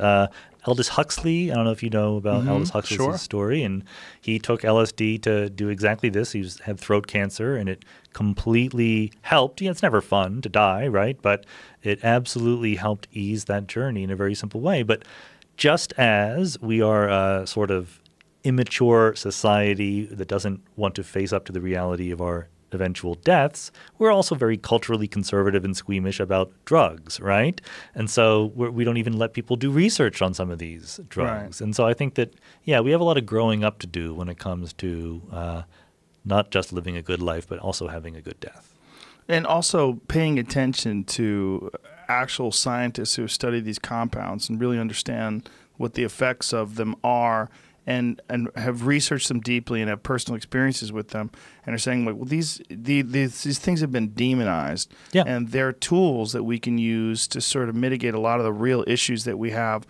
Aldous Huxley, I don't know if you know about Aldous Huxley's story, and he took LSD to do exactly this. He had throat cancer, and it completely helped. It's never fun to die, right? But it absolutely helped ease that journey in a very simple way. But just as we are a sort of immature society that doesn't want to face up to the reality of our eventual deaths, we're also very culturally conservative and squeamish about drugs, right? And so we don't even let people do research on some of these drugs. Right. And so I think that, we have a lot of growing up to do when it comes to not just living a good life, but also having a good death. And also paying attention to actual scientists who have studied these compounds and really understand what the effects of them are, and have researched them deeply and have personal experiences with them, and are saying, like, well, these things have been demonized, and they're tools that we can use to sort of mitigate a lot of the real issues that we have,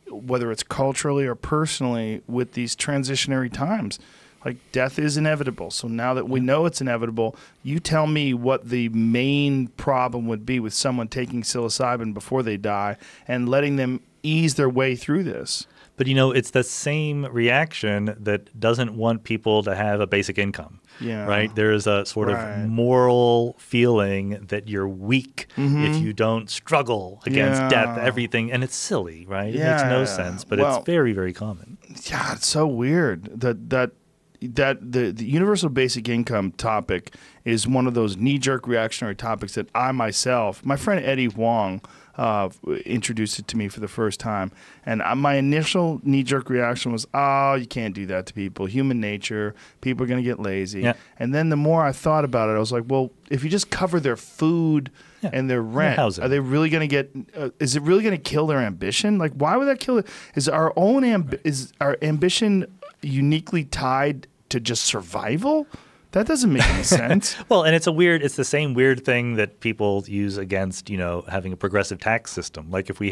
whether it's culturally or personally, with these transitionary times. Like, death is inevitable. So now that we know it's inevitable, you tell me what the main problem would be with someone taking psilocybin before they die and letting them ease their way through this. But, it's the same reaction that doesn't want people to have a basic income, right? There's a sort of moral feeling that you're weak if you don't struggle against death, everything. And it's silly, right? It makes no sense, but it's very, very common. Yeah, it's so weird that the universal basic income topic is one of those knee-jerk reactionary topics that my friend Eddie Wong, introduced it to me for the first time, and my initial knee-jerk reaction was, oh, you can't do that to people, human nature, people are going to get lazy. And then the more I thought about it, I was like, well, if you just cover their food and their rent, are they really going to get is it really going to kill their ambition? Like, why would that kill it? Is our own is our ambition uniquely tied to just survival? That doesn't make any sense. Well, and it's the same weird thing that people use against, having a progressive tax system. Like, if we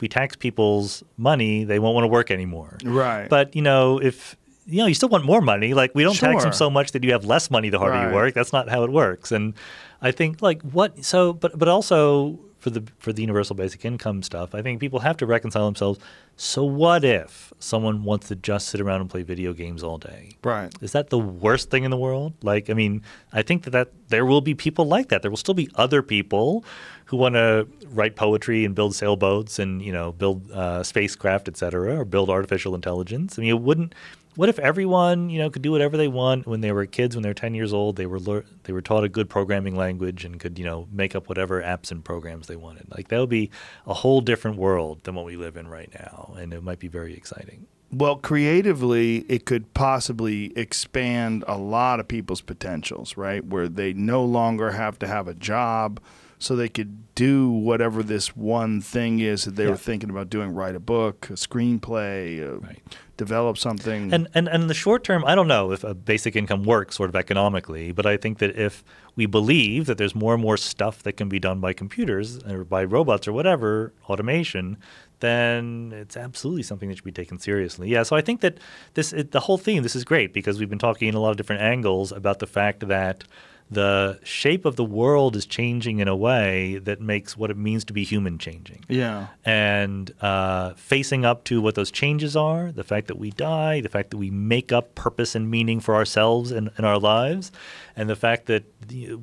tax people's money, they won't want to work anymore. Right. But, if you still want more money, like, we don't tax them so much that you have less money the harder you work. That's not how it works. And I think, but also for the universal basic income stuff, I think people have to reconcile themselves. So what if someone wants to just sit around and play video games all day? Right. Is that the worst thing in the world? Like, I mean, I think that there will be people like that. There will still be other people who want to write poetry and build sailboats and, build spacecraft, et cetera, or build artificial intelligence. I mean, what if everyone, could do whatever they want when they were kids, when they were 10 years old, they were taught a good programming language and could, make up whatever apps and programs they wanted. Like, that would be a whole different world than what we live in right now, and it might be very exciting. Well, creatively, it could possibly expand a lot of people's potentials, right? Where they no longer have to have a job, so they could do whatever this one thing is that they were thinking about doing, write a book, a screenplay, develop something. And in the short term, I don't know if a basic income works sort of economically, but I think that if we believe that there's more and more stuff that can be done by computers or by robots or whatever, automation, then it's absolutely something that should be taken seriously. Yeah, so I think that the whole theme, this is great because we've been talking in a lot of different angles about the fact that the shape of the world is changing in a way that makes what it means to be human changing. Yeah. And facing up to what those changes are, the fact that we die, the fact that we make up purpose and meaning for ourselves in our lives, and the fact that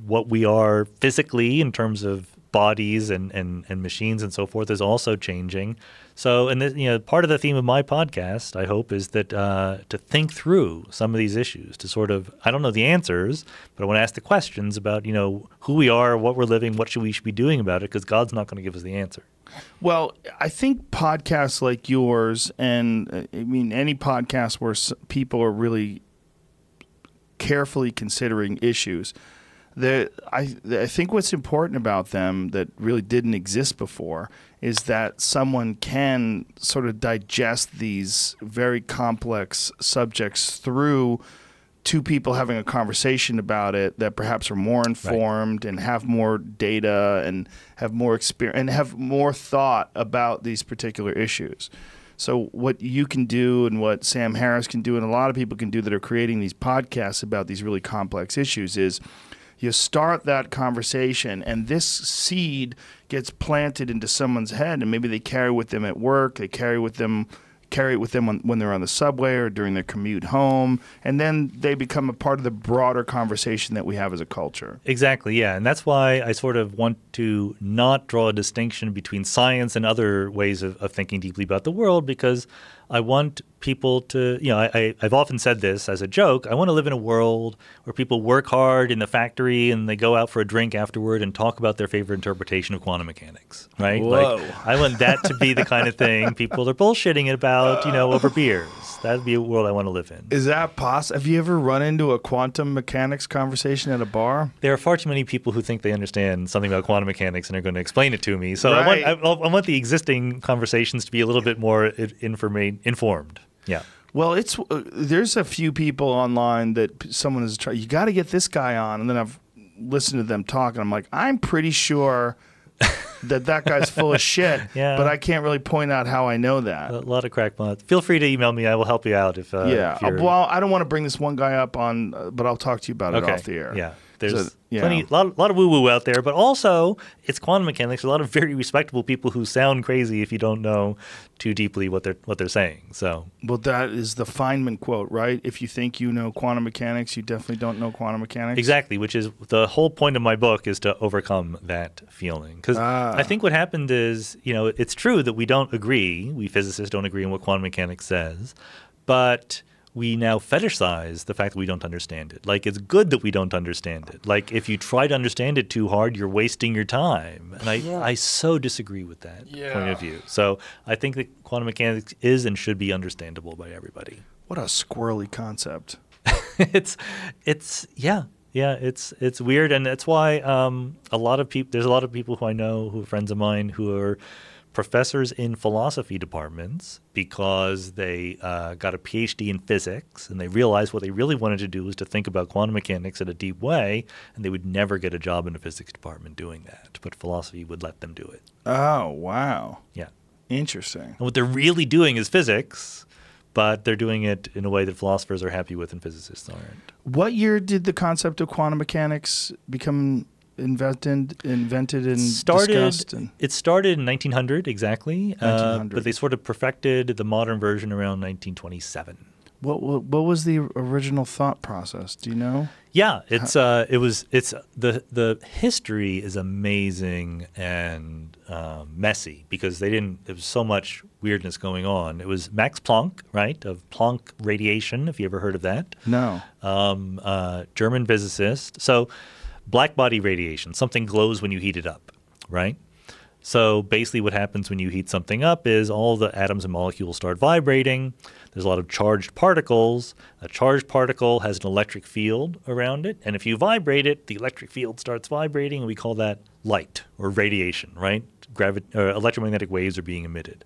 what we are physically in terms of bodies and machines and so forth is also changing. So, and this, part of the theme of my podcast, I hope, is that to think through some of these issues, to sort of, I don't know the answers, but I want to ask the questions about, who we are, what we're living, what we should be doing about it, because God's not going to give us the answer. Well, I think podcasts like yours, and any podcast where people are really carefully considering issues, I think what's important about them that really didn't exist before is that someone can sort of digest these very complex subjects through two people having a conversation about it that perhaps are more informed and have more data and have more experience and have more thought about these particular issues. So what you can do and what Sam Harris can do and a lot of people can do that are creating these podcasts about these really complex issues is you start that conversation and this seed gets planted into someone's head and maybe they carry with them at work, they carry it with them when they're on the subway or during their commute home, and then they become a part of the broader conversation that we have as a culture. Exactly, yeah. And that's why I sort of want to not draw a distinction between science and other ways of thinking deeply about the world, because I want people to, I've often said this as a joke, I want to live in a world where people work hard in the factory and they go out for a drink afterward and talk about their favorite interpretation of quantum mechanics, right? Whoa. Like, I want that to be the kind of thing people are bullshitting about, over beers. That'd be a world I want to live in. Is that possible? Have you ever run into a quantum mechanics conversation at a bar? There are far too many people who think they understand something about quantum mechanics and are going to explain it to me. So Right. I want the existing conversations to be a little bit more informed. Yeah. Well, there's a few people online that someone has tried. You got to get this guy on, and then I've listened to them talk, and I'm like, I'm pretty sure that guy's full of shit, Yeah. but I can't really point out how I know that. A lot of crackpots. Feel free to email me. I will help you out if Yeah. if you're- Well, I don't want to bring this one guy up on, but I'll talk to you about it Okay. off the air. Yeah. There's yeah. a lot of woo-woo out there, but also it's quantum mechanics. A lot of very respectable people who sound crazy if you don't know too deeply what they're saying. So, Well, that is the Feynman quote, right? If you think you know quantum mechanics, you definitely don't know quantum mechanics. exactly, which is the whole point of my book, is to overcome that feeling. Because I think what happened is, it's true that we don't agree. We physicists don't agree on what quantum mechanics says, but we now fetishize the fact that we don't understand it. Like, it's good that we don't understand it. Like, if you try to understand it too hard, you're wasting your time. And I so disagree with that point of view. So I think that quantum mechanics is and should be understandable by everybody. What a squirrely concept. It's weird, and that's why there's a lot of people who I know, who are friends of mine, who are professors in philosophy departments because they got a PhD in physics, and they realized what they really wanted to do was to think about quantum mechanics in a deep way, and they would never get a job in a physics department doing that, but philosophy would let them do it. Oh, wow. Yeah. Interesting. And what they're really doing is physics, but they're doing it in a way that philosophers are happy with and physicists aren't. What year did the concept of quantum mechanics become invented and discussed? It started in 1900 exactly, 1900. but they sort of perfected the modern version around 1927. What was the original thought process? Do you know? Yeah, the history is amazing and messy because there was so much weirdness going on. It was Max Planck, right, of Planck radiation, if you ever heard of that. No. German physicist. So black body radiation, something glows when you heat it up, right? So basically what happens when you heat something up is all the atoms and molecules start vibrating. There's a lot of charged particles. A charged particle has an electric field around it, and if you vibrate it, the electric field starts vibrating, and we call that light or radiation, right? Electromagnetic waves are being emitted.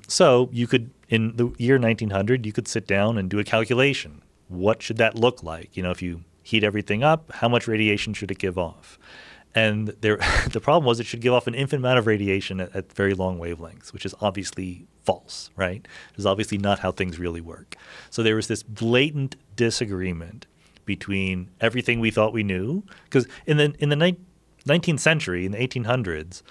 So you could, in the year 1900, you could sit down and do a calculation. What should that look like? If you heat everything up, how much radiation should it give off? And the problem was it should give off an infinite amount of radiation at very long wavelengths, which is obviously false, right? It is obviously not how things really work. So there was this blatant disagreement between everything we thought we knew, because in the 19th century, in the 1800s,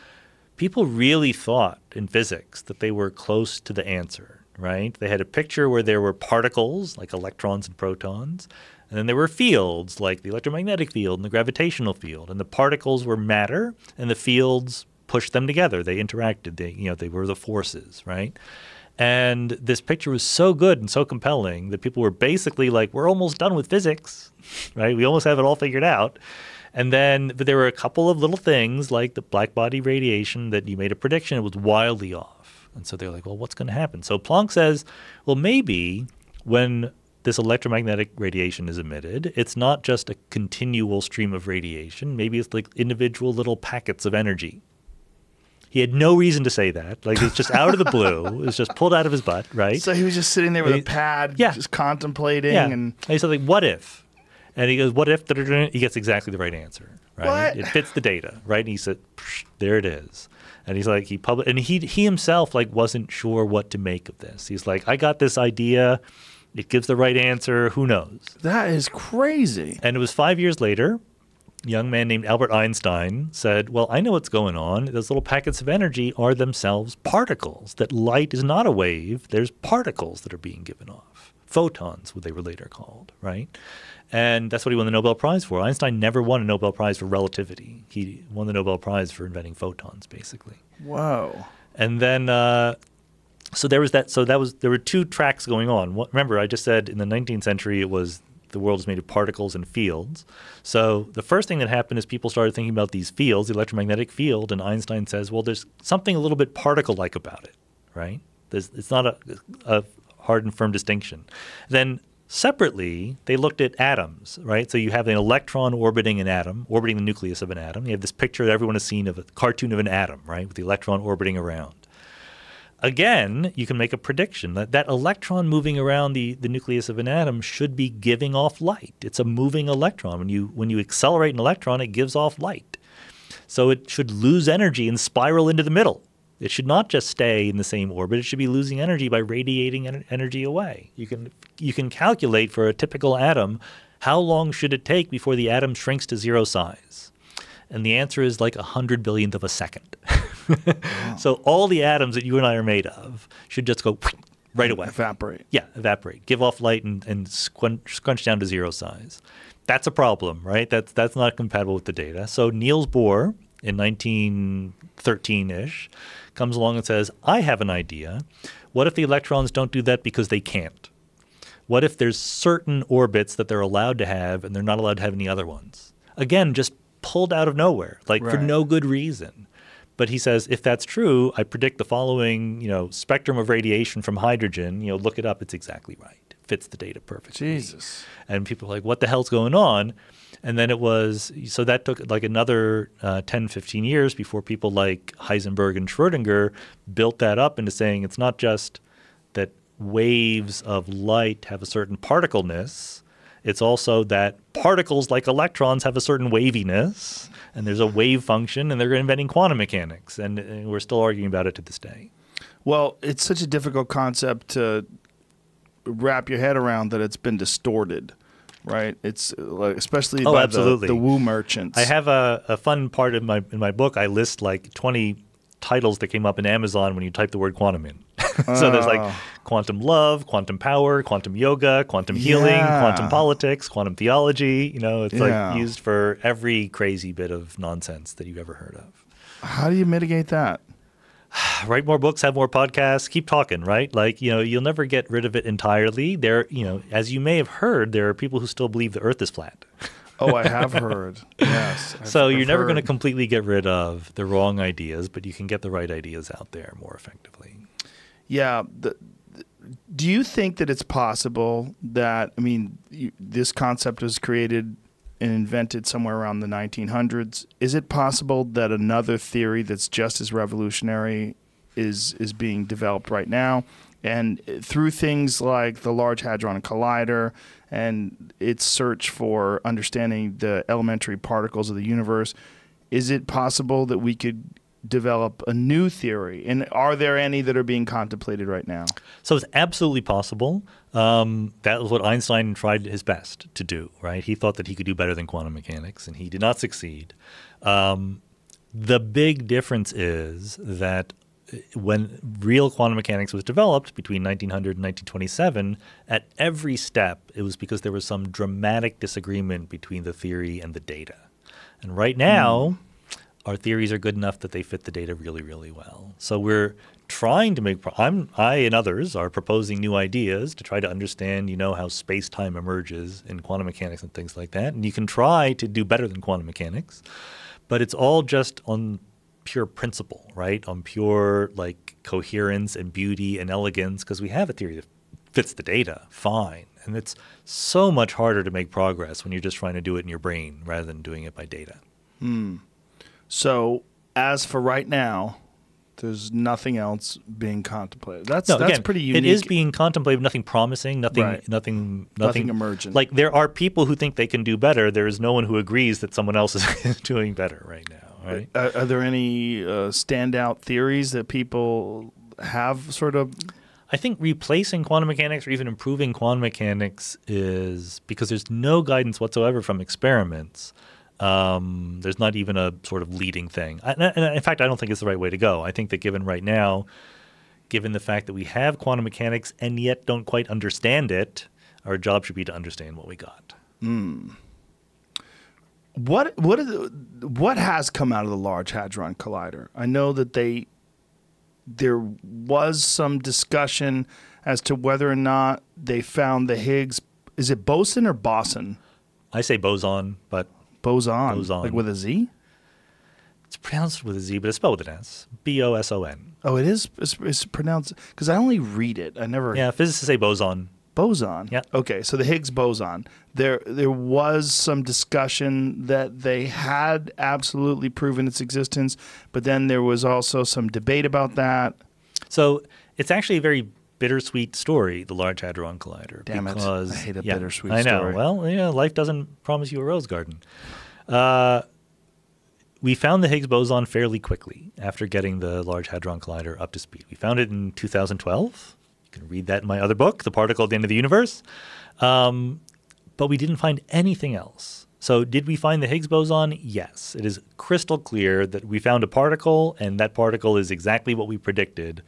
people really thought in physics that they were close to the answer. right? They had a picture where there were particles, like electrons and protons, and then there were fields, like the electromagnetic field and the gravitational field. And the particles were matter, and the fields pushed them together. They interacted. They were the forces, right? And this picture was so good and so compelling that people were basically like, we're almost done with physics, right? We almost have it all figured out. And then, but there were a couple of little things like the black body radiation that you made a prediction. It was wildly off. And so they're like, well, what's going to happen? So Planck says, well, maybe when this electromagnetic radiation is emitted, it's not just a continual stream of radiation. Maybe it's like individual little packets of energy. He had no reason to say that. Like, it's just out of the blue. It was just pulled out of his butt, right? So he was just sitting there with a pad, just contemplating. Yeah. And he said, like, what if? And he goes, what if? He gets exactly the right answer, right? What? It fits the data, right? And he said, there it is. And he's like, and he himself like wasn't sure what to make of this. He's like, I got this idea. It gives the right answer. Who knows? That is crazy. And it was 5 years later. A young man named Albert Einstein said, well, I know what's going on. Those little packets of energy are themselves particles, that light is not a wave. There's particles that are being given off. Photons, what they were later called, right? And that's what he won the Nobel Prize for. Einstein never won a Nobel Prize for relativity. He won the Nobel Prize for inventing photons, basically. Whoa. And then, so there was that. So there were two tracks going on. Remember, I just said in the 19th century it was the world is made of particles and fields. So the first thing that happened is people started thinking about these fields, the electromagnetic field, and Einstein says, well, there's something a little bit particle-like about it, right? It's not a hard and firm distinction. Then separately, they looked at atoms, right? So you have an electron orbiting an atom, orbiting the nucleus of an atom. You have this picture that everyone has seen of a cartoon of an atom, right, with the electron orbiting around. Again, you can make a prediction that electron moving around the nucleus of an atom should be giving off light. It's a moving electron. When you accelerate an electron, it gives off light. So it should lose energy and spiral into the middle. It should not just stay in the same orbit. It should be losing energy by radiating energy away. You can calculate for a typical atom how long should it take before the atom shrinks to zero size. And the answer is like 100 billionth of a second. Wow. So all the atoms that you and I are made of should just go right away. Evaporate. Yeah, evaporate. Give off light and scrunch down to zero size. That's a problem, right? That's not compatible with the data. So Niels Bohr in 1913-ish comes along and says, I have an idea. What if the electrons don't do that because they can't? What if there's certain orbits that they're allowed to have and they're not allowed to have any other ones? Again, just pulled out of nowhere, like for no good reason. But he says, if that's true, I predict the following, spectrum of radiation from hydrogen. Look it up. It's exactly right. It fits the data perfectly. Jesus. And people are like, what the hell's going on? And then so that took like another 10, 15 years before people like Heisenberg and Schrödinger built that up into saying it's not just that waves of light have a certain particleness. It's also that particles like electrons have a certain waviness, and there's a wave function, and they're inventing quantum mechanics, and we're still arguing about it to this day. Well, it's such a difficult concept to wrap your head around that it's been distorted, right? It's especially by absolutely. The woo merchants. I have a fun part in my book. I list like 20 titles that came up in Amazon when you type the word quantum in. So there's like quantum love, quantum power, quantum yoga, quantum healing, quantum politics, quantum theology. It's like used for every crazy bit of nonsense that you've ever heard of. How do you mitigate that? Write more books, have more podcasts, keep talking, right? Like, you'll never get rid of it entirely. As you may have heard, there are people who still believe the earth is flat. Oh, I have heard. Yes. So you're never going to completely get rid of the wrong ideas, but you can get the right ideas out there more effectively. Yeah. Do you think that it's possible that, this concept was created and invented somewhere around the 1900s. Is it possible that another theory that's just as revolutionary is being developed right now? And through things like the Large Hadron Collider and its search for understanding the elementary particles of the universe, is it possible that we could develop a new theory? And are there any that are being contemplated right now? So it's absolutely possible. That was what Einstein tried his best to do, right? He thought that he could do better than quantum mechanics, and he did not succeed. The big difference is that when real quantum mechanics was developed between 1900 and 1927, at every step, it was because there was some dramatic disagreement between the theory and the data. And right now, our theories are good enough that they fit the data really, really well. So we're trying to make I and others are proposing new ideas to try to understand, how space-time emerges in quantum mechanics and things like that. And you can try to do better than quantum mechanics, but it's all just on pure principle, right? On pure coherence and beauty and elegance, because we have a theory that fits the data fine. And it's so much harder to make progress when you're just trying to do it in your brain rather than doing it by data. So as for right now, there's nothing else being contemplated. That's pretty unique. It is being contemplated, nothing promising, nothing emergent. Like there are people who think they can do better. There is no one who agrees that someone else is doing better right now. Right? Are there any standout theories that people have sort of? I think replacing quantum mechanics or even improving quantum mechanics is because there's no guidance whatsoever from experiments. There's not even a sort of leading thing. And in fact, I don't think it's the right way to go. I think that given the fact that we have quantum mechanics and yet don't quite understand our job should be to understand what we got. What has come out of the Large Hadron Collider? I know that there was some discussion as to whether or not they found the Higgs. Is it boson or boson? I say boson, but boson, like with a Z? It's pronounced with a Z, but it's spelled with an S. B-O-S-O-N. Oh, it is? It's pronounced, because I only read it. I never. Yeah, physicists say boson. Boson? Yeah. Okay, so the Higgs boson. There was some discussion that they had absolutely proven its existence, but then there was also some debate about that. So it's actually a very bittersweet story, the Large Hadron Collider. Damn it. I hate a bittersweet story. I know. Story. Well, life doesn't promise you a rose garden. We found the Higgs boson fairly quickly after getting the Large Hadron Collider up to speed. We found it in 2012. You can read that in my other book, The Particle at the End of the Universe. But we didn't find anything else. So did we find the Higgs boson? Yes. It is crystal clear that we found a particle, and that particle is exactly what we predicted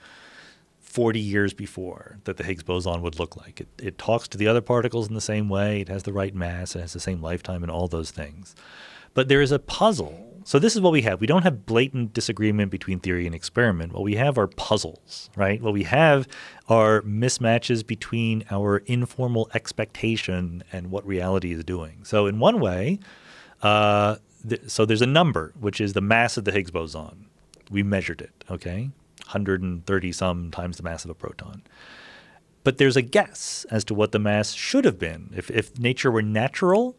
40 years before that the Higgs boson would look like. It talks to the other particles in the same way. It has the right mass. It has the same lifetime and all those things. But there is a puzzle. So this is what we have. We don't have blatant disagreement between theory and experiment. What we have are puzzles, right? What we have are mismatches between our informal expectation and what reality is doing. So in one way, so there's a number, which is the mass of the Higgs boson. We measured it, okay? 130 some times the mass of a proton. But there's a guess as to what the mass should have been. If nature were natural,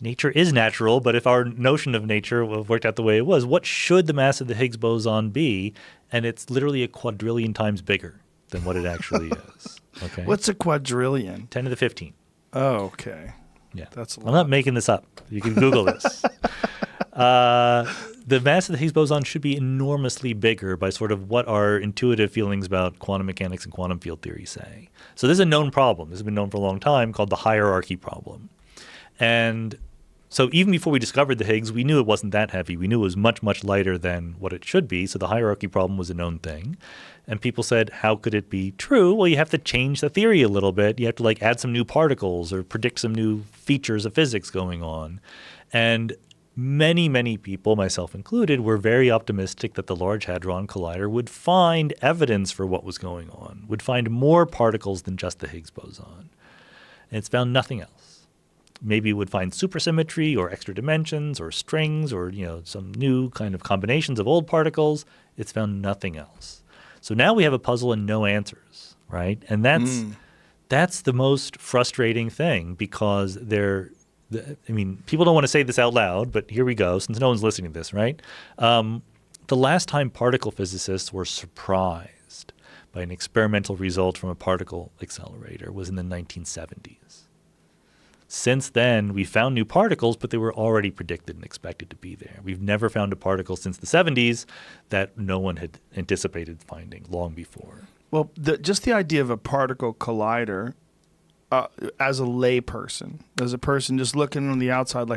nature is natural, but if our notion of nature worked out the way it was, what should the mass of the Higgs boson be? And it's literally a quadrillion times bigger than what it actually is. Okay. What's a quadrillion? 10 to the 15. Oh, okay. Yeah. That's a lot. I'm not making this up. You can Google this. The mass of the Higgs boson should be enormously bigger by sort of what our intuitive feelings about quantum mechanics and quantum field theory say. So this is a known problem. This has been known for a long time, called the hierarchy problem. And so even before we discovered the Higgs, we knew it wasn't that heavy. We knew it was much, much lighter than what it should be. So the hierarchy problem was a known thing. And people said, how could it be true? Well, you have to change the theory a little bit. You have to add some new particles or predict some new features of physics going on. And many, many people, myself included, were very optimistic that the Large Hadron Collider would find evidence for what was going on, would find more particles than just the Higgs boson. And it's found nothing else. Maybe it would find supersymmetry or extra dimensions or strings or some new kind of combinations of old particles. It's found nothing else. So now we have a puzzle and no answers, right? And that's the most frustrating thing because people don't want to say this out loud, but here we go, since no one's listening to this, right? The last time particle physicists were surprised by an experimental result from a particle accelerator was in the 1970s. Since then, we found new particles, but they were already predicted and expected to be there. We've never found a particle since the 70s that no one had anticipated finding long before. Well, just the idea of a particle collider, as a layperson, as a person just looking on the outside,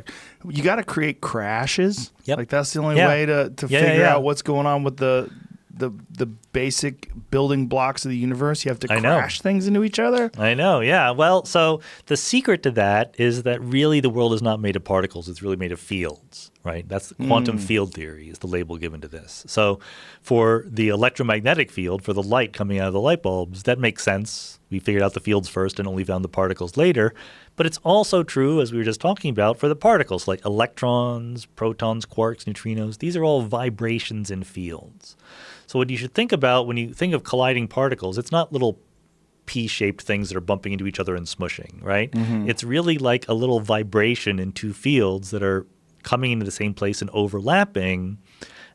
you got to create crashes. Yep. That's the only way to figure out what's going on with the the basic building blocks of the universe. You have to I know. crash things into each other. I know, yeah. Well, so the secret to that is that really the world is not made of particles. It's really made of fields, right? That's the quantum field theory is the label given to this. So for the electromagnetic field, for the light coming out of the light bulbs, that makes sense. We figured out the fields first and only found the particles later. But it's also true, as we were just talking about, for the particles like electrons, protons, quarks, neutrinos. These are all vibrations in fields. So what you should think about when you think of colliding particles, it's not little P-shaped things that are bumping into each other and smushing, right? It's really like a little vibration in two fields that are coming into the same place and overlapping.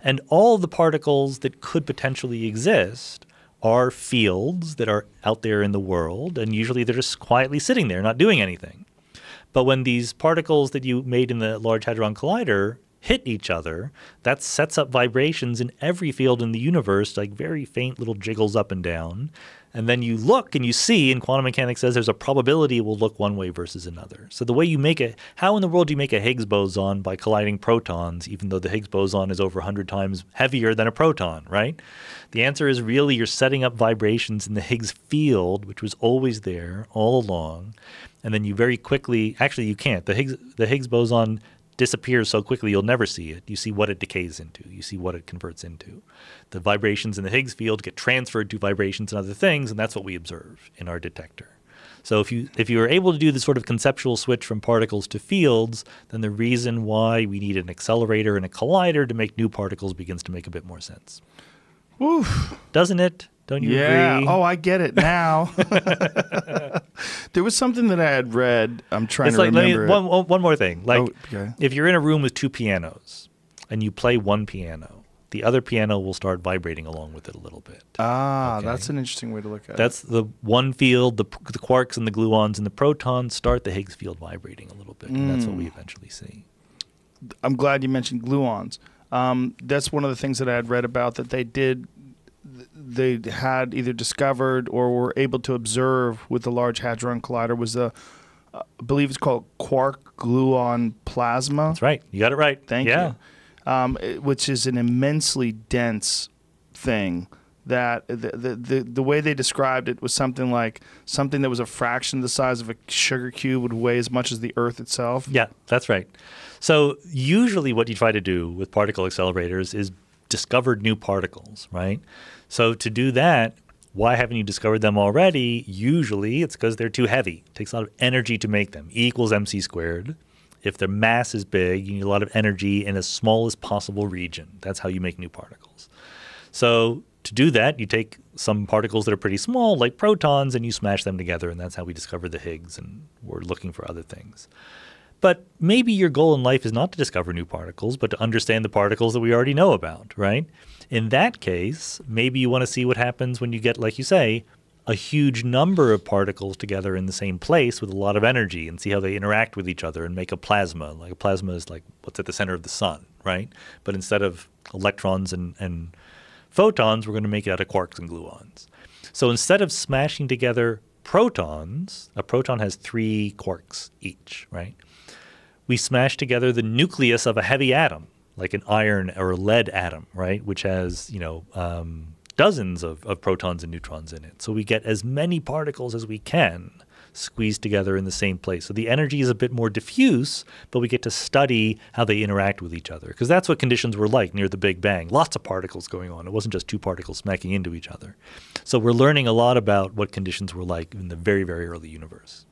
And all the particles that could potentially exist are fields that are out there in the world, and usually they're just quietly sitting there, not doing anything. But when these particles that you made in the Large Hadron Collider hit each other, that sets up vibrations in every field in the universe, like very faint little jiggles up and down. And then you look and you see, and quantum mechanics says there's a probability it will look one way versus another. So the way you make it, how in the world do you make a Higgs boson by colliding protons, even though the Higgs boson is over 100 times heavier than a proton, right? The answer is really you're setting up vibrations in the Higgs field, which was always there all along. And then you very quickly, actually you can't. The Higgs boson disappears so quickly you'll never see it. You see what it decays into. You see what it converts into. The vibrations in the Higgs field get transferred to vibrations and other things, and that's what we observe in our detector. So if you are able to do this sort of conceptual switch from particles to fields, then the reason why we need an accelerator and a collider to make new particles begins to make a bit more sense. Oof. Doesn't it? Don't you agree? Oh, I get it now. There was something that I had read. I'm trying to remember. One more thing. Like, okay. If you're in a room with two pianos and you play one piano, the other piano will start vibrating along with it a little bit. Okay? That's an interesting way to look at it. That's the one field, the quarks and the gluons and the protons start the Higgs field vibrating a little bit, and that's what we eventually see. I'm glad you mentioned gluons. That's one of the things that I had read about that they had either discovered or were able to observe with the Large Hadron Collider was I believe it's called quark-gluon plasma. That's right. You got it right. Thank you. Which is an immensely dense thing that the way they described it was something that was a fraction the size of a sugar cube would weigh as much as the Earth itself. Yeah, that's right. So usually what you try to do with particle accelerators is discover new particles, right? So to do that, why haven't you discovered them already? Usually it's because they're too heavy. It takes a lot of energy to make them. E equals mc squared. If their mass is big, you need a lot of energy in as small as possible region. That's how you make new particles. So to do that, you take some particles that are pretty small, like protons, and you smash them together, and that's how we discover the Higgs, and we're looking for other things. But maybe your goal in life is not to discover new particles, but to understand the particles that we already know about, right? In that case, maybe you want to see what happens when you get, like you say, a huge number of particles together in the same place with a lot of energy and see how they interact with each other and make a plasma. Like a plasma is like what's at the center of the sun, right? But instead of electrons and photons, we're going to make it out of quarks and gluons. So instead of smashing together protons, a proton has 3 quarks each, right? We smash together the nucleus of a heavy atom, like an iron or a lead atom, right, which has, dozens of protons and neutrons in it. So we get as many particles as we can squeezed together in the same place. So the energy is a bit more diffuse, but we get to study how they interact with each other, because that's what conditions were like near the Big Bang. Lots of particles going on. It wasn't just 2 particles smacking into each other. So we're learning a lot about what conditions were like in the very, very early universe.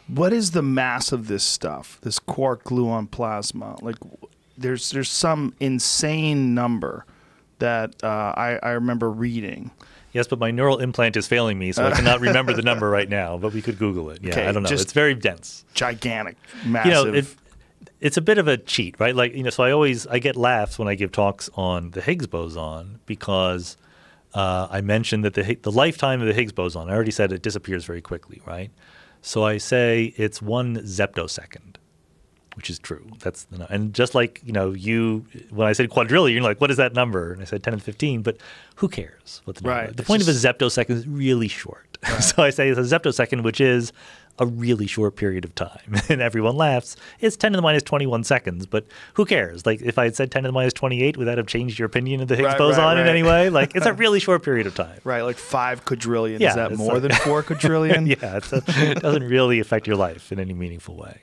What is the mass of this stuff, this quark-gluon plasma? Like, there's some insane number that I remember reading. Yes, but my neural implant is failing me, so I cannot remember the number right now, but we could Google it. Yeah, okay, I don't know. It's very dense. Gigantic, massive. It's a bit of a cheat, right? Like, so I get laughs when I give talks on the Higgs boson because I mentioned that the lifetime of the Higgs boson, I already said it disappears very quickly, right? So I say it's 1 zeptosecond, which is true. And just like, when I said quadrillion, you're like, what is that number? And I said 10 and 15, but who cares what the number is? The point of a zeptosecond is really short. Right. So I say it's a zeptosecond, which is a really short period of time. And everyone laughs. It's 10 to the minus 21 seconds, but who cares? Like if I had said 10 to the minus 28, would that have changed your opinion of the Higgs boson in any way? Like it's a really short period of time. Right, like 5 quadrillion. Yeah, is that more than 4 quadrillion? Yeah, it doesn't really affect your life in any meaningful way.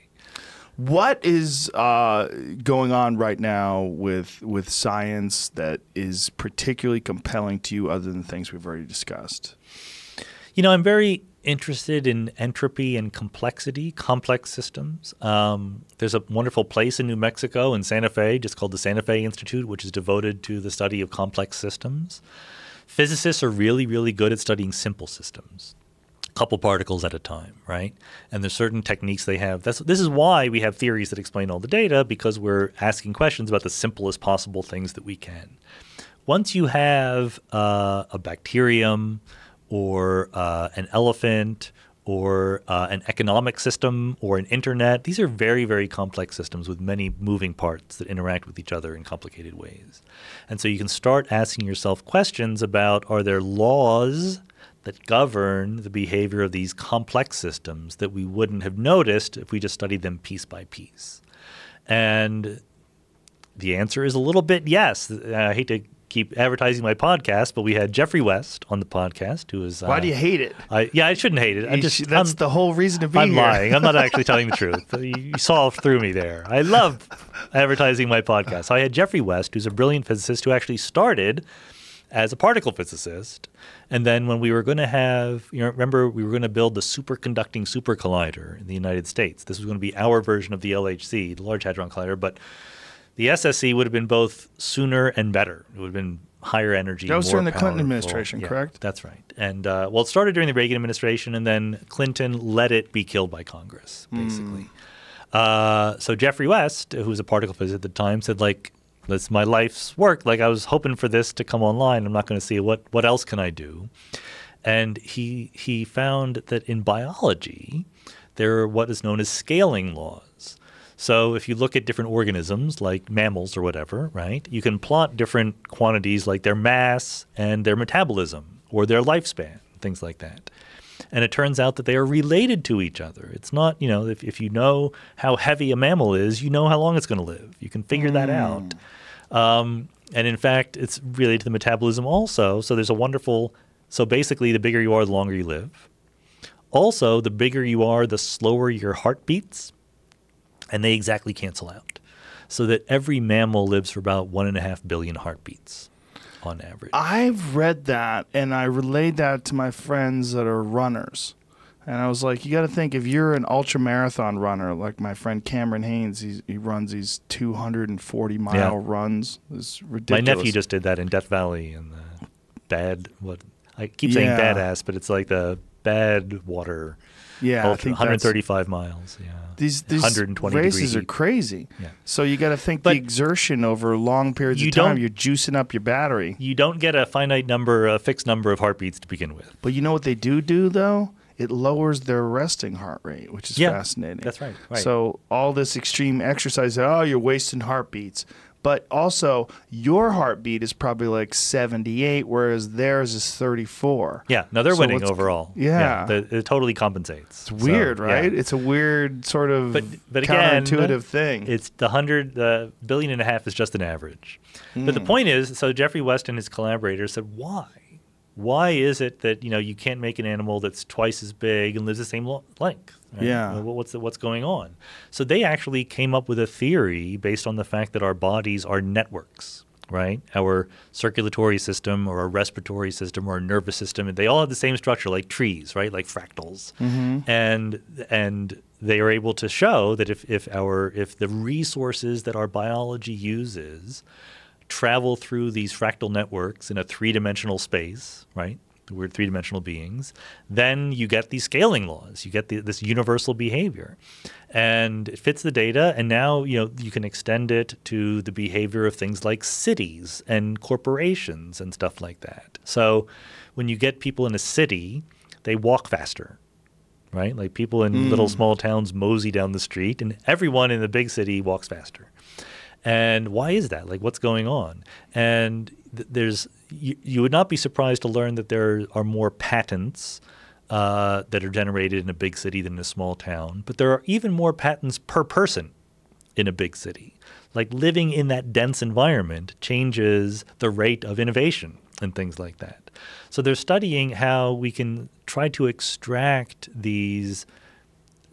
What is going on right now with science that is particularly compelling to you other than the things we've already discussed? You know, I'm very interested in entropy and complexity, complex systems. There's a wonderful place in New Mexico in Santa Fe, just called the Santa Fe Institute, which is devoted to the study of complex systems. Physicists are really, really good at studying simple systems, a couple particles at a time, right? And there's certain techniques they have. This is why we have theories that explain all the data, because we're asking questions about the simplest possible things that we can. Once you have a bacterium, or an elephant, or an economic system, or an internet. These are very, very complex systems with many moving parts that interact with each other in complicated ways. And so you can start asking yourself questions about, are there laws that govern the behavior of these complex systems that we wouldn't have noticed if we just studied them piece by piece? And the answer is a little bit yes. I hate to keep advertising my podcast, but we had Jeffrey West on the podcast, who is. Why do you hate it? I shouldn't hate it. That's the whole reason to be here. I'm lying. I'm not actually telling the truth. You saw through me there. I love advertising my podcast. So I had Jeffrey West, who's a brilliant physicist who actually started as a particle physicist. And then when we were going to have, remember we were going to build the superconducting super collider in the United States. This was going to be our version of the LHC, the Large Hadron Collider, but the SSC would have been both sooner and better. It would have been higher energy. That was more during the Clinton powerful. administration, Yeah, correct? That's right. And it started during the Reagan administration, and then Clinton let it be killed by Congress, basically. So Jeffrey West, who was a particle physicist at the time, said, like, that's my life's work. Like, I was hoping for this to come online. I'm not going to see what else can I do. And he found that in biology, there are what is known as scaling laws. So if you look at different organisms like mammals or whatever, right, you can plot different quantities like their mass and their metabolism or their lifespan, things like that. And it turns out that they are related to each other. It's not, if you know how heavy a mammal is, you know how long it's going to live. You can figure that out. And in fact, it's related to the metabolism also. So there's a wonderful, so basically the bigger you are, the longer you live. Also, the bigger you are, the slower your heart beats. And they exactly cancel out. So that every mammal lives for about 1.5 billion heartbeats on average. I've read that, and I relayed that to my friends that are runners. And I was like, you got to think, if you're an ultra-marathon runner, like my friend Cameron Haynes, he runs these 240-mile runs. It's ridiculous. My nephew just did that in Death Valley. And I keep saying badass, but it's like the bad water. Yeah, ultra, 135 miles. Yeah, these 120 races are crazy. Yeah. So you got to think the exertion over long periods of time. You're juicing up your battery. You don't get a fixed number of heartbeats to begin with. But you know what they do though? It lowers their resting heart rate, which is fascinating. That's right. So all this extreme exercise, you're wasting heartbeats. But also, your heartbeat is probably like 78, whereas theirs is 34. Yeah, no, they're winning overall. Yeah. It totally compensates. It's weird, right? Yeah. It's a weird sort of but counterintuitive again, thing. It's the 1.5 billion is just an average. But the point is, so Jeffrey West and his collaborators said, why? Why is it that you can't make an animal that's twice as big and lives the same length? Right? Yeah. What's going on? So they actually came up with a theory based on the fact that our bodies are networks, right? Our circulatory system or our respiratory system or our nervous system, they all have the same structure, like trees, right? Like fractals. And they are able to show that if the resources that our biology uses travel through these fractal networks in a three-dimensional space, right? We're three-dimensional beings. Then you get these scaling laws. You get this universal behavior. And it fits the data, and now you can extend it to the behavior of things like cities and corporations and stuff like that. So when you get people in a city, they walk faster, right? Like people in little small towns mosey down the street, and everyone in the big city walks faster. And why is that? Like, what's going on? And you would not be surprised to learn that there are more patents that are generated in a big city than in a small town. But there are even more patents per person in a big city. Like living in that dense environment changes the rate of innovation and things like that. So they're studying how we can try to extract these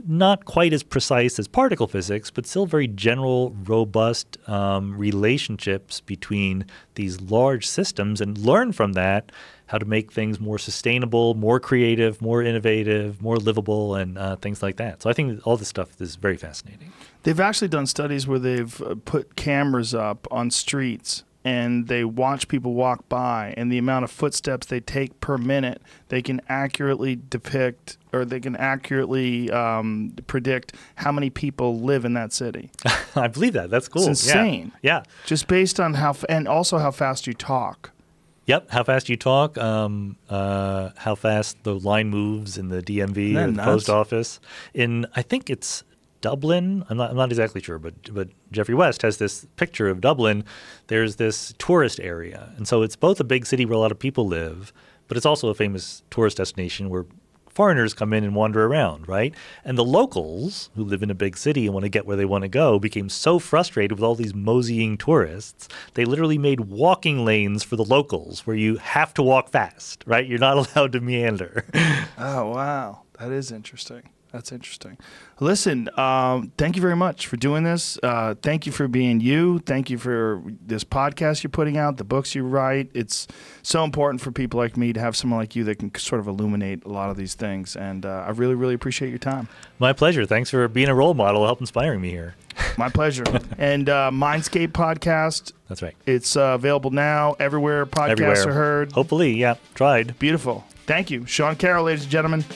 not quite as precise as particle physics, but still very general, robust relationships between these large systems and learn from that how to make things more sustainable, more creative, more innovative, more livable, and things like that. So I think all this stuff is very fascinating. They've actually done studies where they've put cameras up on streets and they watch people walk by, and the amount of footsteps they take per minute, they can accurately depict, or they can accurately predict how many people live in that city. I believe that. That's cool. It's insane. Yeah. Just based on and also how fast you talk. Yep, how fast you talk, how fast the line moves in the DMV or the post office. I think it's Dublin. I'm not exactly sure, but Jeffrey West has this picture of Dublin. There's this tourist area, and so it's both a big city where a lot of people live, but it's also a famous tourist destination where foreigners come in and wander around, right? And the locals who live in a big city and want to get where they want to go became so frustrated with all these moseying tourists, they literally made walking lanes for the locals where you have to walk fast, right? You're not allowed to meander. Oh, wow. That is interesting. That's interesting. Listen, thank you very much for doing this. Thank you for being you. Thank you for this podcast you're putting out, the books you write. It's so important for people like me to have someone like you that can sort of illuminate a lot of these things. And I really, really appreciate your time. My pleasure. Thanks for being a role model, help inspiring me here. My pleasure. And Mindscape podcast. That's right. It's available now everywhere podcasts are heard. Hopefully, yeah. Tried. Beautiful. Thank you. Sean Carroll, ladies and gentlemen.